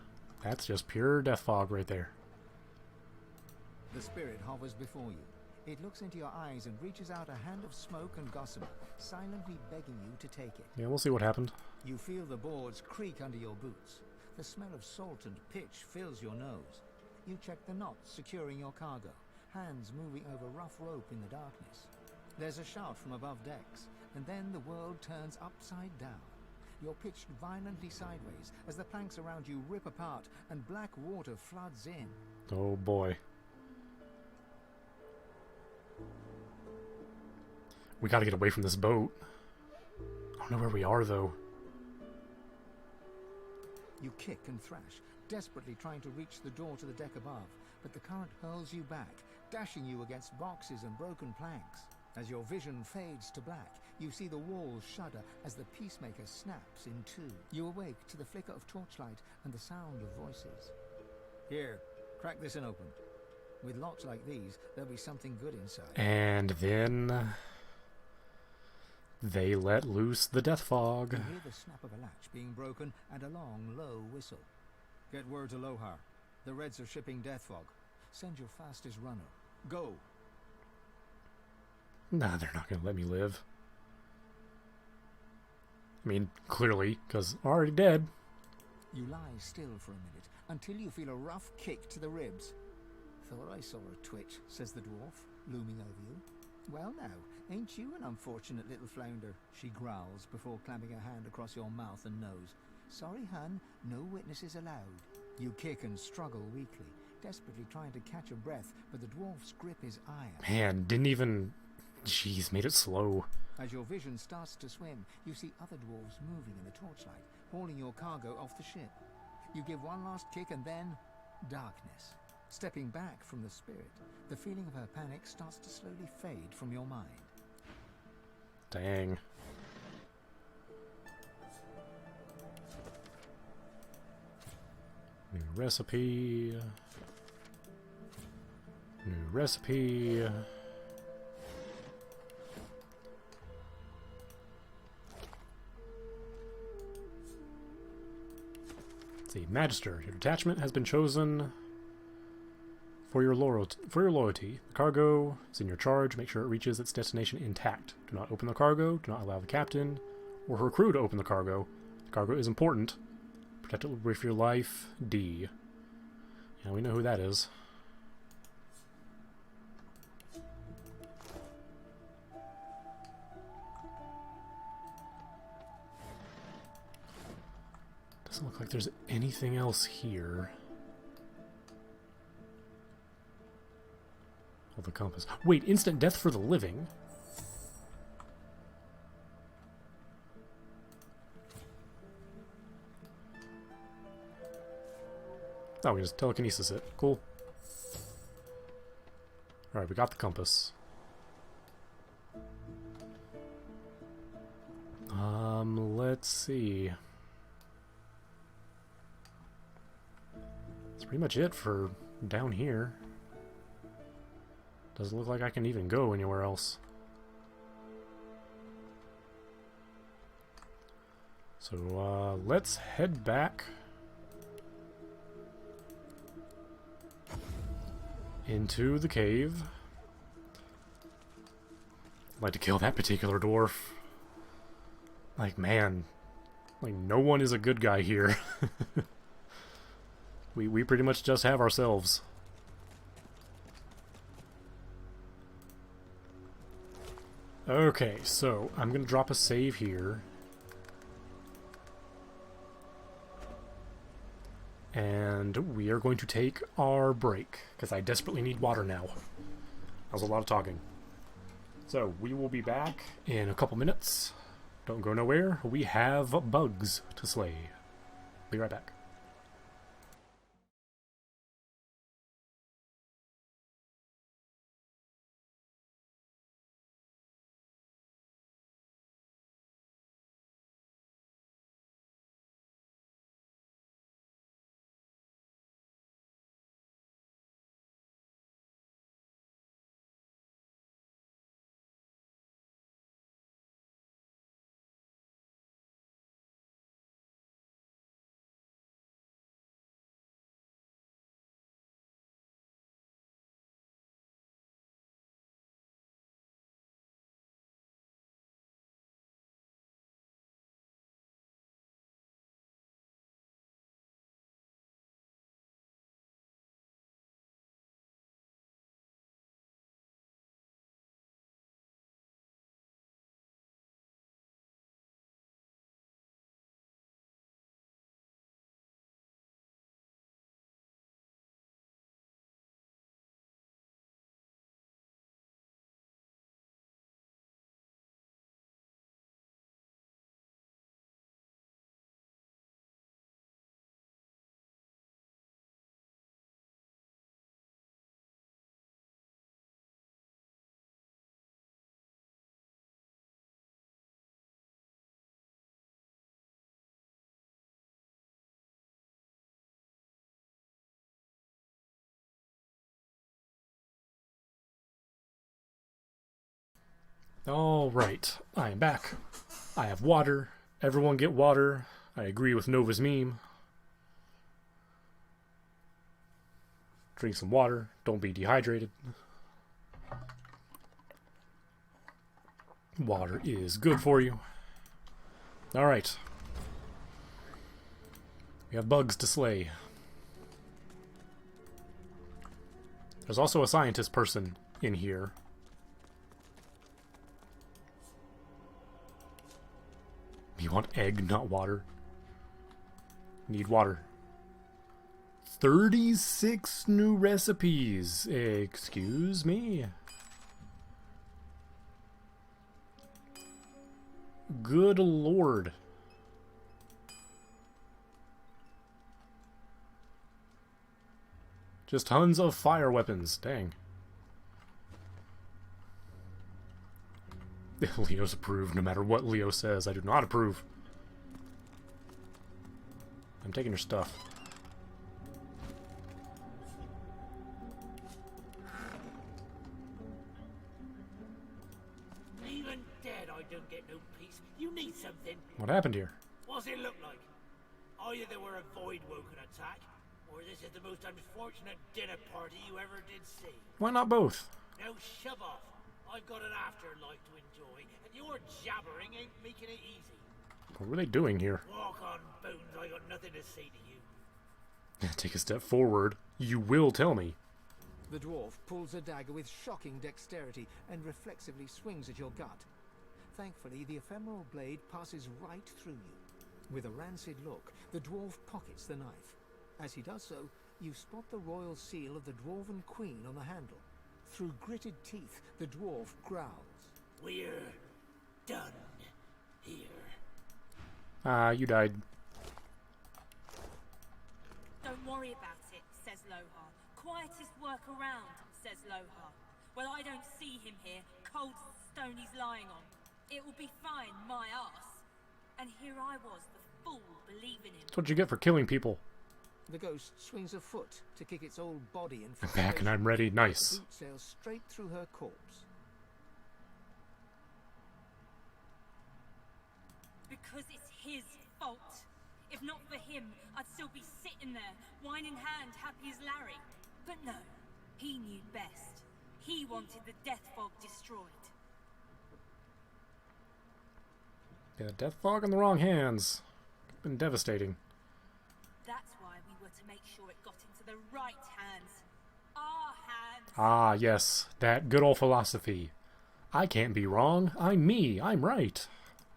that's just pure death fog right there. The spirit hovers before you. It looks into your eyes and reaches out a hand of smoke and gossamer, silently begging you to take it. Yeah, we'll see what happened. You feel the boards creak under your boots. The smell of salt and pitch fills your nose. You check the knots securing your cargo, hands moving over rough rope in the darkness. There's a shout from above decks, and then the world turns upside down. You're pitched violently sideways as the planks around you rip apart and black water floods in. Oh boy. We gotta get away from this boat. I don't know where we are, though. You kick and thrash, desperately trying to reach the door to the deck above, but the current hurls you back, dashing you against boxes and broken planks. As your vision fades to black, you see the walls shudder as the Peacemaker snaps in two. You awake to the flicker of torchlight and the sound of voices. Here, crack this and open. With locks like these, there'll be something good inside. And then they let loose the death fog. You hear the snap of a latch being broken and a long, low whistle. Get word to Lohar. The Reds are shipping death fog. Send your fastest runner. Go. Nah, they're not gonna let me live. I mean, clearly, because I'm already dead. You lie still for a minute until you feel a rough kick to the ribs. Thought I saw a twitch, says the dwarf, looming over you. Well now, ain't you an unfortunate little flounder? She growls before clamping her hand across your mouth and nose. Sorry, hun, no witnesses allowed. You kick and struggle weakly, desperately trying to catch a breath, but the dwarf's grip is iron. Man, didn't even Jeez, made it slow. As your vision starts to swim, you see other dwarves moving in the torchlight, hauling your cargo off the ship. You give one last kick and then darkness. Stepping back from the spirit, the feeling of her panic starts to slowly fade from your mind. Dang. New recipe. New recipe. Let's see, Magister. Your detachment has been chosen for your loyalty. The cargo is in your charge. Make sure it reaches its destination intact. Do not open the cargo. Do not allow the captain or her crew to open the cargo. The cargo is important. Protect it with your life. D. Yeah, we know who that is. Doesn't look like there's anything else here. Oh, the compass. Wait, instant death for the living? Oh, we just telekinesis it. Cool. Alright, we got the compass. Let's see. That's pretty much it for down here. Doesn't look like I can even go anywhere else. So, let's head back into the cave. I'd like to kill that particular dwarf. Like, man. Like, no one is a good guy here. We pretty much just have ourselves. Okay, so I'm gonna drop a save here. And we are going to take our break, because I desperately need water now. That was a lot of talking. So, we will be back in a couple minutes. Don't go nowhere. We have bugs to slay. Be right back. Alright, I am back. I have water. Everyone get water. I agree with Nova's meme. Drink some water. Don't be dehydrated. Water is good for you. Alright. We have bugs to slay. There's also a scientist person in here. You want egg, not water. Need water. 36 new recipes. Excuse me. Good lord. Just tons of fire weapons. Dang. Leo's approved no matter what Leo says. I do not approve. I'm taking your stuff. Even dead, I don't get no peace. You need something. What happened here? What's it look like? Either there were a void-woken attack, or this is the most unfortunate dinner party you ever did see. Why not both? Now shove off. I've got an afterlife to enjoy, and your jabbering ain't making it easy. What were they doing here? Walk on, Bones. I got nothing to say to you. Take a step forward. You will tell me. The dwarf pulls a dagger with shocking dexterity and reflexively swings at your gut. Thankfully, the ephemeral blade passes right through you. With a rancid look, the dwarf pockets the knife. As he does so, you spot the royal seal of the Dwarven Queen on the handle. Through gritted teeth, the dwarf growls. We're done here. Ah, you died. Don't worry about it, says Lohar. Quietest work around, says Lohar. Well, I don't see him here, cold as the stone he's lying on. It will be fine, my arse. And here I was, the fool, believing him. That's what you get for killing people. The ghost swings a foot to kick its old body in I'm back and I'm ready. Nice. The boot sails straight through her corpse. Because it's his fault. If not for him, I'd still be sitting there, wine in hand, happy as Larry. But no, he knew best. He wanted the death fog destroyed. Yeah, death fog in the wrong hands. Been devastating. That's why we were to make sure it got into the right hands. Our hands. Ah, yes. That good old philosophy. I can't be wrong. I'm me. I'm right.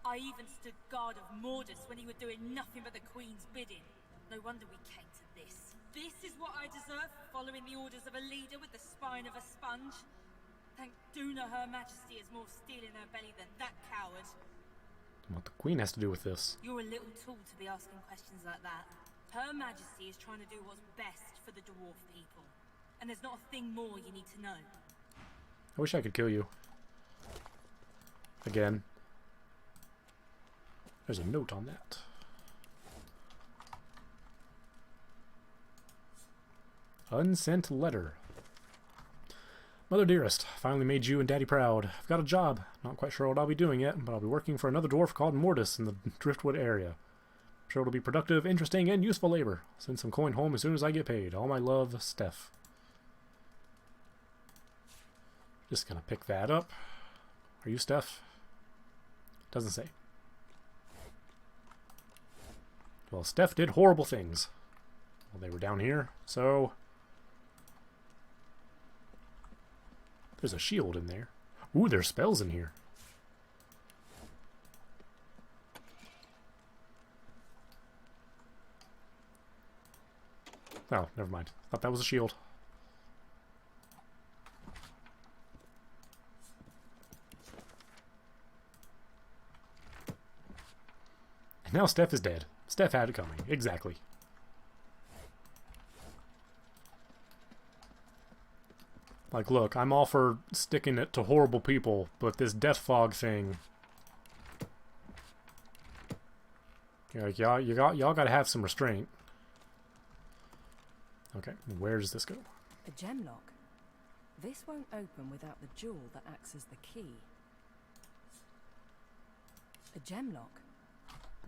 I even stood guard of Mordus when he was doing nothing but the Queen's bidding. No wonder we came to this. This is what I deserve, following the orders of a leader with the spine of a sponge. Thank Duna Her Majesty has more steel in her belly than that coward. What the Queen has to do with this? You're a little tool to be asking questions like that. Her Majesty is trying to do what's best for the dwarf people. And there's not a thing more you need to know. I wish I could kill you. Again. There's a note on that. Unsent letter. Mother dearest, finally made you and Daddy proud. I've got a job. Not quite sure what I'll be doing yet, but I'll be working for another dwarf called Mortis in the Driftwood area. I'm sure it'll be productive, interesting, and useful labor. Send some coin home as soon as I get paid. All my love, Steph. Just gonna pick that up. Are you Steph? Doesn't say. Well, Steph did horrible things. Well, they were down here, so... There's a shield in there. Ooh, there's spells in here. Oh, never mind. Thought that was a shield. And now Steph is dead. Steph had it coming. Exactly. Like, look, I'm all for sticking it to horrible people, but this death fog thing... Y'all gotta have some restraint. Okay, where does this go? A gem lock. This won't open without the jewel that acts as the key. A gem lock.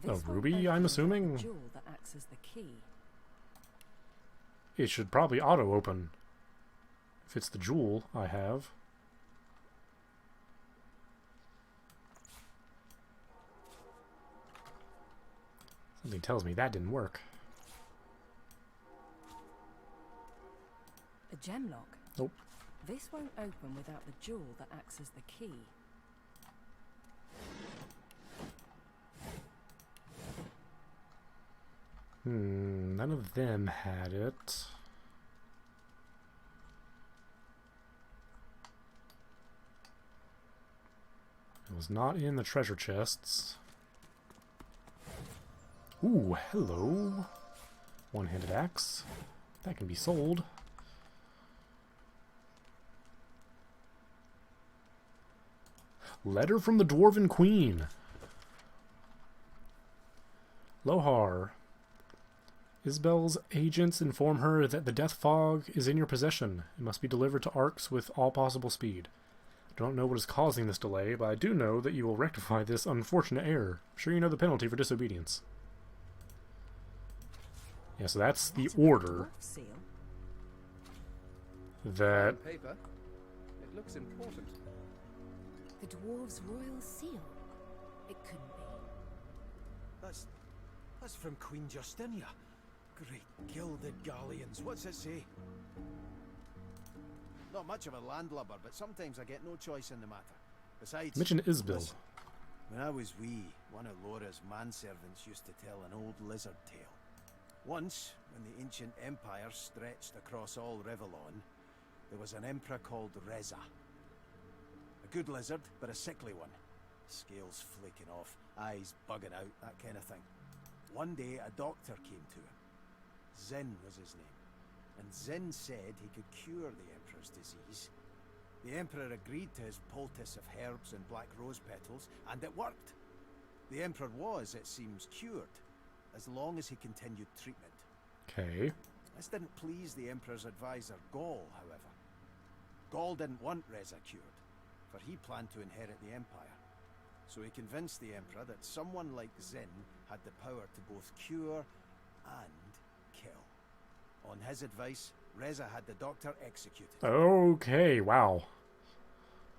A ruby, I'm assuming? The jewel that acts as the key. It should probably auto-open. If it's the jewel I have. Something tells me that didn't work. A gem lock? Nope. This won't open without the jewel that acts as the key. None of them had it. It was not in the treasure chests. Ooh, hello. One-handed axe. That can be sold. Letter from the Dwarven Queen. Lohar. Isbel's agents inform her that the death fog is in your possession. It must be delivered to Arx with all possible speed. I don't know what is causing this delay, but I do know that you will rectify this unfortunate error. I'm sure you know the penalty for disobedience. Yeah, so that's the order. That... Paper. It looks important. The dwarves' royal seal. It couldn't be. That's from Queen Justinia. Great gilded galleons. What's it say? Not much of a landlubber, but sometimes I get no choice in the matter. Besides, mention Isbel. listen, when I was wee, one of Laura's manservants used to tell an old lizard tale. Once, when the ancient empire stretched across all Rivellon, there was an emperor called Reza. A good lizard, but a sickly one. Scales flaking off, eyes bugging out, that kind of thing. One day, a doctor came to him. Zin was his name. And Zin said he could cure the Emperor's disease. The Emperor agreed to his poultice of herbs and black rose petals, and it worked. The Emperor was, it seems, cured, as long as he continued treatment. Okay. This didn't please the Emperor's advisor, Gaul, however. Gaul didn't want Reza cured, for he planned to inherit the Empire. So he convinced the Emperor that someone like Zin had the power to both cure and kill. On his advice, Reza had the doctor executed. Okay, wow.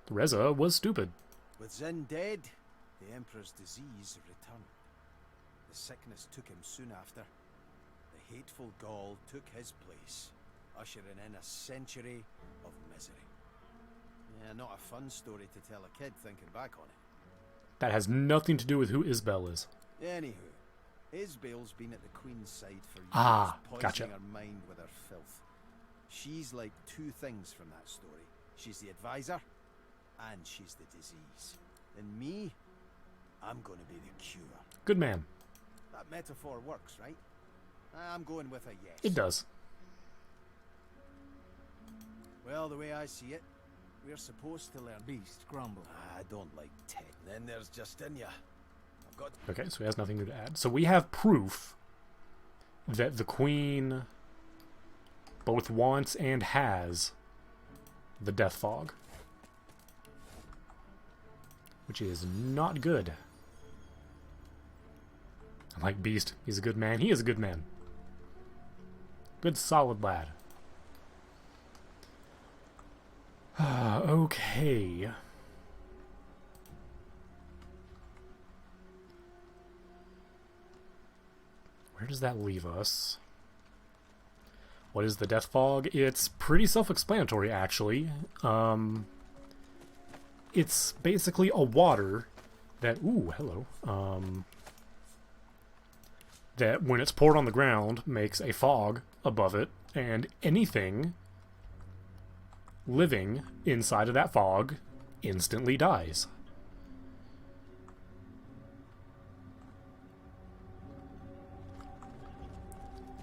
Reza was stupid. With Zin dead, the Emperor's disease returned. The sickness took him soon after. The hateful Gaul took his place, ushering in a century of misery. Yeah, not a fun story to tell a kid thinking back on it. That has nothing to do with who Isbel is. Anywho, Isbel's been at the Queen's side for years, poisoning gotcha. her mind with her filth. She's like two things from that story. She's the advisor, and she's the disease. And me, I'm going to be the cure. Good man. That metaphor works, right? I'm going with a yes. It does. Well, the way I see it, we're supposed to learn. Beast, grumble. I don't like Ted. Then there's Justinia. I've got... Okay, so he has nothing new to add. So we have proof that the Queen both wants and has the Death Fog. Which is not good. I like Beast. He's a good man. He is a good man. Good, solid lad. Okay. Where does that leave us? What is the Death Fog? It's pretty self-explanatory, actually. It's basically a water that... Ooh, hello. That when it's poured on the ground makes a fog above it, and anything living inside of that fog instantly dies.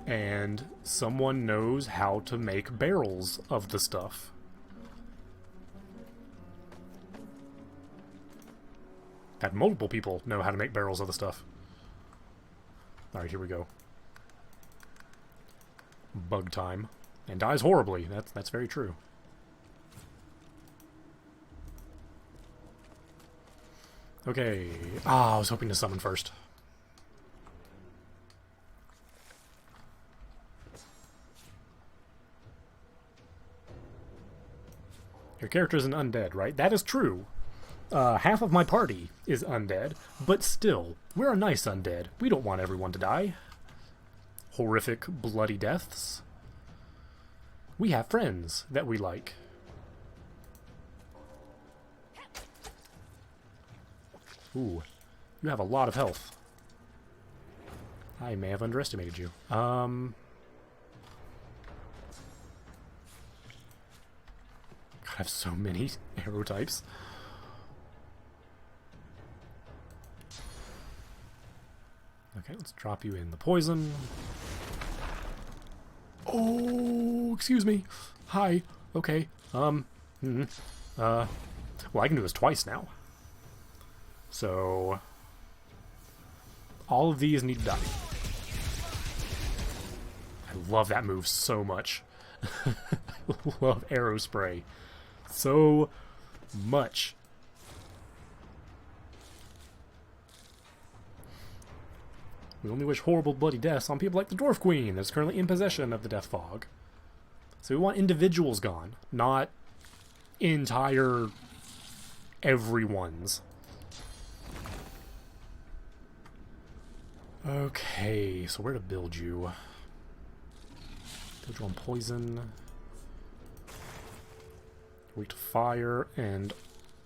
And someone knows how to make barrels of the stuff. That multiple people know how to make barrels of the stuff. Alright, here we go. Bug time. And dies horribly. That's very true. Okay. I was hoping to summon first. Your character is an undead, right? That is true. Half of my party is undead, but still, we're a nice undead. We don't want everyone to die. Horrific, bloody deaths. We have friends that we like. Ooh, you have a lot of health. I may have underestimated you. God, I have so many arrow types. Okay, let's drop you in the poison. Oh, excuse me. Hi. Okay. Well, I can do this twice now. So all of these need to die. I love that move so much. Love arrow spray so much. We only wish horrible bloody deaths on people like the Dwarf Queen that's currently in possession of the Death Fog. So we want individuals gone, not entire everyone's. Okay, so where to build you? Build you on poison. Weak to fire and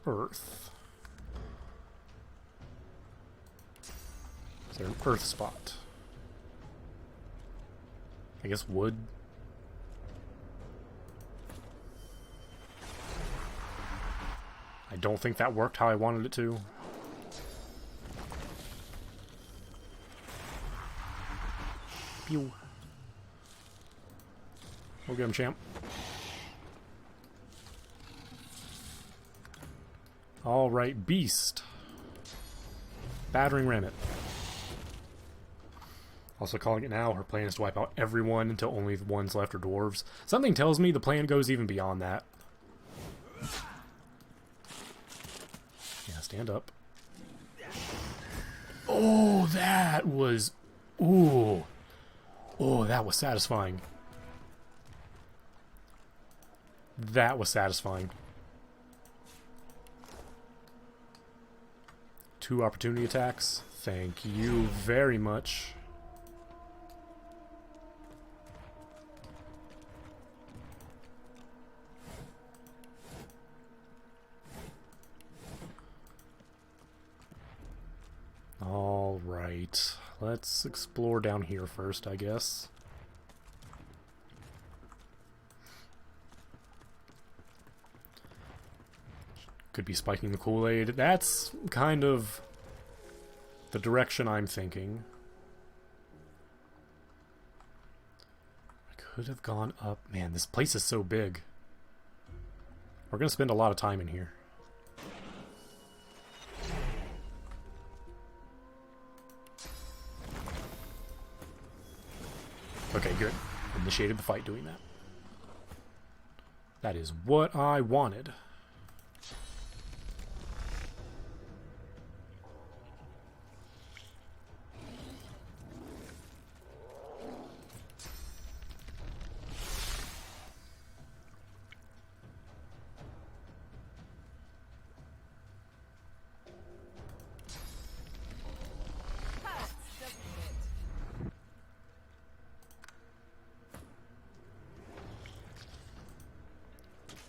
earth. Is there an earth spot? I guess wood. I don't think that worked how I wanted it to. Pew. We'll get him, champ. Alright, beast. Battering ram it. Also calling it now, her plan is to wipe out everyone until only the ones left are dwarves. Something tells me the plan goes even beyond that. Yeah, stand up. Oh, that was... Ooh. Oh, that was satisfying. That was satisfying. 2 opportunity attacks. Thank you very much. Alright, let's explore down here first, I guess. Could be spiking the Kool-Aid. That's kind of the direction I'm thinking. I could have gone up. Man, this place is so big. We're going to spend a lot of time in here. Okay, good. Initiated the fight doing that. That is what I wanted.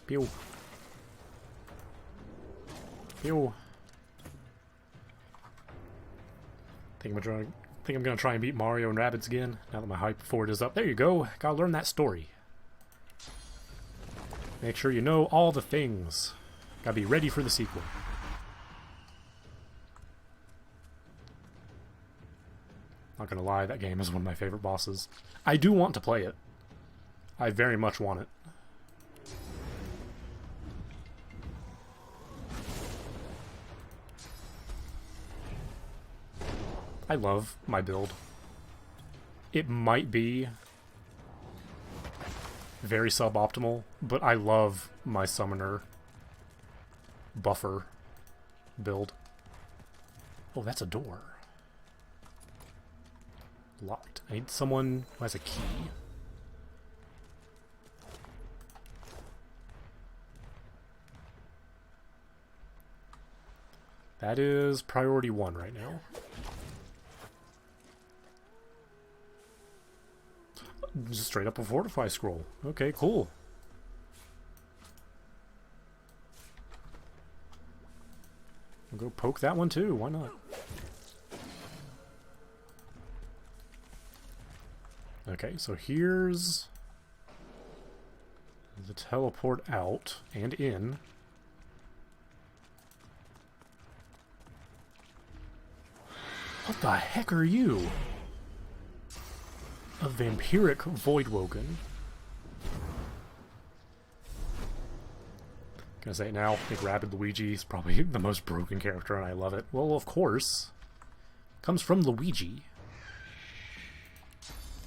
Pew. Pew. Think I'm gonna try and beat Mario and Rabbids again, now that my hype for it is up. There you go. Gotta learn that story. Make sure you know all the things. Gotta be ready for the sequel. Not gonna lie, that game is one of my favorite bosses. I do want to play it. I very much want it. I love my build. It might be very suboptimal, but I love my summoner buffer build. Oh, that's a door. Locked. I need someone who has a key. That is priority 1 right now. Just straight up a fortify scroll. Okay, cool. We'll go poke that one too. Why not? Okay, so here's the teleport out and in. What the heck are you? A vampiric Voidwoken. Gonna say it now, I think Rapid Luigi is probably the most broken character and I love it. Well, of course. Comes from Luigi.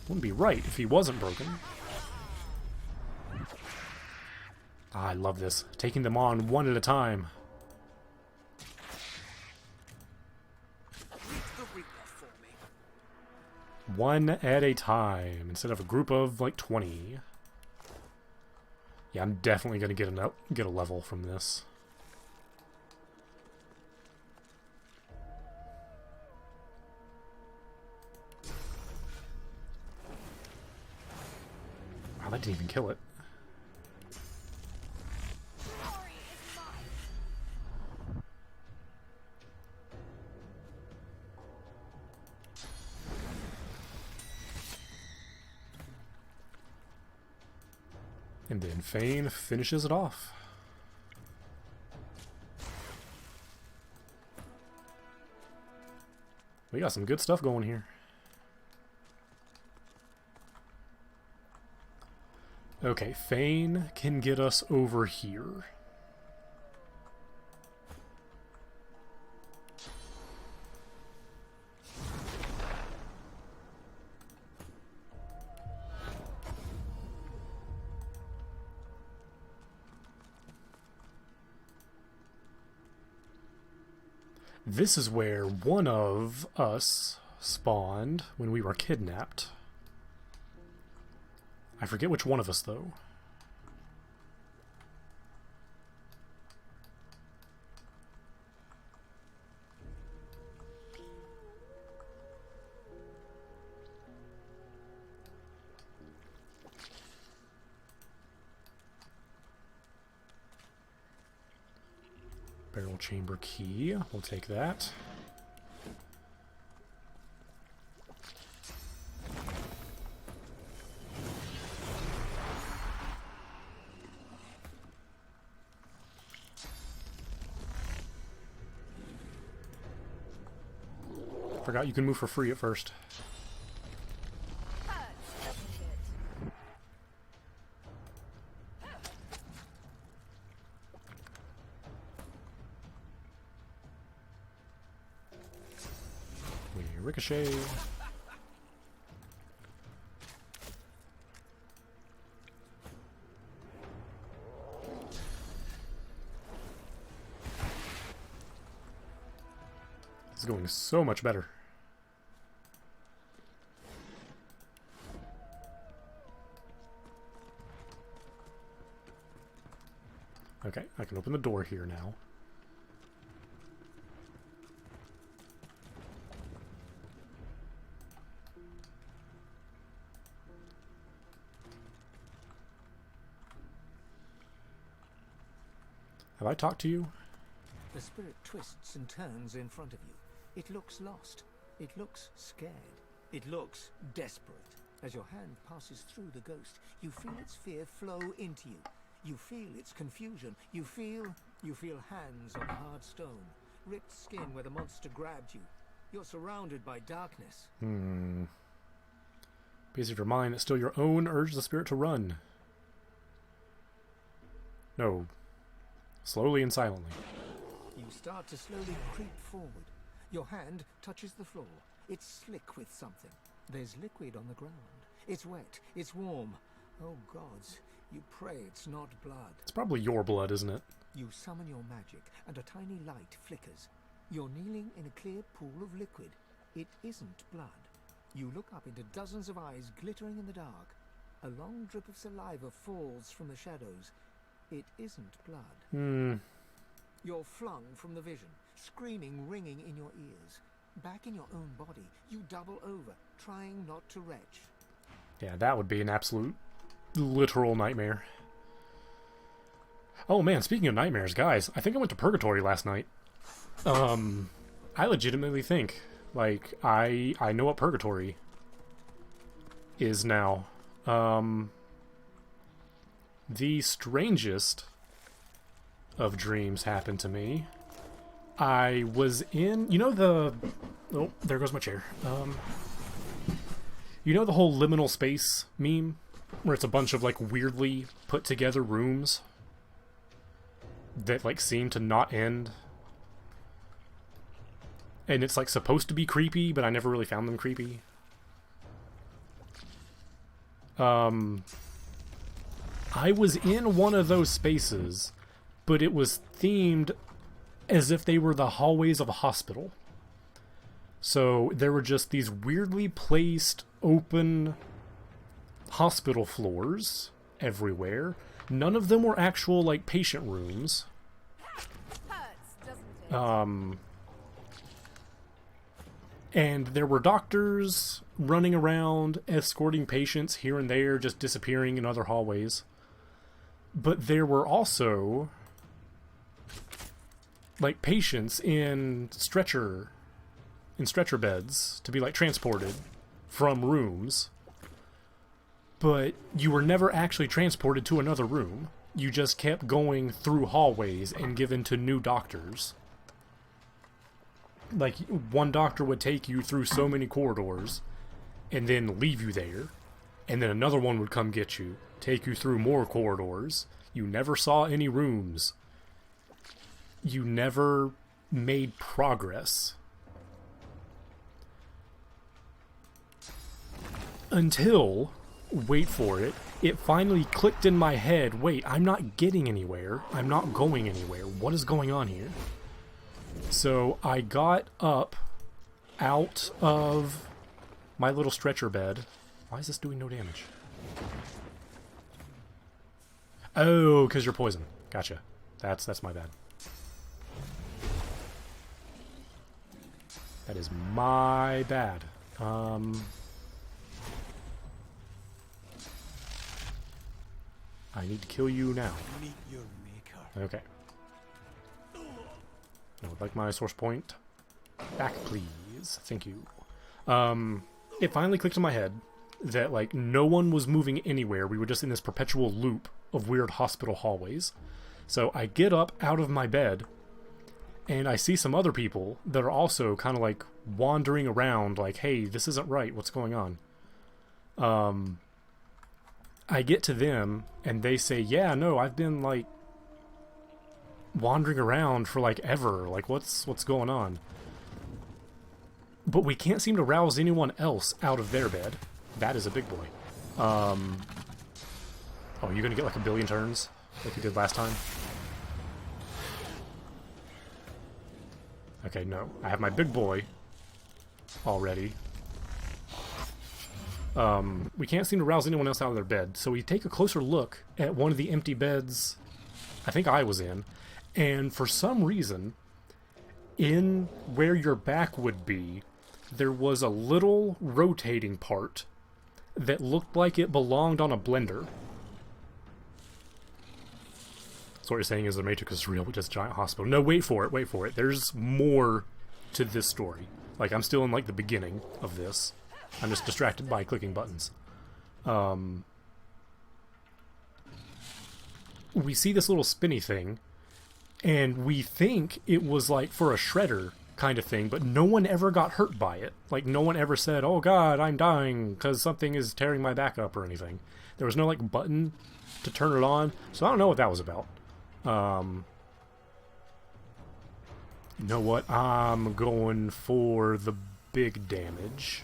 Wouldn't be right if he wasn't broken. Ah, I love this. Taking them on one at a time. One at a time, instead of a group of, like, 20. Yeah, I'm definitely gonna get a level from this. Wow, that didn't even kill it. And then Fane finishes it off. We got some good stuff going here. Okay, Fane can get us over here. This is where one of us spawned when we were kidnapped. I forget which one of us, though. Barrel chamber key. We'll take that. Forgot you can move for free at first. We ricochet. This is going so much better. Okay, I can open the door here now. Have I talked to you? The spirit twists and turns in front of you. It looks lost. It looks scared. It looks desperate. As your hand passes through the ghost, you feel its fear flow into you. You feel its confusion. You feel hands on hard stone. Ripped skin where the monster grabbed you. You're surrounded by darkness. Piece of your mind that still your own urge the spirit to run. No. Slowly and silently. You start to slowly creep forward. Your hand touches the floor. It's slick with something. There's liquid on the ground. It's wet. It's warm. Oh gods. You pray it's not blood. It's probably your blood, isn't it? You summon your magic, and a tiny light flickers. You're kneeling in a clear pool of liquid. It isn't blood. You look up into dozens of eyes glittering in the dark. A long drip of saliva falls from the shadows. It isn't blood. You're flung from the vision, screaming ringing in your ears. Back in your own body, you double over, trying not to retch. Yeah, that would be an absolute literal nightmare. Oh man, speaking of nightmares, guys, I think I went to Purgatory last night. I legitimately think, like, I know what Purgatory is now. The strangest of dreams happened to me. I was in, you know the, oh, there goes my chair. You know the whole liminal space meme? Where it's a bunch of, like, weirdly put together rooms that, like, seem to not end? And it's, like, supposed to be creepy, but I never really found them creepy. I was in one of those spaces, but it was themed as if they were the hallways of a hospital. So there were just these weirdly placed open hospital floors everywhere. None of them were actual, like, patient rooms. And there were doctors running around, escorting patients here and there, just disappearing in other hallways. But there were also, like, patients in stretcher beds to be, like, transported from rooms. But you were never actually transported to another room. You just kept going through hallways and given to new doctors. Like, one doctor would take you through so many corridors and then leave you there. And then another one would come get you, take you through more corridors. You never saw any rooms. You never made progress. Until, wait for it, it finally clicked in my head, wait, I'm not getting anywhere. I'm not going anywhere. What is going on here? So I got up out of my little stretcher bed. Why is this doing no damage? Oh, because you're poison. Gotcha. That's my bad. That is my bad. I need to kill you now. Meet your maker. Okay. I would like my source point back, please. Thank you. It finally clicked in my head that, like, no one was moving anywhere. We were just in this perpetual loop of weird hospital hallways. So I get up out of my bed, and I see some other people that are also kind of, like, wandering around, like, hey, this isn't right. What's going on? I get to them, and they say, yeah, no, I've been, like, wandering around for, like, ever. Like, what's going on? But we can't seem to rouse anyone else out of their bed. That is a big boy. Oh, you're gonna get, like, a billion turns? Like you did last time? Okay, no. I have my big boy already. We can't seem to rouse anyone else out of their bed, so we take a closer look at one of the empty beds I think I was in, and for some reason, in where your back would be, there was a little rotating part that looked like it belonged on a blender. So what you're saying is the Matrix is real, which is a giant hospital. No, wait for it. There's more to this story. Like, I'm still in, like, the beginning of this. I'm just distracted by clicking buttons. We see this little spinny thing, and we think it was, like, for a shredder kind of thing, but no one ever got hurt by it. Like, no one ever said, oh god, I'm dying because something is tearing my back up or anything. There was no, like, button to turn it on, so I don't know what that was about. You know what? I'm going for the big damage.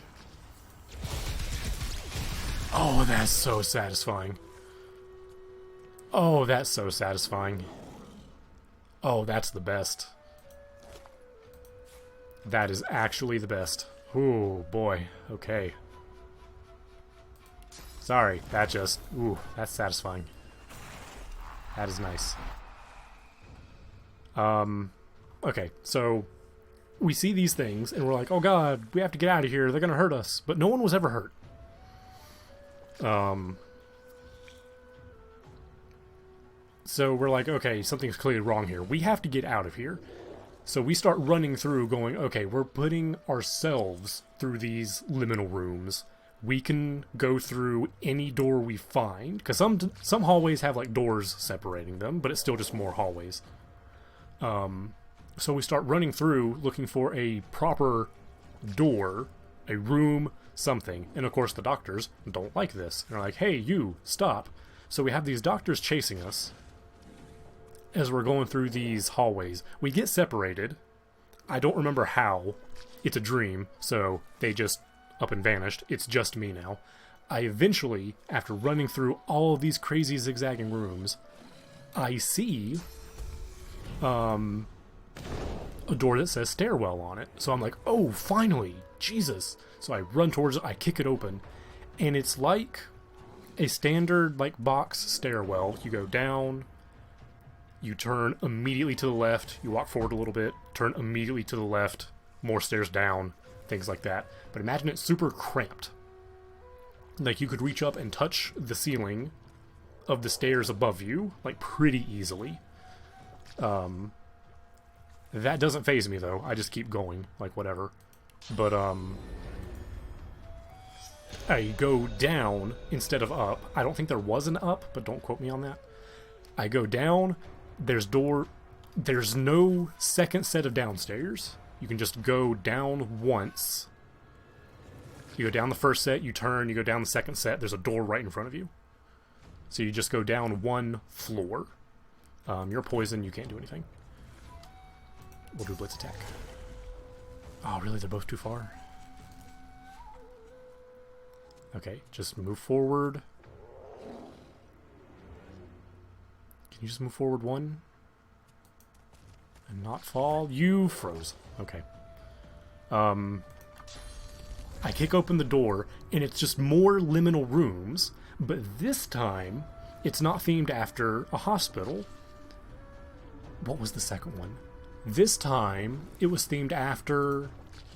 Oh, that's so satisfying. Oh, that's so satisfying. Oh, that's the best. That is actually the best. Ooh, boy. Okay. Sorry, that just... Ooh, that's satisfying. That is nice. Okay, so... we see these things, and we're like, oh god, we have to get out of here, they're gonna hurt us. But no one was ever hurt. So we're like, okay, something's clearly wrong here. We have to get out of here. So we start running through going, okay, we're putting ourselves through these liminal rooms. We can go through any door we find. Because some hallways have, like, doors separating them, but it's still just more hallways. So we start running through looking for a proper door, a room, something. And of course the doctors don't like this. They're like, hey, you, stop. So we have these doctors chasing us as we're going through these hallways. We get separated. I don't remember how. It's a dream, so they just up and vanished. It's just me now. I eventually, after running through all of these crazy zigzagging rooms, I see a door that says stairwell on it. So I'm like, oh, finally, Jesus. So I run towards it, I kick it open, and it's like a standard like box stairwell. You go down, you turn immediately to the left, you walk forward a little bit, turn immediately to the left, more stairs down, things like that. But imagine it's super cramped. Like you could reach up and touch the ceiling of the stairs above you, like pretty easily. That doesn't faze me though. I just keep going, like whatever. But I go down instead of up. I don't think there was an up, but don't quote me on that. I go down, there's no second set of downstairs. You can just go down once. You go down the first set, you turn, you go down the second set, there's a door right in front of you. So you just go down one floor. You're poisoned, you can't do anything. We'll do blitz attack. Oh, really? They're both too far? Okay, just move forward. Can you just move forward one? And not fall? You froze. Okay. I kick open the door, and it's just more liminal rooms, but this time, it's not themed after a hospital. What was the second one? This time, it was themed after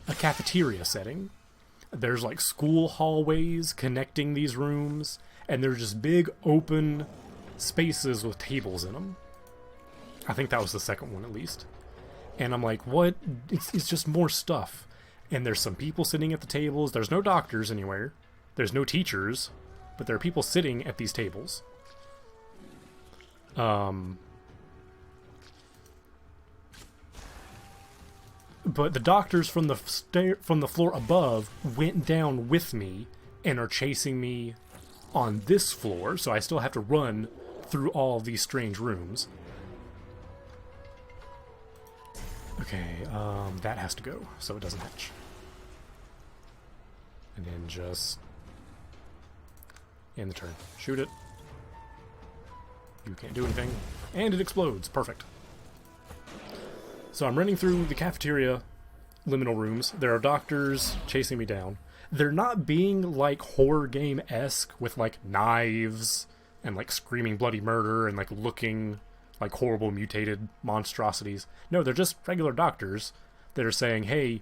a cafeteria setting. There's like school hallways connecting these rooms, and they're just big open spaces with tables in them. I think that was the second one at least. And I'm like, what? It's just more stuff. And there's some people sitting at the tables. There's no doctors anywhere. There's no teachers. But there are people sitting at these tables. But the doctors from the floor above went down with me and are chasing me on this floor. So I still have to run through all of these strange rooms. Okay, that has to go, so it doesn't hatch. And then just end the turn. Shoot it. You can't do anything. And it explodes. Perfect. So I'm running through the cafeteria liminal rooms. There are doctors chasing me down. They're not being like horror game-esque with like knives and like screaming bloody murder and like looking like horrible mutated monstrosities. No, they're just regular doctors that are saying, hey,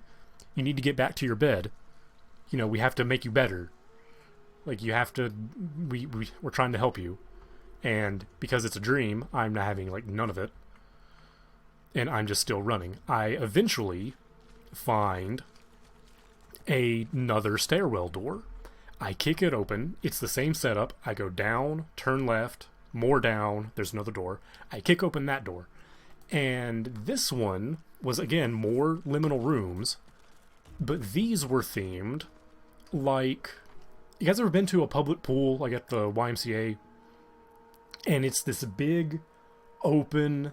you need to get back to your bed. You know, we have to make you better. Like, you have to... We're trying to help you. And because it's a dream, I'm not having, like, none of it. And I'm just still running. I eventually find another stairwell door. I kick it open. It's the same setup. I go down, turn left, more down, there's another door. I kick open that door. And this one was, again, more liminal rooms, but these were themed like... You guys ever been to a public pool, like at the YMCA? And it's this big, open,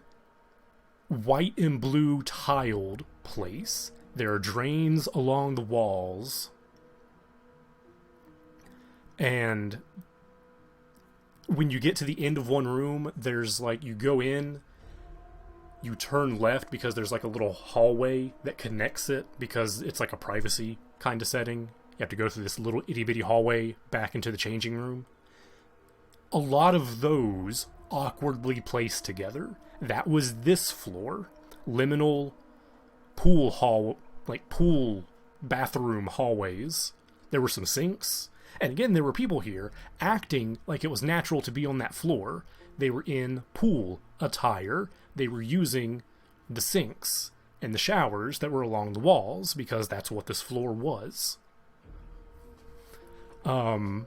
white and blue tiled place. There are drains along the walls. And when you get to the end of one room, there's like, you go in, you turn left because there's like a little hallway that connects it because it's like a privacy kind of setting. You have to go through this little itty bitty hallway back into the changing room. A lot of those awkwardly placed together. That was this floor. Liminal pool hall, like pool bathroom hallways. There were some sinks. And again, there were people here acting like it was natural to be on that floor. They were in pool attire. They were using the sinks and the showers that were along the walls because that's what this floor was. And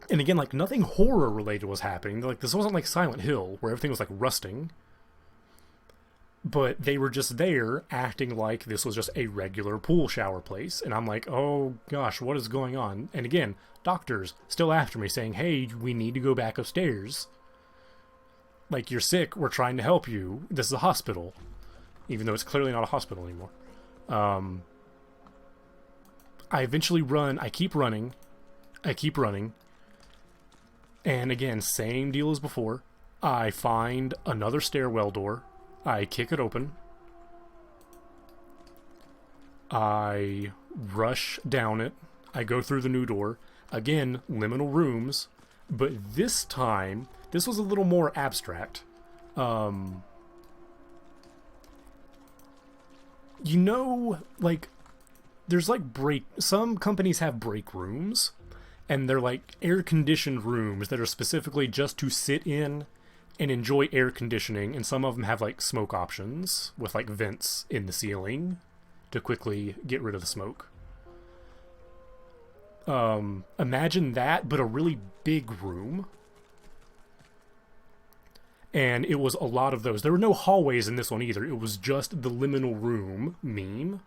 again, like, nothing horror related was happening. Like, this wasn't like Silent Hill where everything was like rusting. But they were just there acting like this was just a regular pool shower place. And I'm like, oh gosh, what is going on? And again, doctors still after me saying, hey, we need to go back upstairs. Like, you're sick, we're trying to help you. This is a hospital. Even though it's clearly not a hospital anymore. I eventually run, I keep running. And again, same deal as before. I find another stairwell door. I kick it open. I rush down it. I go through the new door. Again, liminal rooms. But this time, this was a little more abstract. You know, like, there's like some companies have break rooms. And they're like air-conditioned rooms that are specifically just to sit in and enjoy air conditioning, and some of them have like smoke options with like vents in the ceiling to quickly get rid of the smoke. Imagine that, but a really big room. And it was a lot of those. There were no hallways in this one either. It was just the liminal room meme.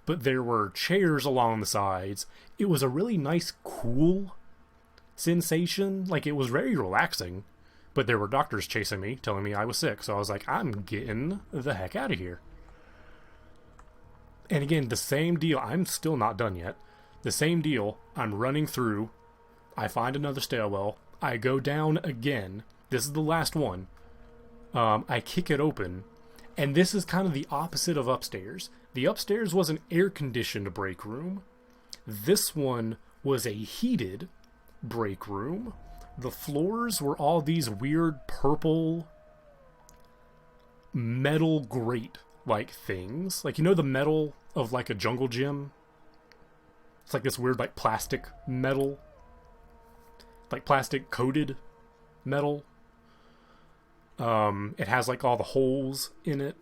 But there were chairs along the sides. It was a really nice, cool sensation. Like, it was very relaxing. But there were doctors chasing me, telling me I was sick. So I was like, I'm getting the heck out of here. And again, the same deal. I'm still not done yet. The same deal. I'm running through. I find another stairwell. I go down again. This is the last one. I kick it open. And this is kind of the opposite of upstairs. The upstairs was an air-conditioned break room. This one was a heated break room. The floors were all these weird purple metal grate-like things. Like, you know the metal of, like, a jungle gym? It's like this weird, like, plastic metal. Like, plastic-coated metal. It has, like, all the holes in it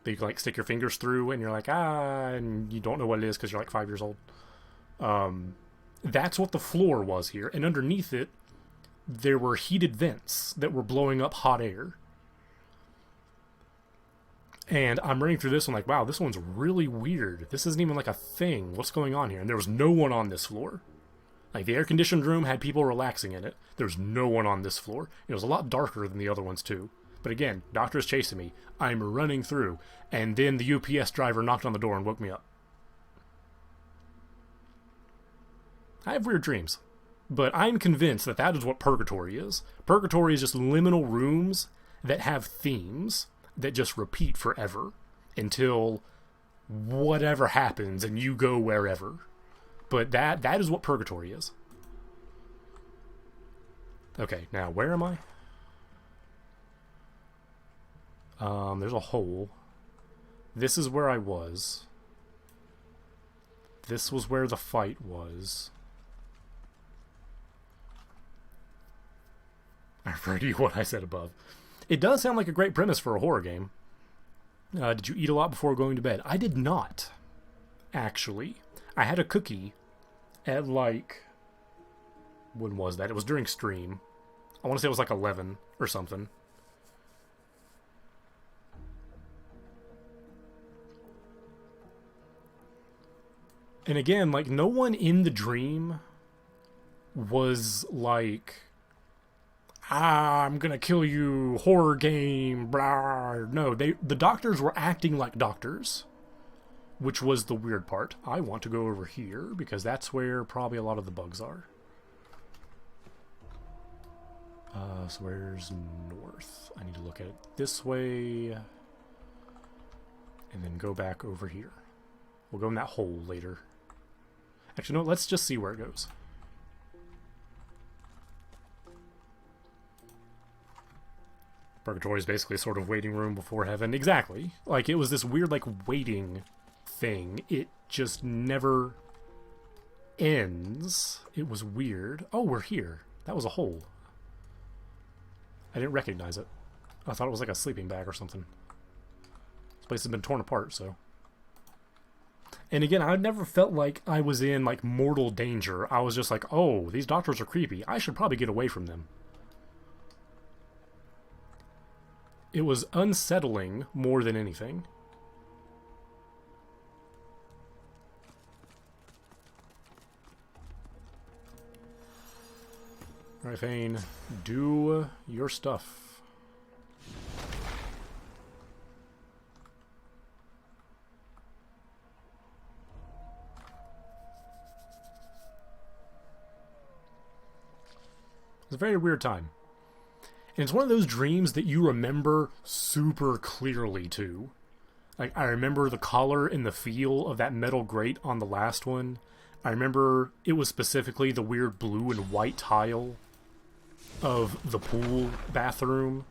that you can, like, stick your fingers through, and you're like, and you don't know what it is because you're, like, 5 years old. That's what the floor was here. And underneath it, there were heated vents that were blowing up hot air. And I'm running through this one like, wow, this one's really weird. This isn't even like a thing. What's going on here? And there was no one on this floor. Like, the air-conditioned room had people relaxing in it. There's no one on this floor. It was a lot darker than the other ones, too. But again, doctor is chasing me. I'm running through. And then the UPS driver knocked on the door and woke me up. I have weird dreams. But I'm convinced that that is what purgatory is. Purgatory is just liminal rooms that have themes that just repeat forever until whatever happens and you go wherever. But that is what purgatory is. Okay, now where am I? There's a hole. This is where I was. This was where the fight was. I've heard you what I said above. It does sound like a great premise for a horror game. Did you eat a lot before going to bed? I did not, actually. I had a cookie at like... when was that? It was during stream. I want to say it was like 11 or something. And again, like, no one in the dream was like... I'm gonna kill you, horror game, blah. No, the doctors were acting like doctors, which was the weird part. I want to go over here, because that's where probably a lot of the bugs are. So where's north? I need to look at it this way, and then go back over here. We'll go in that hole later. Actually, no, let's just see where it goes. Purgatory is basically a sort of waiting room before heaven. Exactly. Like, it was this weird, like, waiting thing. It just never ends. It was weird. Oh, we're here. That was a hole. I didn't recognize it. I thought it was like a sleeping bag or something. This place has been torn apart, so... And again, I never felt like I was in, like, mortal danger. I was just like, oh, these doctors are creepy. I should probably get away from them. It was unsettling more than anything. Alright, Thane, do your stuff. It's a very weird time. And it's one of those dreams that you remember super clearly, too. Like, I remember the color and the feel of that metal grate on the last one. I remember it was specifically the weird blue and white tile of the pool bathroom.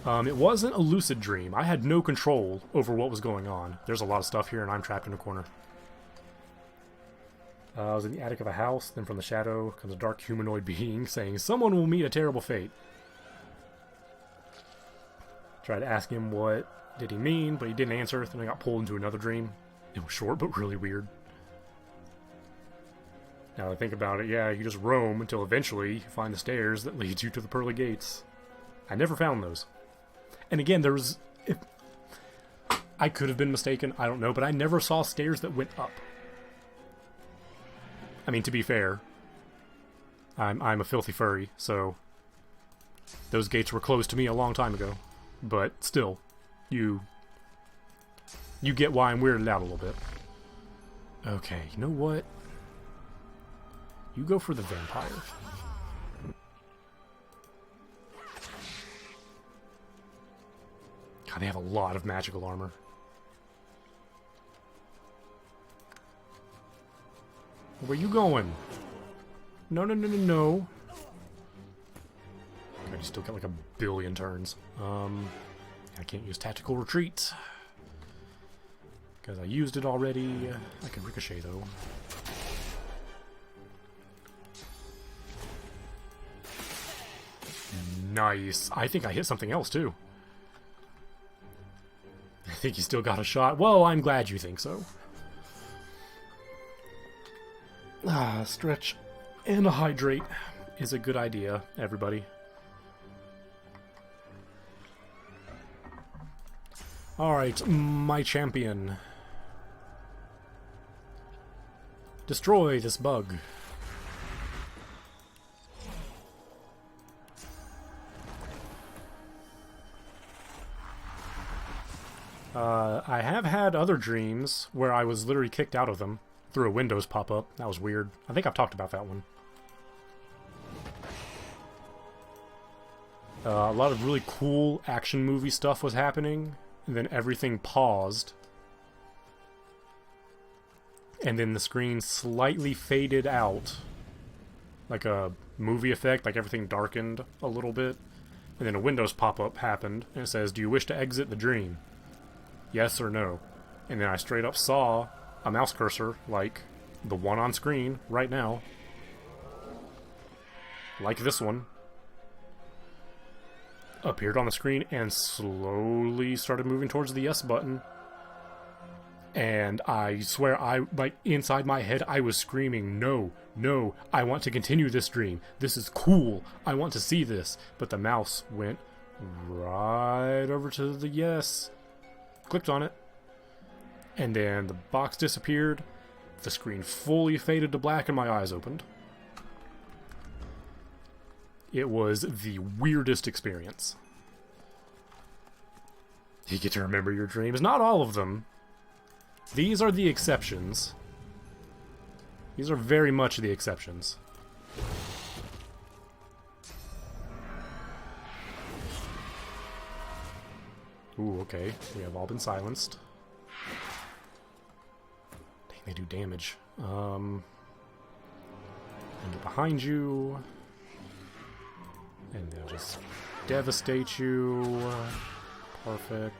It wasn't a lucid dream. I had no control over what was going on. There's a lot of stuff here and I'm trapped in a corner. I was in the attic of a house, then from the shadow comes a dark humanoid being saying, "Someone will meet a terrible fate." Tried to ask him what did he mean, but he didn't answer, then I got pulled into another dream. It was short, but really weird. Now that I think about it, yeah, you just roam until eventually you find the stairs that leads you to the pearly gates. I never found those. And again, there was... I could have been mistaken, I don't know, but I never saw stairs that went up. I mean, to be fair, I'm a filthy furry, so those gates were closed to me a long time ago. But still, you get why I'm weirded out a little bit. Okay, you know what? You go for the vampire. God, they have a lot of magical armor. Where you going? No, no, no, no, no. I just still got like a billion turns. I can't use tactical retreat. Because I used it already. I can ricochet though. Nice. I think I hit something else too. I think you still got a shot. Well, I'm glad you think so. Stretch and a hydrate is a good idea, everybody. Alright, my champion. Destroy this bug. I have had other dreams where I was literally kicked out of them through a Windows pop-up. That was weird. I think I've talked about that one. A lot of really cool action movie stuff was happening, and then everything paused. And then the screen slightly faded out. Like a movie effect, like everything darkened a little bit. And then a Windows pop-up happened, and it says, "Do you wish to exit the dream? Yes or no?" And then I straight up saw a mouse cursor, like the one on screen right now. Like this one. Appeared on the screen and slowly started moving towards the yes button. And I swear, like, inside my head, I was screaming, "No, no, I want to continue this dream. This is cool. I want to see this." But the mouse went right over to the yes. Clicked on it. And then the box disappeared. The screen fully faded to black and my eyes opened. It was the weirdest experience. You get to remember your dreams. Not all of them. These are the exceptions. These are very much the exceptions. Ooh, okay. We have all been silenced. Dang, they do damage. And get behind you. And they'll just devastate you. Perfect.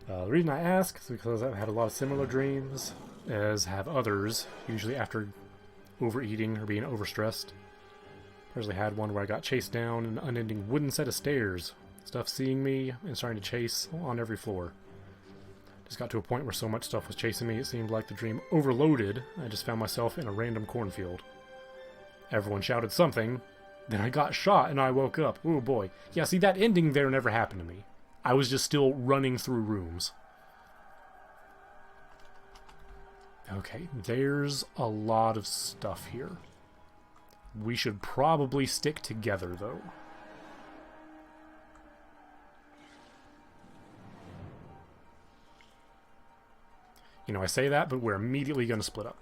The reason I ask is because I've had a lot of similar dreams, as have others, usually after overeating or being overstressed. Personally had one where I got chased down an unending wooden set of stairs. Stuff seeing me and starting to chase on every floor. Just got to a point where so much stuff was chasing me, it seemed like the dream overloaded. I just found myself in a random cornfield. Everyone shouted something. Then I got shot and I woke up. Oh boy. Yeah, see, that ending there never happened to me. I was just still running through rooms. Okay, there's a lot of stuff here. We should probably stick together, though. You know, I say that, but we're immediately going to split up.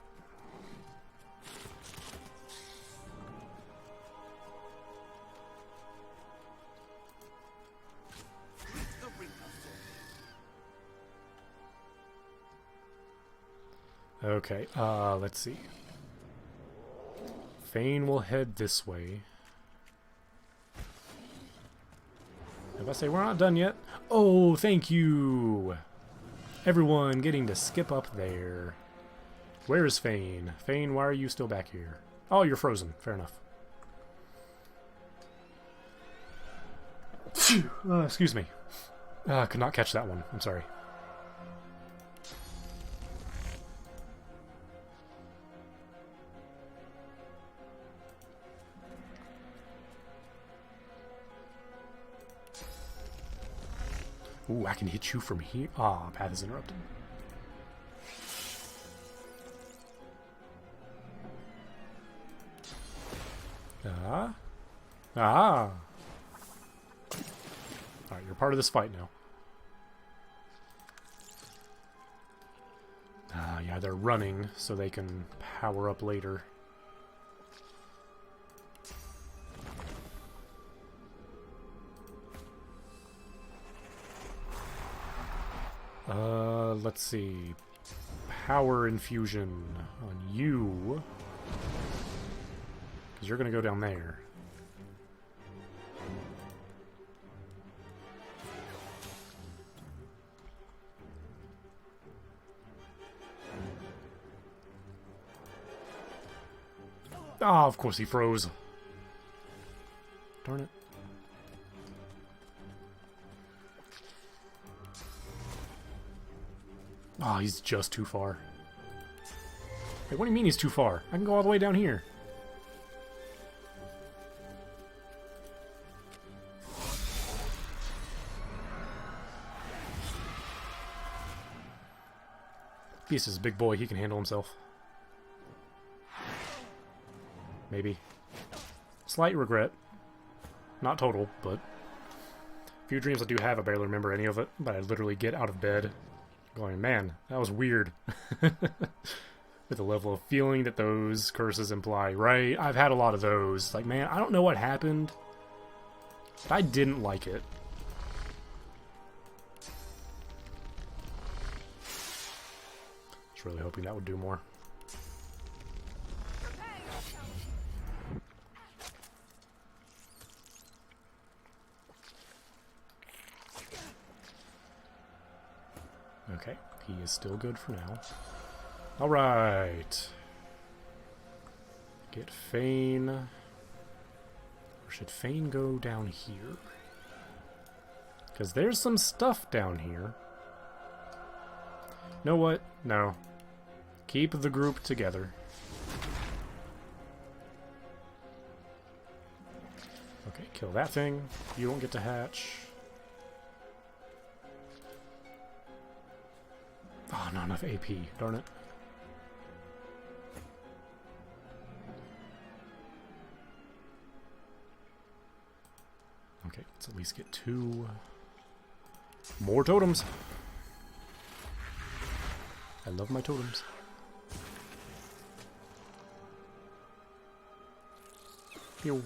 Okay, let's see. Fane will head this way. If I say we're not done yet... Oh, thank you! Everyone getting to skip up there. Where is Fane? Fane, why are you still back here? Oh, you're frozen. Fair enough. Excuse me. Could not catch that one. I'm sorry. Ooh, I can hit you from here. Ah, path is interrupted. Alright, you're part of this fight now. Yeah, they're running so they can power up later. Let's see. Power infusion on you. Because you're going to go down there. Ah, of course he froze. Darn it. Oh, he's just too far. Wait, what do you mean he's too far? I can go all the way down here. Beast is a big boy, he can handle himself. Maybe. Slight regret. Not total, but... few dreams I do have, I barely remember any of it, but I literally get out of bed going, man, that was weird. With the level of feeling that those curses imply, right? I've had a lot of those. Like, man, I don't know what happened, but I didn't like it. Just really hoping that would do more. Okay, he is still good for now. Alright. Get Fane. Or should Fane go down here? Because there's some stuff down here. Know what? No. Keep the group together. Okay, kill that thing. You don't get to hatch. Oh, not enough AP. Darn it. Okay, let's at least get 2 more totems. I love my totems. Pew.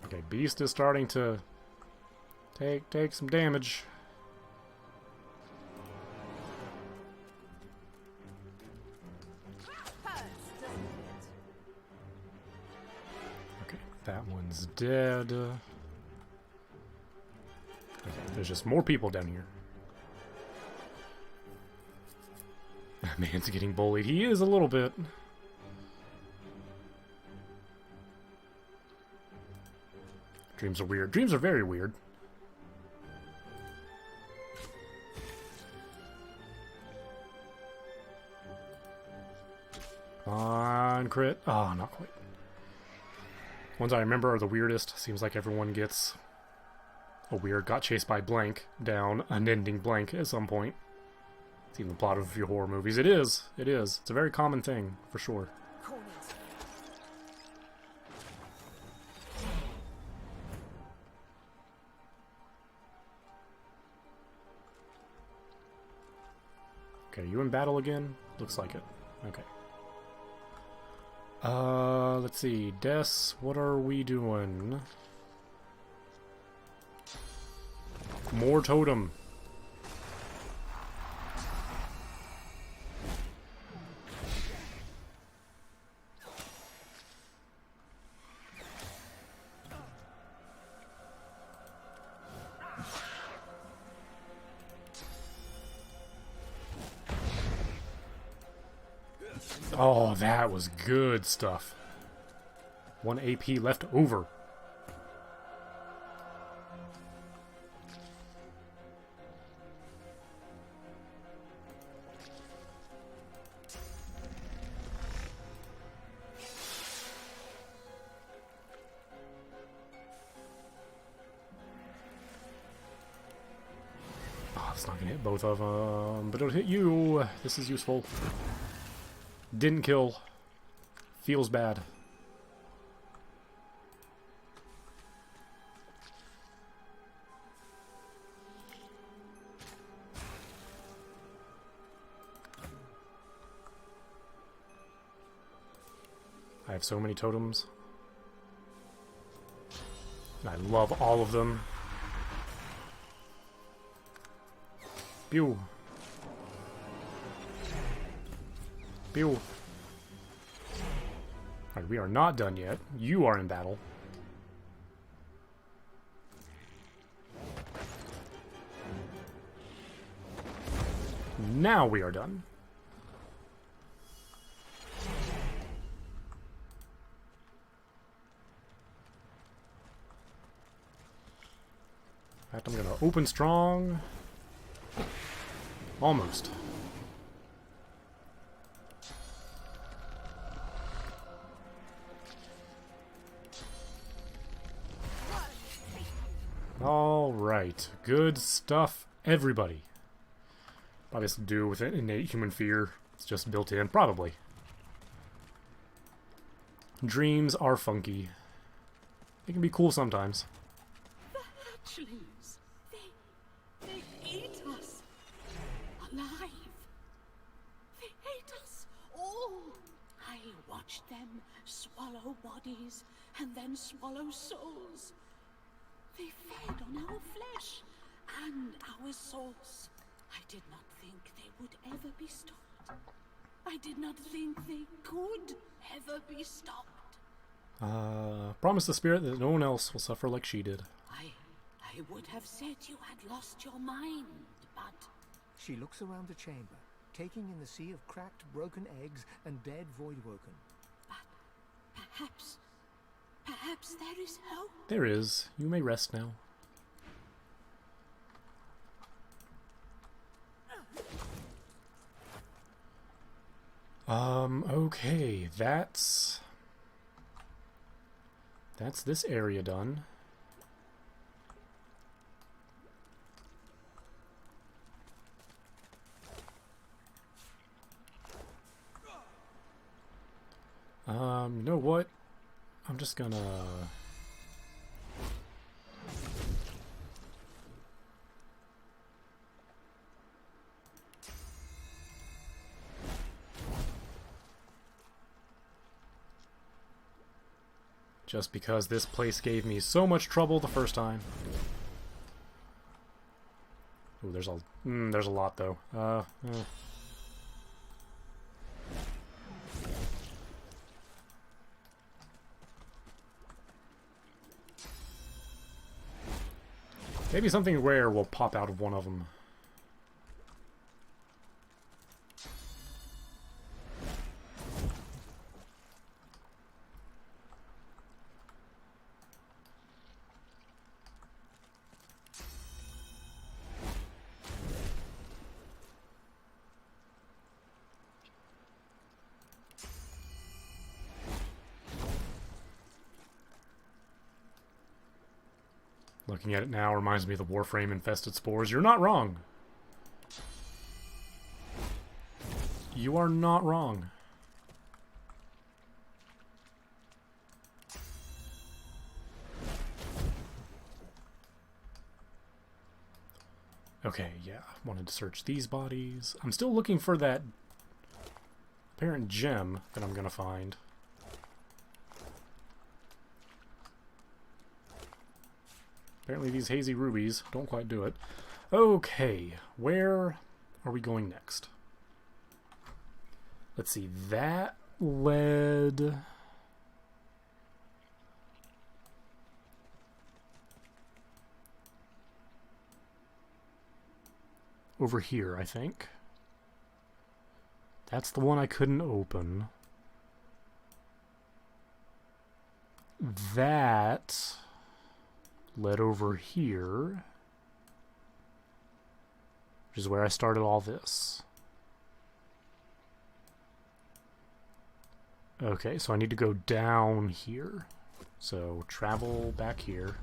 Okay, Beast is starting to take some damage. Okay, that one's dead. Okay, there's just more people down here. Man's getting bullied. He is a little bit. Dreams are weird. Dreams are very weird. 29 crit. Ah, not quite. Ones I remember are the weirdest. Seems like everyone gets a weird got chased by blank down unending blank at some point. It's even the plot of a few horror movies. It is. It is. It's a very common thing, for sure. Okay, you in battle again? Looks like it. Okay. Let's see. Des, what are we doing? More totem. Oh, that was good stuff. 1 AP left over. Oh, it's not gonna hit both of them, but it'll hit you. This is useful. Didn't kill. Feels bad. I have so many totems. And I love all of them. Pew. Pew. Alright, we are not done yet. You are in battle. Now we are done. In fact, I'm gonna open strong. Almost. Alright, good stuff, everybody. Probably has to do with innate human fear. It's just built in, probably. Dreams are funky. They can be cool sometimes. The hatchlings, they eat us alive. They ate us all. I watched them swallow bodies and then swallow souls. They fed on our flesh and our souls. I did not think they would ever be stopped. I did not think they could ever be stopped. Promise the spirit that no one else will suffer like she did. I would have said you had lost your mind, but... She looks around the chamber, taking in the sea of cracked, broken eggs and dead Voidwoken. But perhaps there is hope. There is. You may rest now. Okay, that's this area done. You know what? I'm just gonna... just because this place gave me so much trouble the first time. Ooh, there's a lot though. Maybe something rare will pop out of one of them. Looking at it now reminds me of the Warframe-infested spores. You're not wrong. You are not wrong. Okay, yeah, wanted to search these bodies. I'm still looking for that apparent gem that I'm gonna find. Apparently these hazy rubies don't quite do it. Okay, where are we going next? Let's see, that led... over here, I think. That's the one I couldn't open. That led over here, which is where I started all this. Okay, so I need to go down here. So travel back here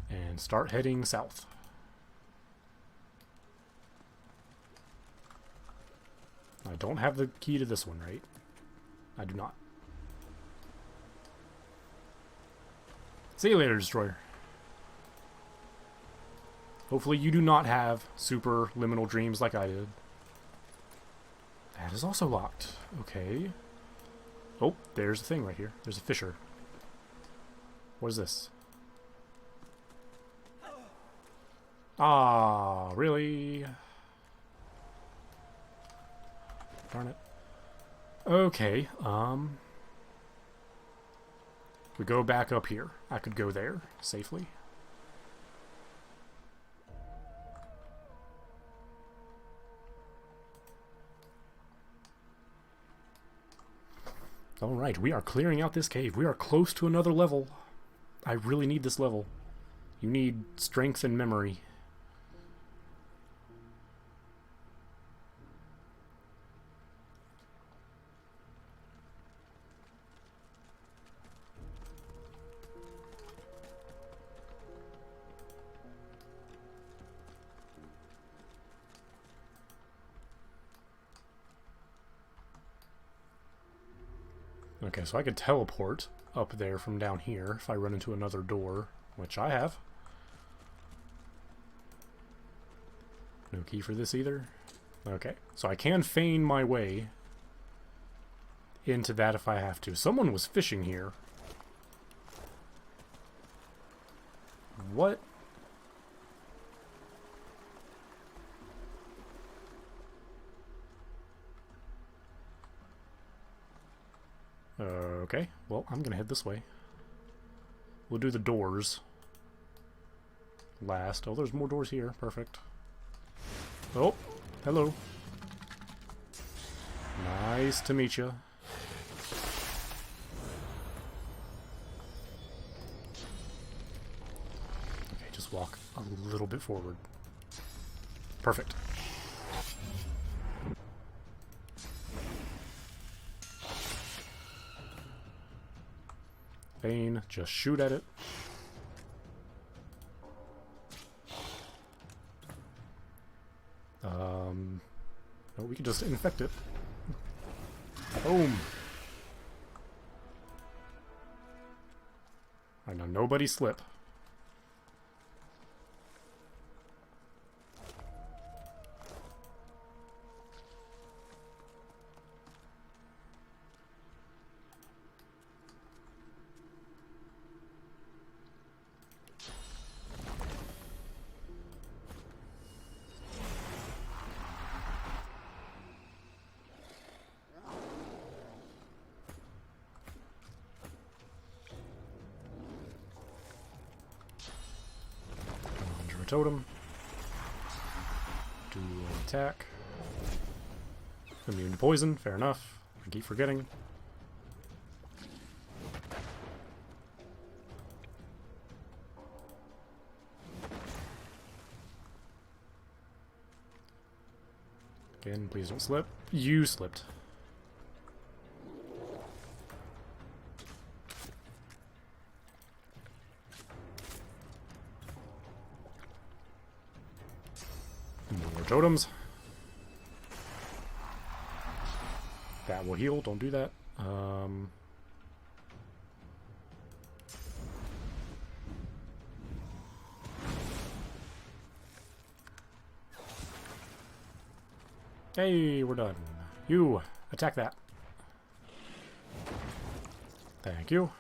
and start heading south. I don't have the key to this one, right? I do not. See you later, Destroyer. Hopefully you do not have super liminal dreams like I did. That is also locked. Okay. Oh, there's a thing right here. There's a fissure. What is this? Ah, really? Darn it. Okay, we go back up here. I could go there safely. Alright, we are clearing out this cave. We are close to another level. I really need this level. You need strength and memory. Okay, so I could teleport up there from down here if I run into another door, which I have. No key for this either. Okay, so I can feign my way into that if I have to. Someone was fishing here. What? Okay, well, I'm gonna head this way. We'll do the doors last. Oh, there's more doors here. Perfect. Oh, hello. Nice to meet you. Okay, just walk a little bit forward. Perfect. Bane, just shoot at it. No, we can just infect it. Boom. Alright, now nobody slip. Totem. Do attack. Immune to poison, fair enough. I keep forgetting. Again, please don't slip. You slipped. totems. That will heal. Don't do that. Hey, we're done. You, attack that. Thank you.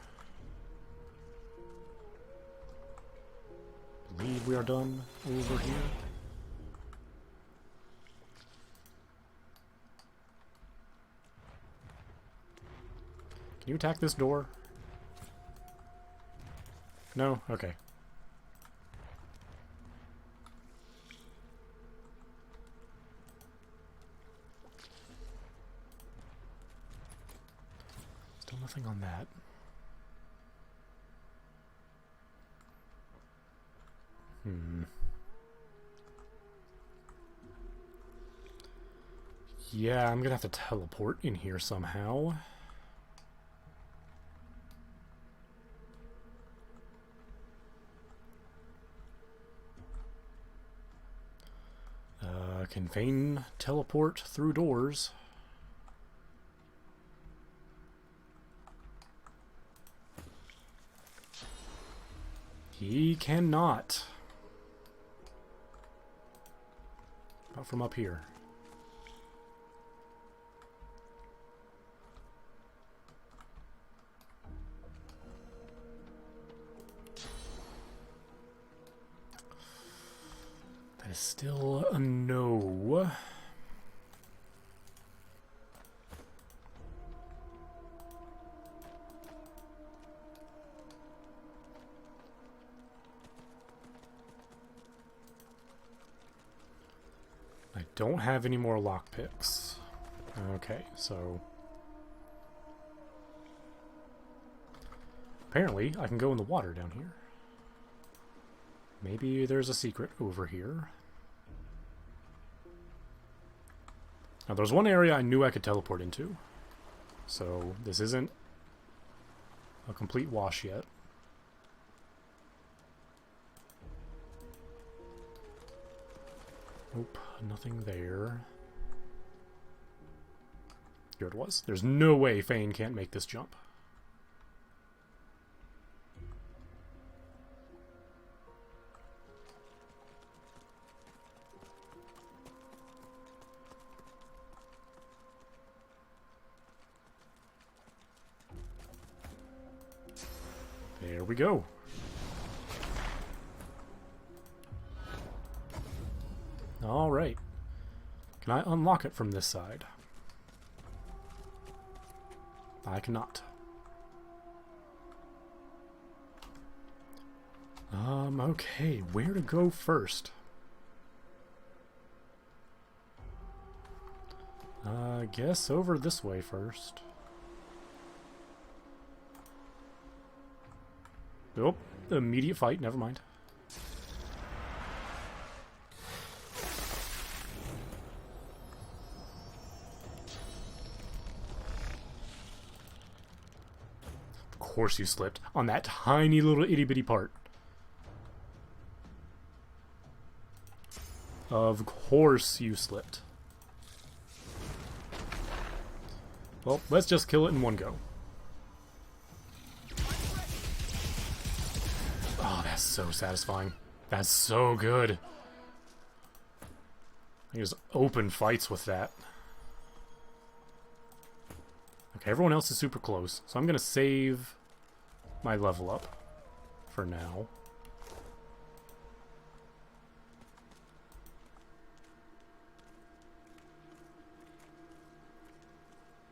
Believe we are done over here. Can you attack this door? No? Okay. Still nothing on that. Yeah, I'm gonna have to teleport in here somehow. Can Vane teleport through doors? He cannot. Not from up here. That is still a no. I don't have any more lockpicks. Okay, so apparently I can go in the water down here. Maybe there's a secret over here. Now there's one area I knew I could teleport into, so this isn't a complete wash yet. Nope, nothing there. Here it was. There's no way Fane can't make this jump. There we go. All right. Can I unlock it from this side? I cannot. Okay, where to go first? I guess over this way first. Nope, immediate fight, never mind. Of course you slipped on that tiny little itty-bitty part. Of course you slipped. Well, let's just kill it in one go. Oh, that's so satisfying. That's so good. I just open fights with that. Okay, everyone else is super close, so I'm gonna save my level up for now.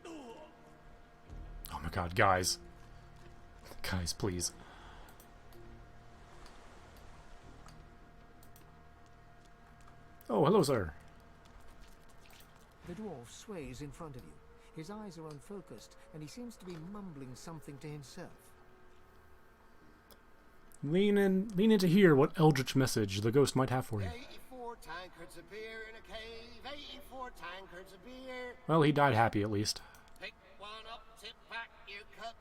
Oh my god, guys. Guys, please. Oh, hello, sir. The dwarf sways in front of you. His eyes are unfocused, and he seems to be mumbling something to himself. Lean into hear what eldritch message the ghost might have for you. 84 tankards of beer in a cave, 84 tankards of beer. Well, he died happy at least. Pick one up, tip back your cup.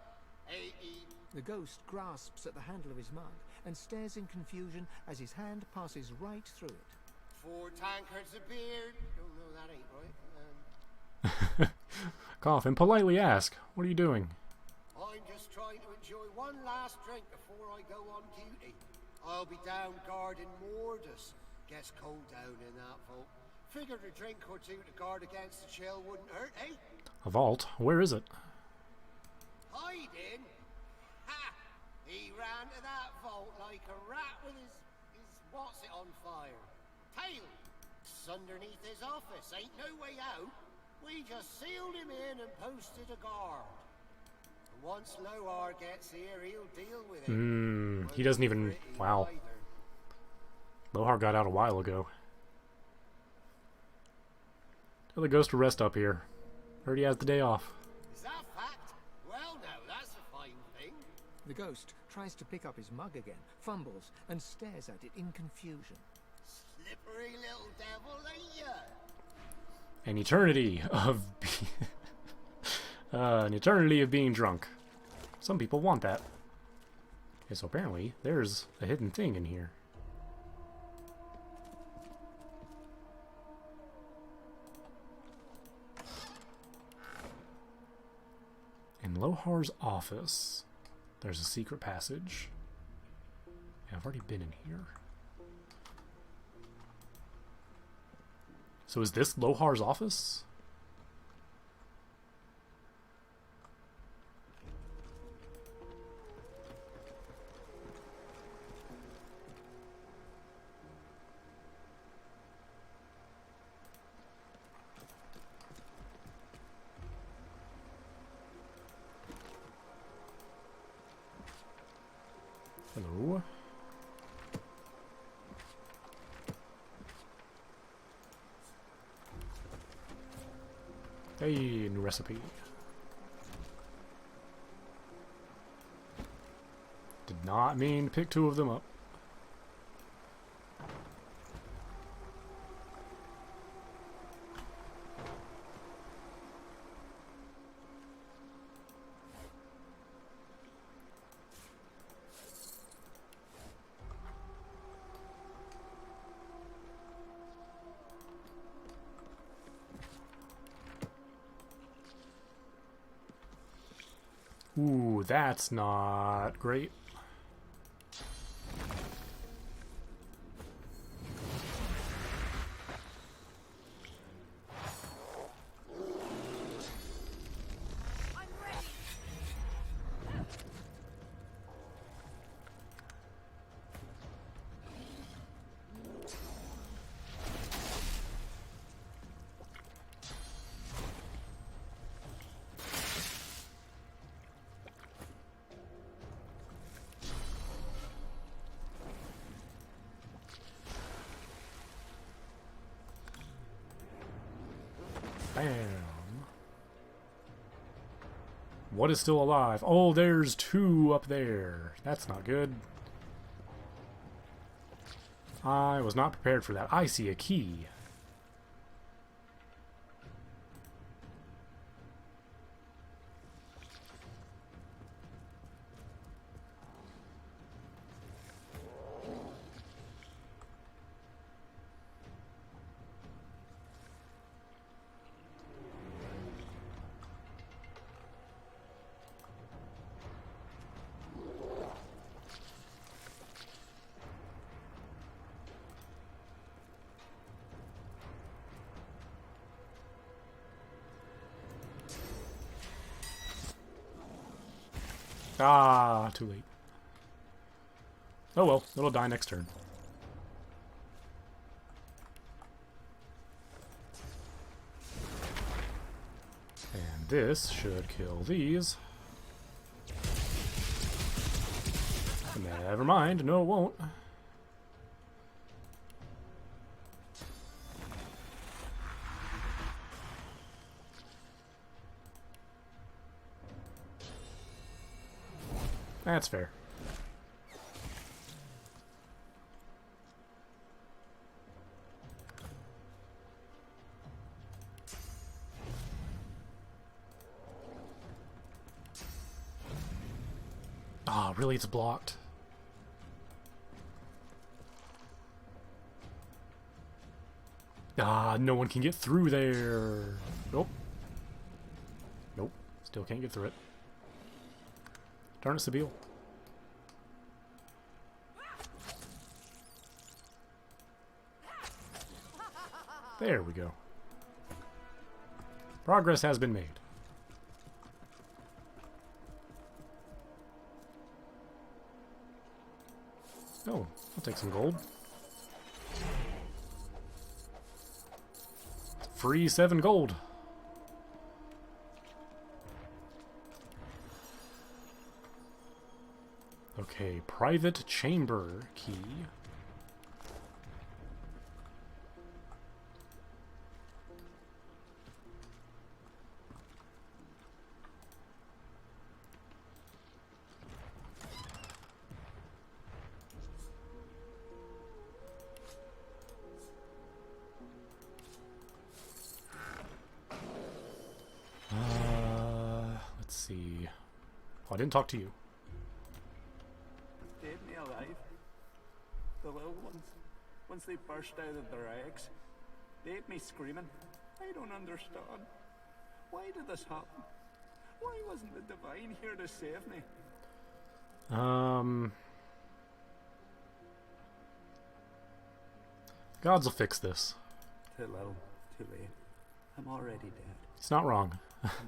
The ghost grasps at the handle of his mug and stares in confusion as his hand passes right through it. 4 tankards of beer. Oh no, that ain't right. Cough and politely ask, what are you doing? I'm just trying to enjoy one last drink before I go on duty. I'll be down guarding Mordus. Gets cold down in that vault. Figured a drink or two to guard against the chill wouldn't hurt, eh? A vault? Where is it? Hiding? Ha! He ran to that vault like a rat with his what's it on fire? Tail! It's underneath his office. Ain't no way out. We just sealed him in and posted a guard. And once Lohar gets here, he'll deal with it. He doesn't even... Wow. Lohar got out a while ago. Tell the ghost to rest up here. Heard he has the day off. Is that fact? Well, now, that's a fine thing. The ghost tries to pick up his mug again, fumbles, and stares at it in confusion. Slippery little devil, ain't ya? An eternity of... an eternity of being drunk. Some people want that. Okay, so apparently there's a hidden thing in here. In Lohar's office, there's a secret passage. Yeah, I've already been in here. So is this Lohar's office? Hello. Hey, new recipe. Did not mean to pick 2 of them up. Ooh, that's not great. Bam. What is still alive? Oh, there's 2 up there. That's not good. I was not prepared for that. I see a key. Ah, too late. Oh well, it'll die next turn. And this should kill these. Never mind, no it won't. That's fair. Ah, really, it's blocked. Ah, no one can get through there. Nope. Nope. Still can't get through it. Darn it, Sabine. There we go. Progress has been made. Oh, I'll take some gold. Free 7 gold. Okay, private chamber key. Let's see. Oh, I didn't talk to you. Dead me alive. The little ones, once they burst out of their eggs, they ate me screaming. I don't understand. Why did this happen? Why wasn't the divine here to save me? Gods will fix this. Too little, too late. I'm already dead. He's not wrong.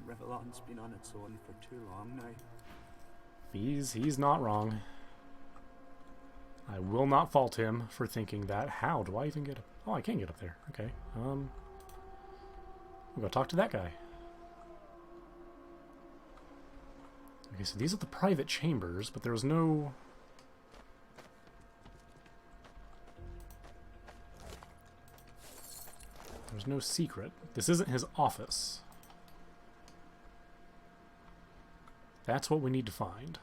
Revlon's been on its own for too long now. He's not wrong. I will not fault him for thinking that. How do I even get up? Oh, I can't get up there. Okay. We'll go talk to that guy. Okay, so these are the private chambers, but there's no... There's no secret. This isn't his office. That's what we need to find.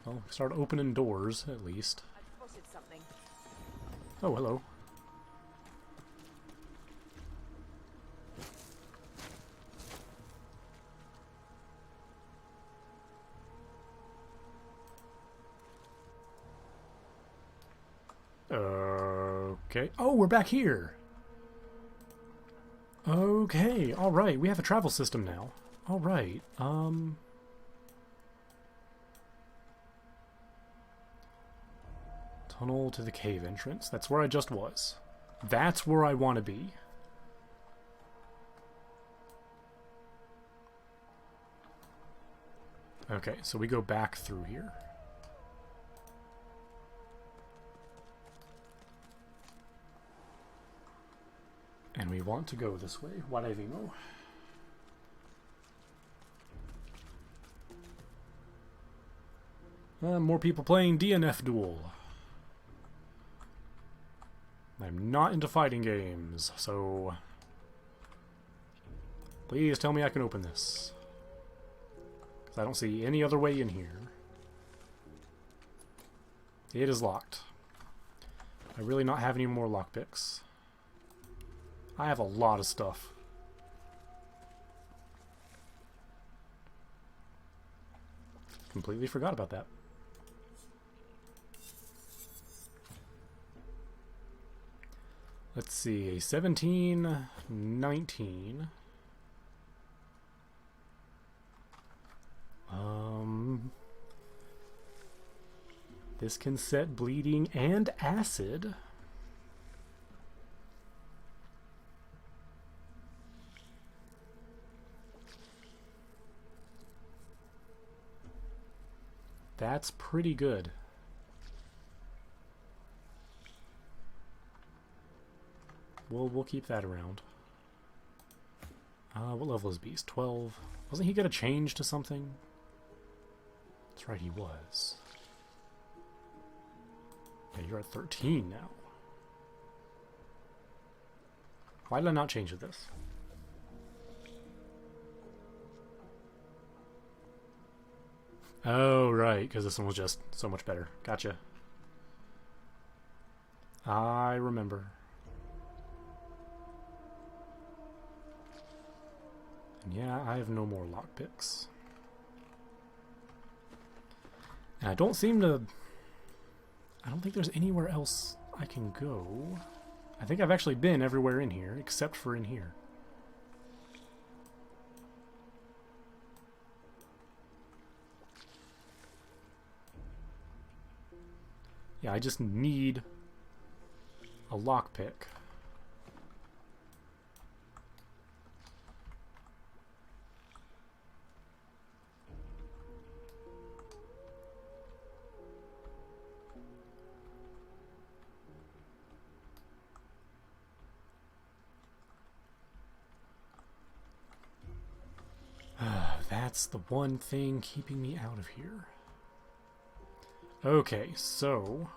Well, start opening doors, at least. I spotted something. Oh, hello. Okay. Oh, we're back here. Okay, alright. We have a travel system now. Alright, Tunnel to the cave entrance. That's where I just was. That's where I want to be. Okay, so we go back through here. And we want to go this way. Whatever. More people playing DNF Duel. I'm not into fighting games, so please tell me I can open this. Because I don't see any other way in here. It is locked. I really not have any more lockpicks. I have a lot of stuff. Completely forgot about that. Let's see, 17, 19. This can set bleeding and acid. That's pretty good. We'll keep that around. What level is Beast? 12. Wasn't he gonna change to something? That's right, he was. Yeah, you're at 13 now. Why did I not change to this? Oh, right, because this one was just so much better. Gotcha. I remember. And yeah, I have no more lockpicks. And I don't think there's anywhere else I can go. I think I've actually been everywhere in here, except for in here. Yeah, I just need a lockpick. That's the one thing keeping me out of here. Okay, so,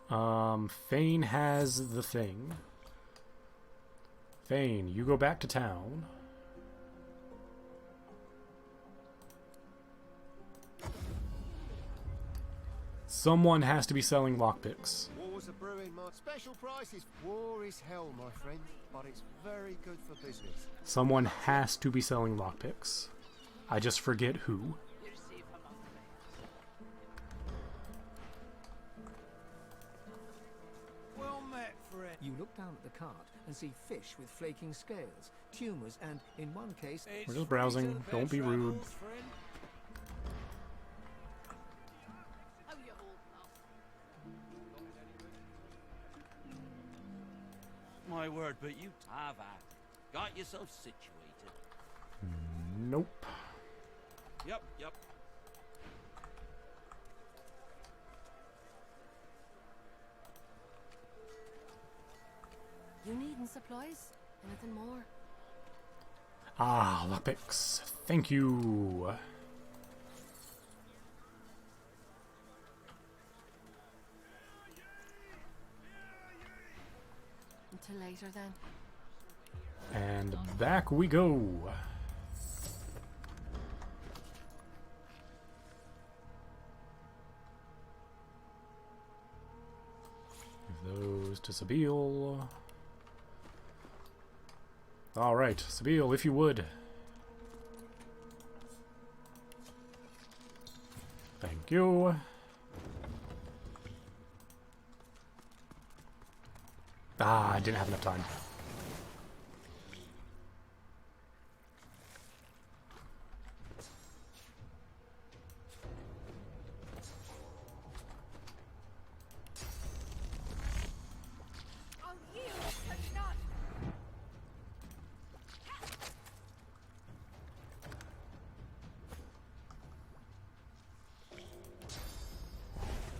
Fane has the thing. Fane, you go back to town. Someone has to be selling lockpicks. Wars are brewing, my special prices. War is hell, my friend, but it's very good for business. Someone has to be selling lockpicks. I just forget who. Well met, friend. You look down at the cart and see fish with flaking scales, tumours, and in one case... We're just browsing. Don't be rude. My word, but you have got yourself situated. Nope. Yep. You needing supplies? Anything more? Ah, lockpicks. Thank you. Until later then. And back we go. Give those to Sabine. Alright, Sabine, if you would. Thank you. Ah, I didn't have enough time.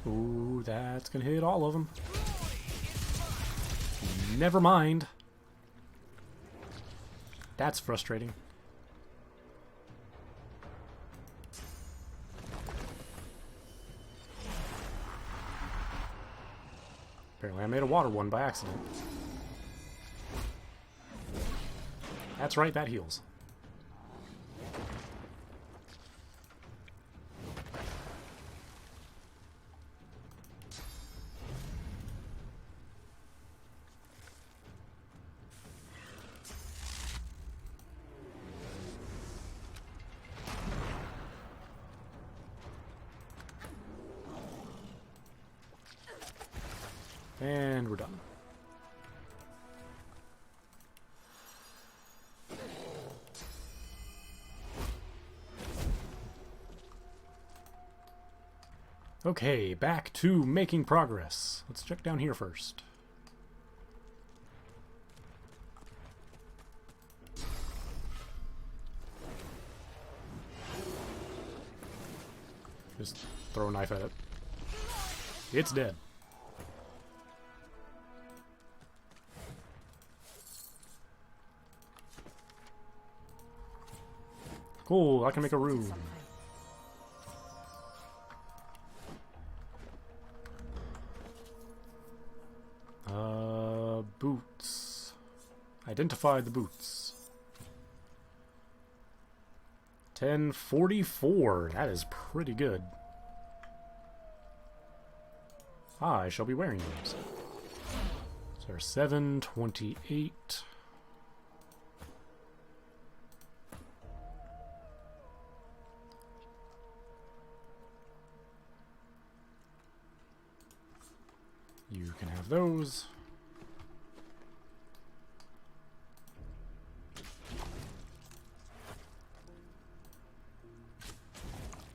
Ooh, that's gonna hit all of them. Never mind. That's frustrating. Apparently I made a water one by accident. That's right, that heals. And we're done. Okay, back to making progress. Let's check down here first. Just throw a knife at it. It's dead. Cool, I can make a rune. Boots. Identify the boots. 1044. That is pretty good. I shall be wearing those. So there's 728. You can have those.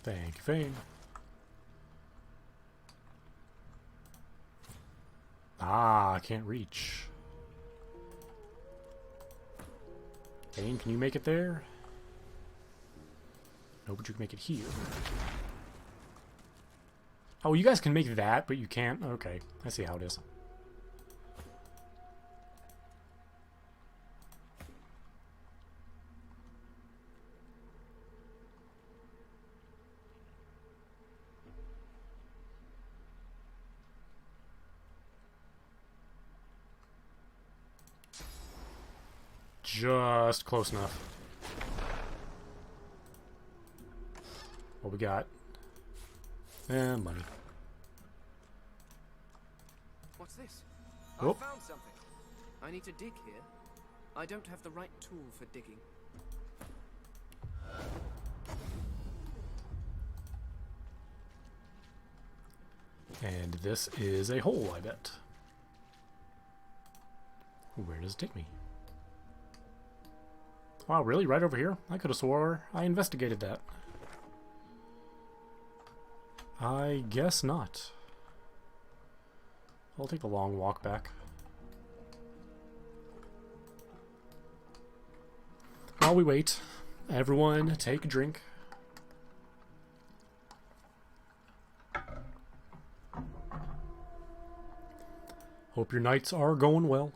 Thank you, Fane. Ah, I can't reach. Fane, can you make it there? No, but you can make it here. Oh, you guys can make that, but you can't? Okay, I see how it is. Just close enough. What we got? Money. What's this? Oh. I found something. I need to dig here. I don't have the right tool for digging. And this is a hole, I bet. Where does it take me? Wow, really? Right over here? I could have swore I investigated that. I guess not. I'll take a long walk back. While we wait, everyone take a drink. Hope your nights are going well.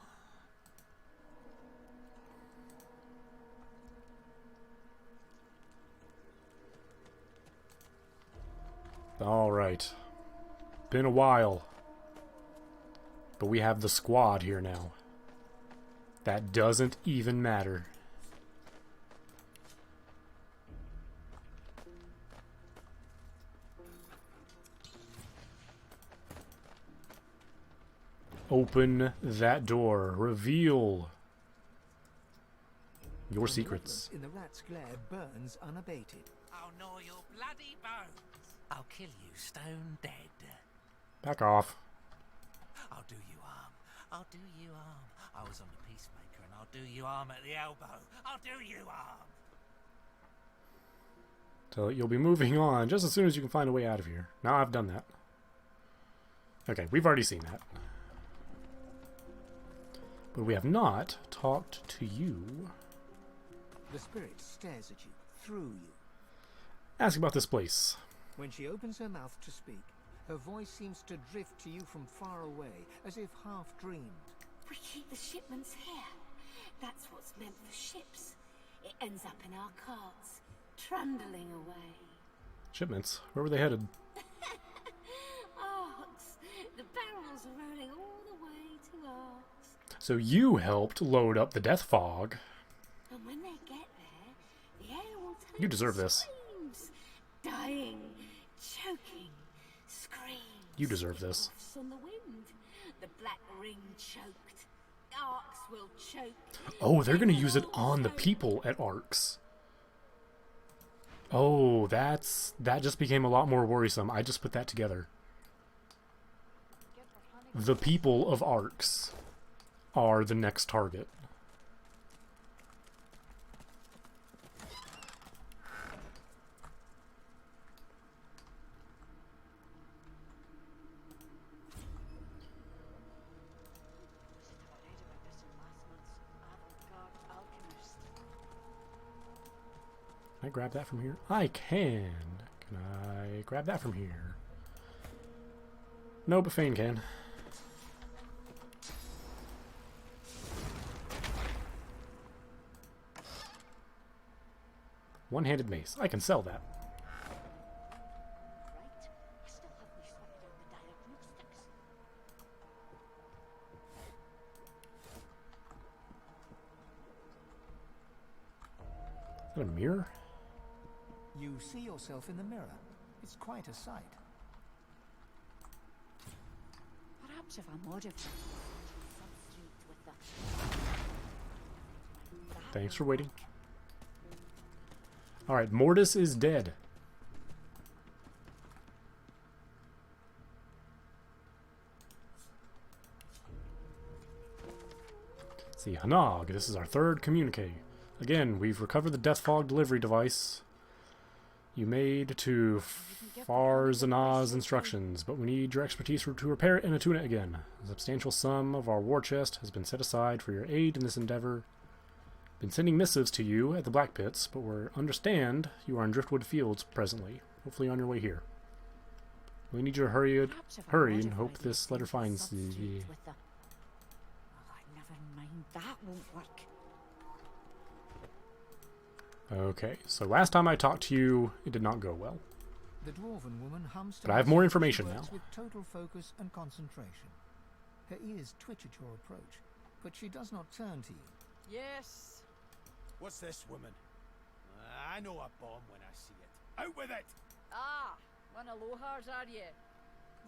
All right. Been a while. But we have the squad here now. That doesn't even matter. Open that door. Reveal your secrets. In the rat's glare burns unabated. I'll gnaw your bloody bones. I'll kill you stone dead. Back off. I'll do you harm. I'll do you harm. I was on the Peacemaker and I'll do you harm at the elbow. I'll do you harm. So you'll be moving on just as soon as you can find a way out of here. Now I've done that. Okay, we've already seen that. But we have not talked to you. The spirit stares at you, through you. Ask about this place. When she opens her mouth to speak, her voice seems to drift to you from far away, as if half-dreamed. We keep the shipments here. That's what's meant for ships. It ends up in our carts, trundling away. Shipments? Where were they headed? Arks. The barrels are rolling all the way to Arks. So you helped load up the death fog. And when they get there, the air will turn You deserve this. screams. Dying, choking, screams. You deserve this. Puffs on the wind. The black ring choked. Arks will choke. Oh, they're going to use it on the people at Arks. Oh, that just became a lot more worrisome. I just put that together. The people of Arks are the next target. Can I grab that from here? I can. Can I grab that from here? No, but Fane can. One-handed mace. I can sell that. Is that a mirror? You see yourself in the mirror. It's quite a sight. Perhaps if I modified Thanks for waiting. Alright, Mortis is dead. Let's see, Hanog, this is our third communique. Again, we've recovered the Death Fog delivery device you made to Farzanah's instructions, but we need your expertise to repair it and attune it again. A substantial sum of our war chest has been set aside for your aid in this endeavor. Been sending missives to you at the Black Pits, but we understand you are in Driftwood Fields presently. Hopefully on your way here. We need you to hurry and hope this letter finds the... Oh, never mind, that won't work. Okay, so last time I talked to you, it did not go well. The dwarven woman hums to but I have more information now. With total focus and concentration. Her ears twitch at your approach, but she does not turn to you. Yes. What's this, woman? I know a bomb when I see it. Out with it! Ah, one of Lohar's, are you?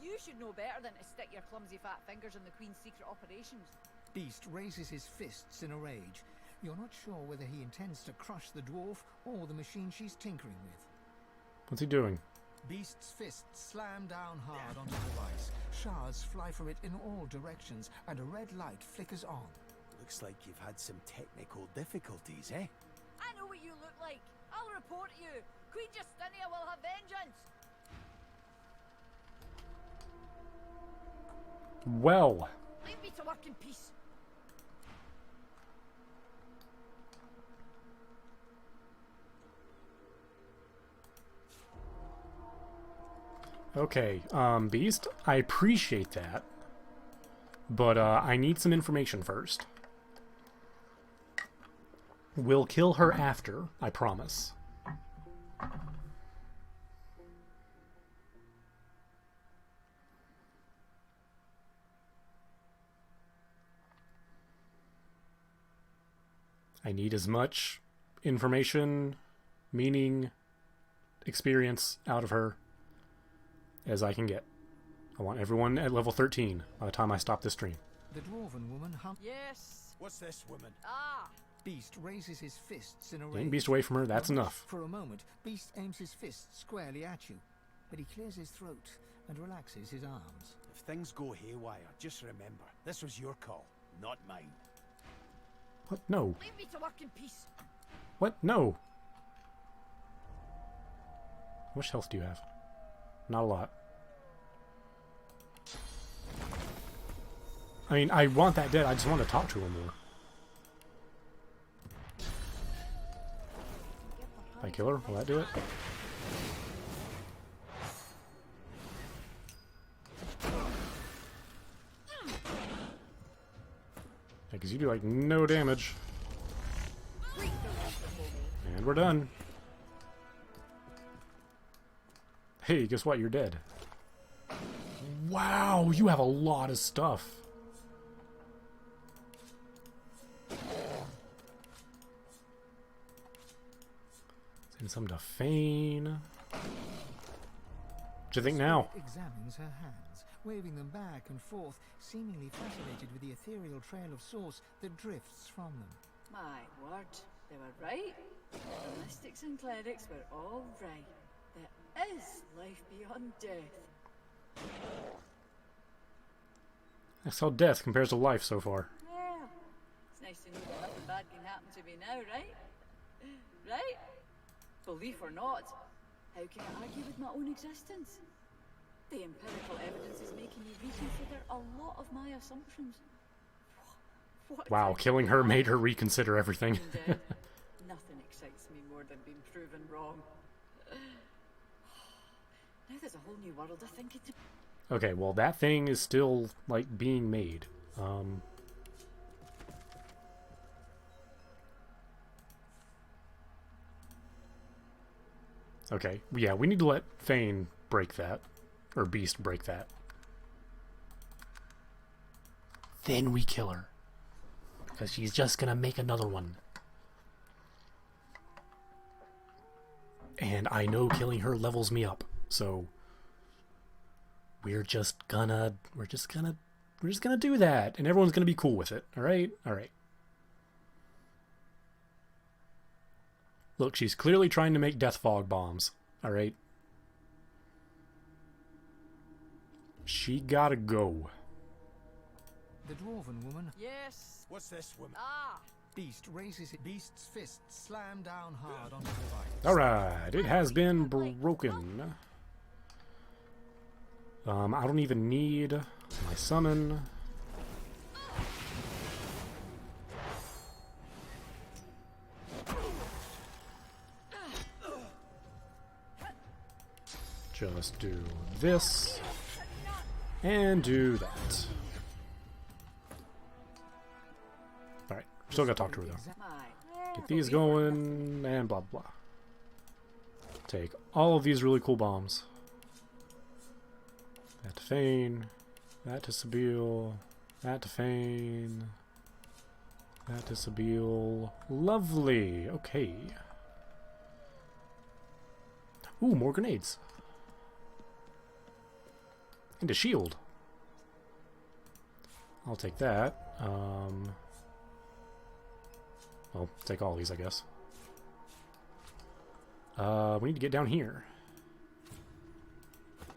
You should know better than to stick your clumsy fat fingers in the Queen's secret operations. Beast raises his fists in a rage. You're not sure whether he intends to crush the dwarf or the machine she's tinkering with. What's he doing? Beast's fists slam down hard onto the device. Shards fly from it in all directions, and a red light flickers on. Looks like you've had some technical difficulties, eh? I know what you look like. I'll report you. Queen Justinia will have vengeance. Well. Leave me to work in peace. Okay, Beast, I appreciate that, but I need some information first. We'll kill her after, I promise. I need as much information, meaning, experience out of her as I can get. I want everyone at level 13 by the time I stop this stream. The dwarven woman Yes. What's this, woman? Ah. Beast raises his fists in a Getting rage. Beast away from her, that's enough. For a moment, Beast aims his fists squarely at you, but he clears his throat and relaxes his arms. If things go haywire, just remember, this was your call, not mine. What? No. Leave me to work in peace. What? No. How much health do you have? Not a lot. I mean, I want that dead. I just want to talk to him more. If I kill her, will that do it? Because you do like no damage. And we're done. Hey, guess what? You're dead. Wow, you have a lot of stuff. Send some to Fane. What do you think now? Examines her hands, waving them back and forth, seemingly fascinated with the ethereal trail of source that drifts from them. My word, they were right. The mystics and clerics were all right. There is life beyond death. That's how death compares to life so far. Well, it's nice to know that nothing bad can happen to me now, right? Right? Belief or not, how can I argue with my own existence? The empirical evidence is making me reconsider a lot of my assumptions. What Wow, killing her made her reconsider everything. Nothing excites me more than being proven wrong. Now there's a whole new world I think it's... Okay, well that thing is still, like, being made. Okay, yeah, we need to let Fane break that. Or Beast break that. Then we kill her. Because she's just gonna make another one. And I know killing her levels me up, so we're just gonna do that, and everyone's gonna be cool with it. All right. Look, she's clearly trying to make death fog bombs. Alright? She gotta go. The dwarven woman. Yes. What's this woman? Ah. Beast raises it. Beast's fist slam down hard onto the device. Alright, it has been broken. I don't even need my summon. Just do this and do that. Alright, still gotta talk to her though. Get these going and blah blah. Take all of these really cool bombs. That to Fane, that to Sabile, that to Fane, that to Sabile. Lovely. Okay. Ooh, more grenades. And a shield. I'll take that. Well, take all these, I guess. We need to get down here.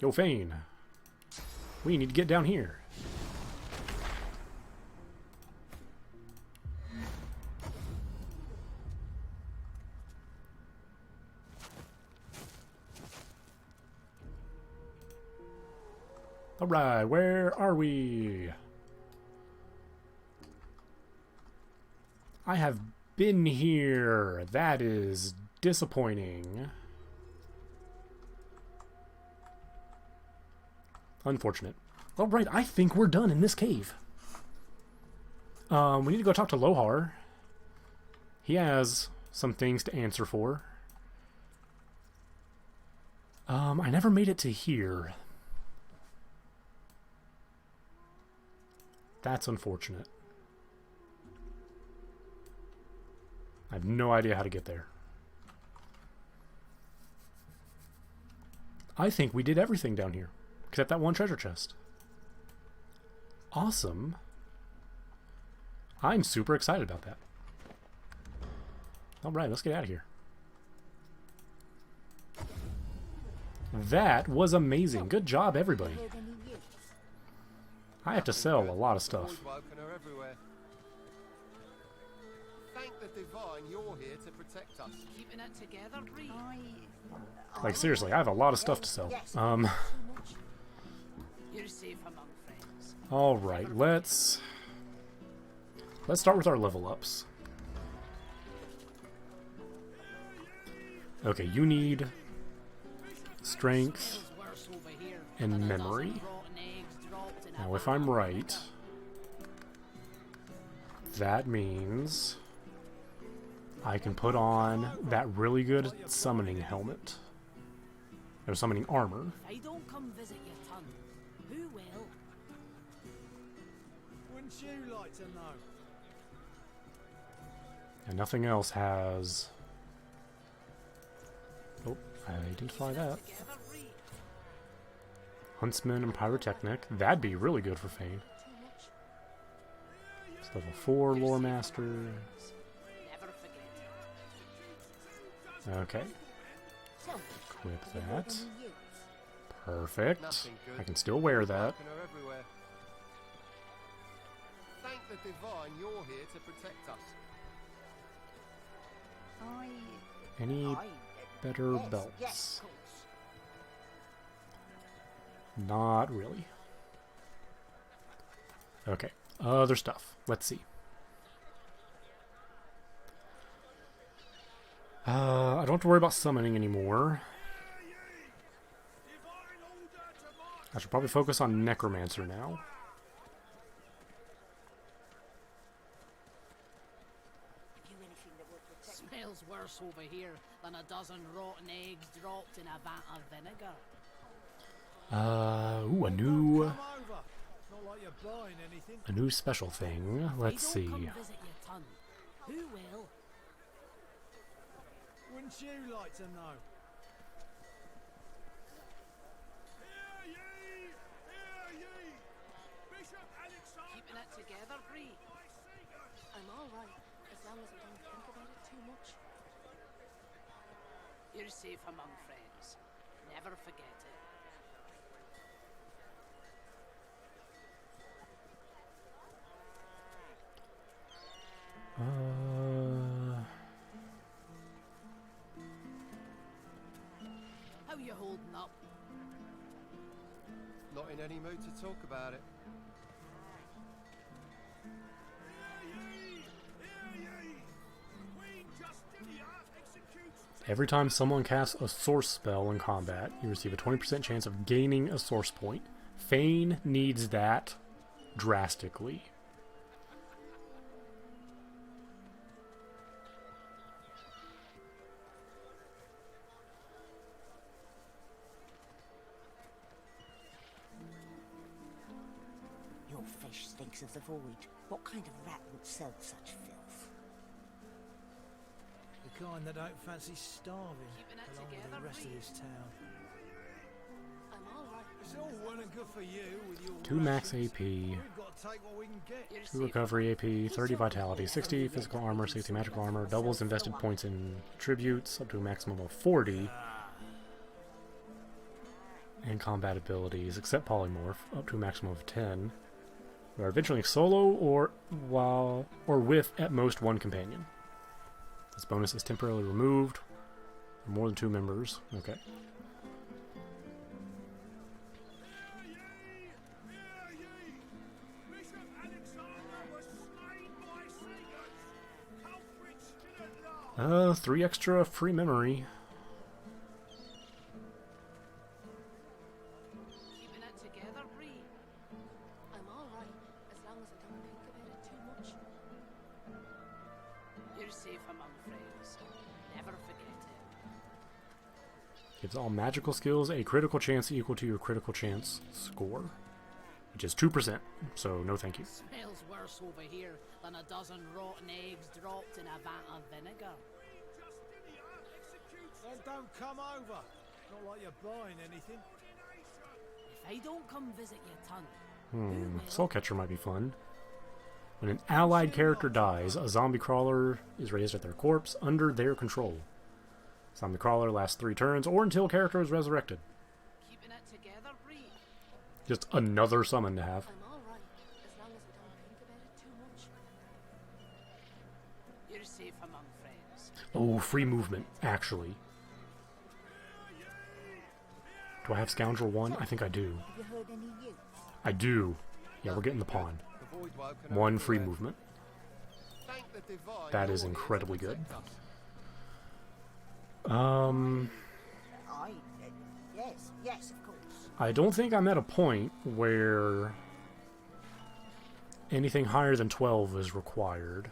Yo, Fane. We need to get down here. Alright, where are we? I have been here. That is disappointing. Unfortunate. Alright, I think we're done in this cave. We need to go talk to Lohar. He has some things to answer for. I never made it to here. That's unfortunate. I have no idea how to get there. I think we did everything down here, except that one treasure chest. Awesome. I'm super excited about that. Alright, let's get out of here. That was amazing. Good job, everybody. I have to sell a lot of stuff. Thank the divine you're here to protect us. Keeping it together, Bree. Like, seriously, I have a lot of stuff to sell. You're safe among friends. Alright, let's start with our level ups. Okay, you need strength and memory. Now, if I'm right, that means I can put on that really good summoning helmet. Or summoning armor. I don't come visit your ton. Who will? Wouldn't you like to know? And nothing else has... Oh, I identify that. Huntsman and Pyrotechnic. That'd be really good for Fane. It's level 4 Lore Master. Okay. Equip that. Perfect. I can still wear that. Thank the divine you're here to protect us. Any better belts? Not really. Okay. Other stuff. Let's see. I don't have to worry about summoning anymore. I should probably focus on Necromancer now. Smells worse over here than a dozen rotten eggs dropped in a vat of vinegar. Ooh, a new special thing. Let's see. Who will? Wouldn't you like to know? Keeping it together, Bree. I'm all right, as long as I don't think about it too much. You're safe among friends. Never forget it. How you holding up? Not in any mood to talk about it. Every time someone casts a source spell in combat, you receive a 20% chance of gaining a source point. Fane needs that drastically. Your fish stinks of the void. What kind of rat would sell such filth? The kind that don't fancy starving along with the rest of this town. I'm all right. It's all well and good for you with your 2 max rations. AP, We've got to take what we can get. 2 recovery AP, 30 vitality, 60 physical armor, 60 magical armor, doubles invested points in tributes up to a maximum of 40, and combat abilities, except polymorph, up to a maximum of 10. We are eventually solo or with at most 1 companion. This bonus is temporarily removed for more than 2 members. Okay. Three extra free memory. Keeping it together, Bree. I'm all right, as long as I don't think about it too much. You're safe among friends. Never forget it. Gives all magical skills a critical chance equal to your critical chance score, which is 2%, so no thank you. Smells worse over here than a dozen rotten eggs dropped in a vat of vinegar. Then don't come over. Not like you're buying anything. If I don't come visit your tongue, Soul Catcher might be fun. When an allied character dies, a zombie crawler is raised at their corpse under their control. Zombie crawler lasts 3 turns or until character is resurrected. keeping it together, Bree. Just another summon to have. I'm all right, as long as I don't think about it too much. You're safe among friends. Oh, free movement, actually. Do I have Scoundrel 1? I think I do. Have you heard any news? I do. Yeah, we're getting the pawn. 1 free movement. That is incredibly good. Yes, of course. I don't think I'm at a point where anything higher than 12 is required.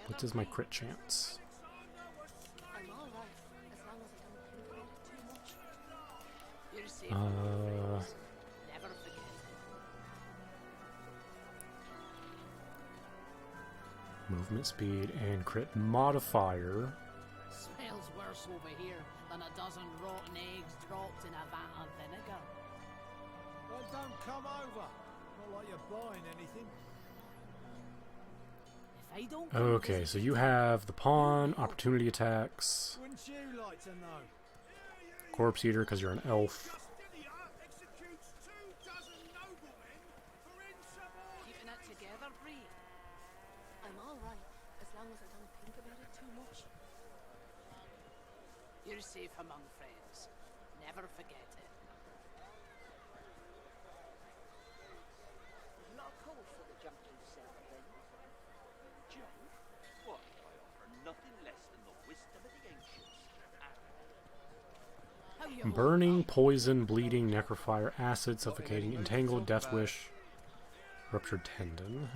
What is my crit chance? I'm all right, as long as I don't think about it too much. You're safe Uh, among friends. Never forget it. Movement speed and crit modifier. Smells worse over here than a dozen rotten eggs dropped in a vat of vinegar. Then don't come over. Not like you're buying anything. If I don't Okay, so you have the pawn, opportunity attacks, Wouldn't you like to know? corpse eater because you're an elf. keeping it together, Bree. I'm all right, as long as I don't think about it too much. You're safe among friends. Never forget it. Not a call for the junkie yourself, then. Junk? Why, I offer nothing less than the wisdom of the ancients. Burning, poison, bleeding, necrofire, acid, suffocating, entangled, death wish, ruptured tendon.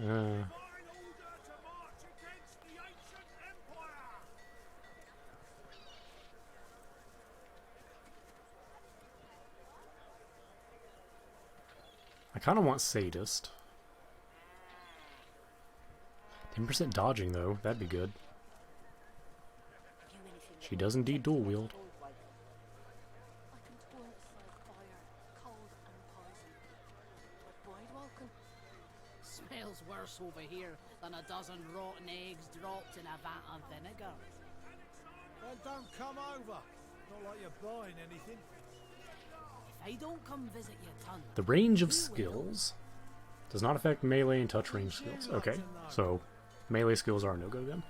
I kind of want sadist. 10% dodging though, that'd be good. She does indeed dual wield. I can toil beside fire, cold and Smells worse over here than a dozen rotten eggs dropped in a vat of vinegar. Then don't come over. Not like you're buying anything. If I don't come visit your ton, The range of skills does not affect melee and touch range skills. Okay, so melee skills are no-go then.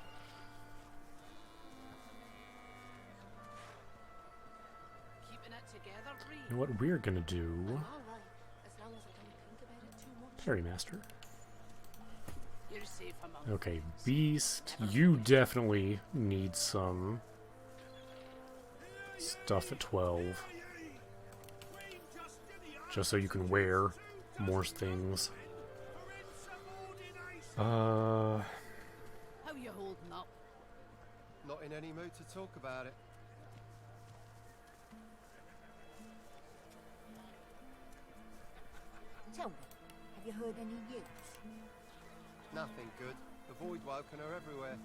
keeping it together, Bree. And what we're gonna do... All right, as long as I don't think about it too much. Parry Master. You're safe among Okay, Beast, you definitely need some stuff at 12. Just so you can wear more things. How you holding up? Not in any mood to talk about it. Tell me, have you heard any news? Nothing good. The Void Woken are everywhere.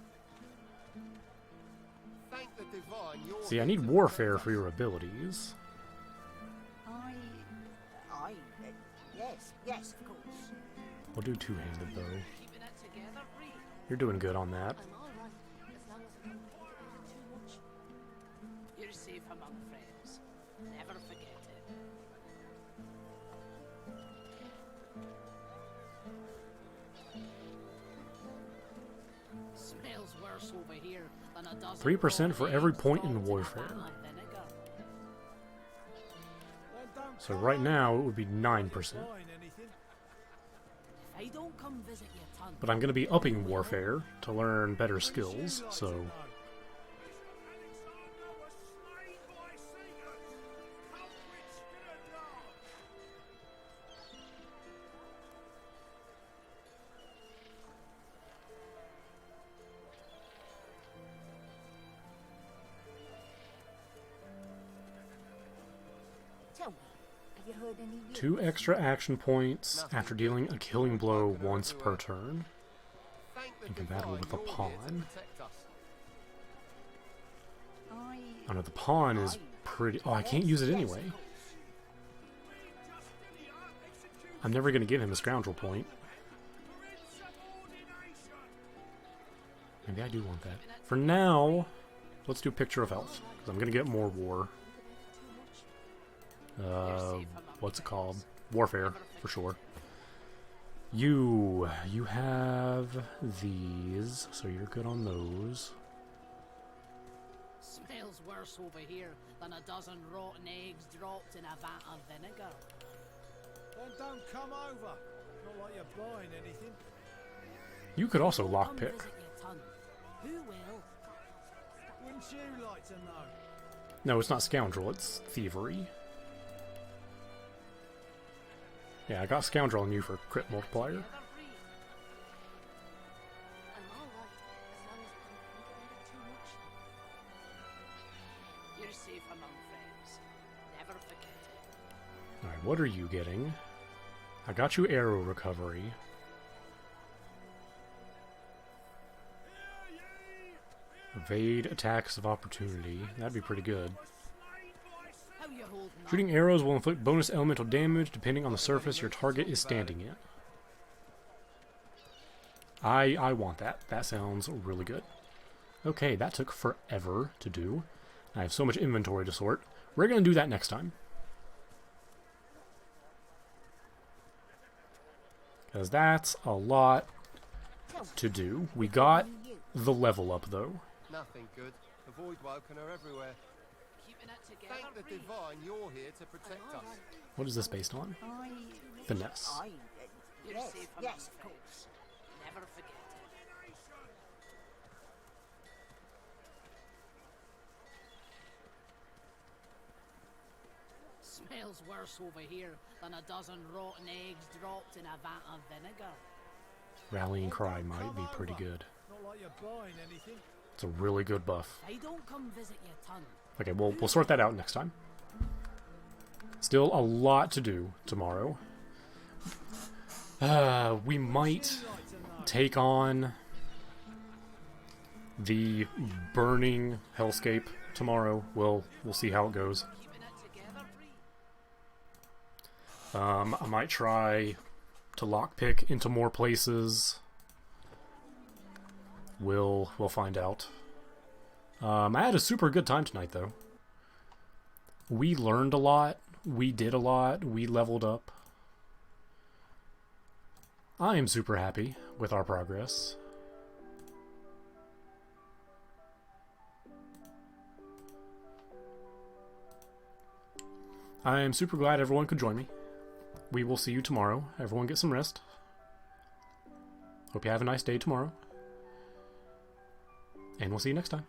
Thank the Divine you're See, I here need to Warfare protect for your abilities. Yes, of course. We'll do two-handed though. Keeping it together, Bree. You're doing good on that. I'm all right, as long as I don't think about it too much. You're safe among friends. Never forget it. Smells worse over here than a dozen 3% for every point in rotten eggs Warfare. dropped in a vat of vinegar. Then don't So come right over. now it would be 9%. Buying anything. If I don't come visit your ton, But I'm going to be upping Warfare to learn better skills, so... Tell me, have you heard any news? 2 extra action points after dealing a killing blow once per turn. Thank the Incompatible Divine with a you're here to pawn. protect us. I know the pawn is pretty... Oh, I can't use it anyway. I'm never going to give him a scoundrel point. Maybe I do want that. For now, let's do Picture of Health, because I'm going to get more war. What's it called? Warfare, for sure. You have these, so you're good on those. smells worse over here than a dozen rotten eggs dropped in a vat of vinegar. Then don't come over. Not like you're buying anything. You could also Come lockpick. visit your ton. Who will? Wouldn't you like to know? No, it's not scoundrel, it's thievery. Yeah, I got scoundrel on you for crit multiplier. I'm all right, as long as I don't think about it too much. You're safe among friends. Never forget it. Alright, what are you getting? I got you arrow recovery. Evade attacks of opportunity. That'd be pretty good. How you holding up? Shooting arrows will inflict bonus elemental damage depending on the surface your target is standing in. I want that. That sounds really good. Okay, that took forever to do. I have so much inventory to sort. We're going to do that next time. Because that's a lot to do. We got the level up, though. Nothing good. The Void Woken are everywhere. Keeping it together, Thank the Bree. Divine you're here to protect us. What is this based on? Finesse. You're Yes, safe among yes, of friends. course. Never forget it. Smells worse over here than a dozen rotten eggs dropped in a vat of vinegar. Rallying Cry might be pretty good. Not like you're buying anything. It's a really good buff. I don't come visit your ton. Okay, we'll sort that out next time. Still a lot to do tomorrow. We might take on the burning hellscape tomorrow. We'll see how it goes. Keeping it together, Bree. I might try to lockpick into more places. We'll find out. I had a super good time tonight, though. We learned a lot. We did a lot. We leveled up. I am super happy with our progress. I am super glad everyone could join me. We will see you tomorrow. Everyone get some rest. Hope you have a nice day tomorrow. And we'll see you next time.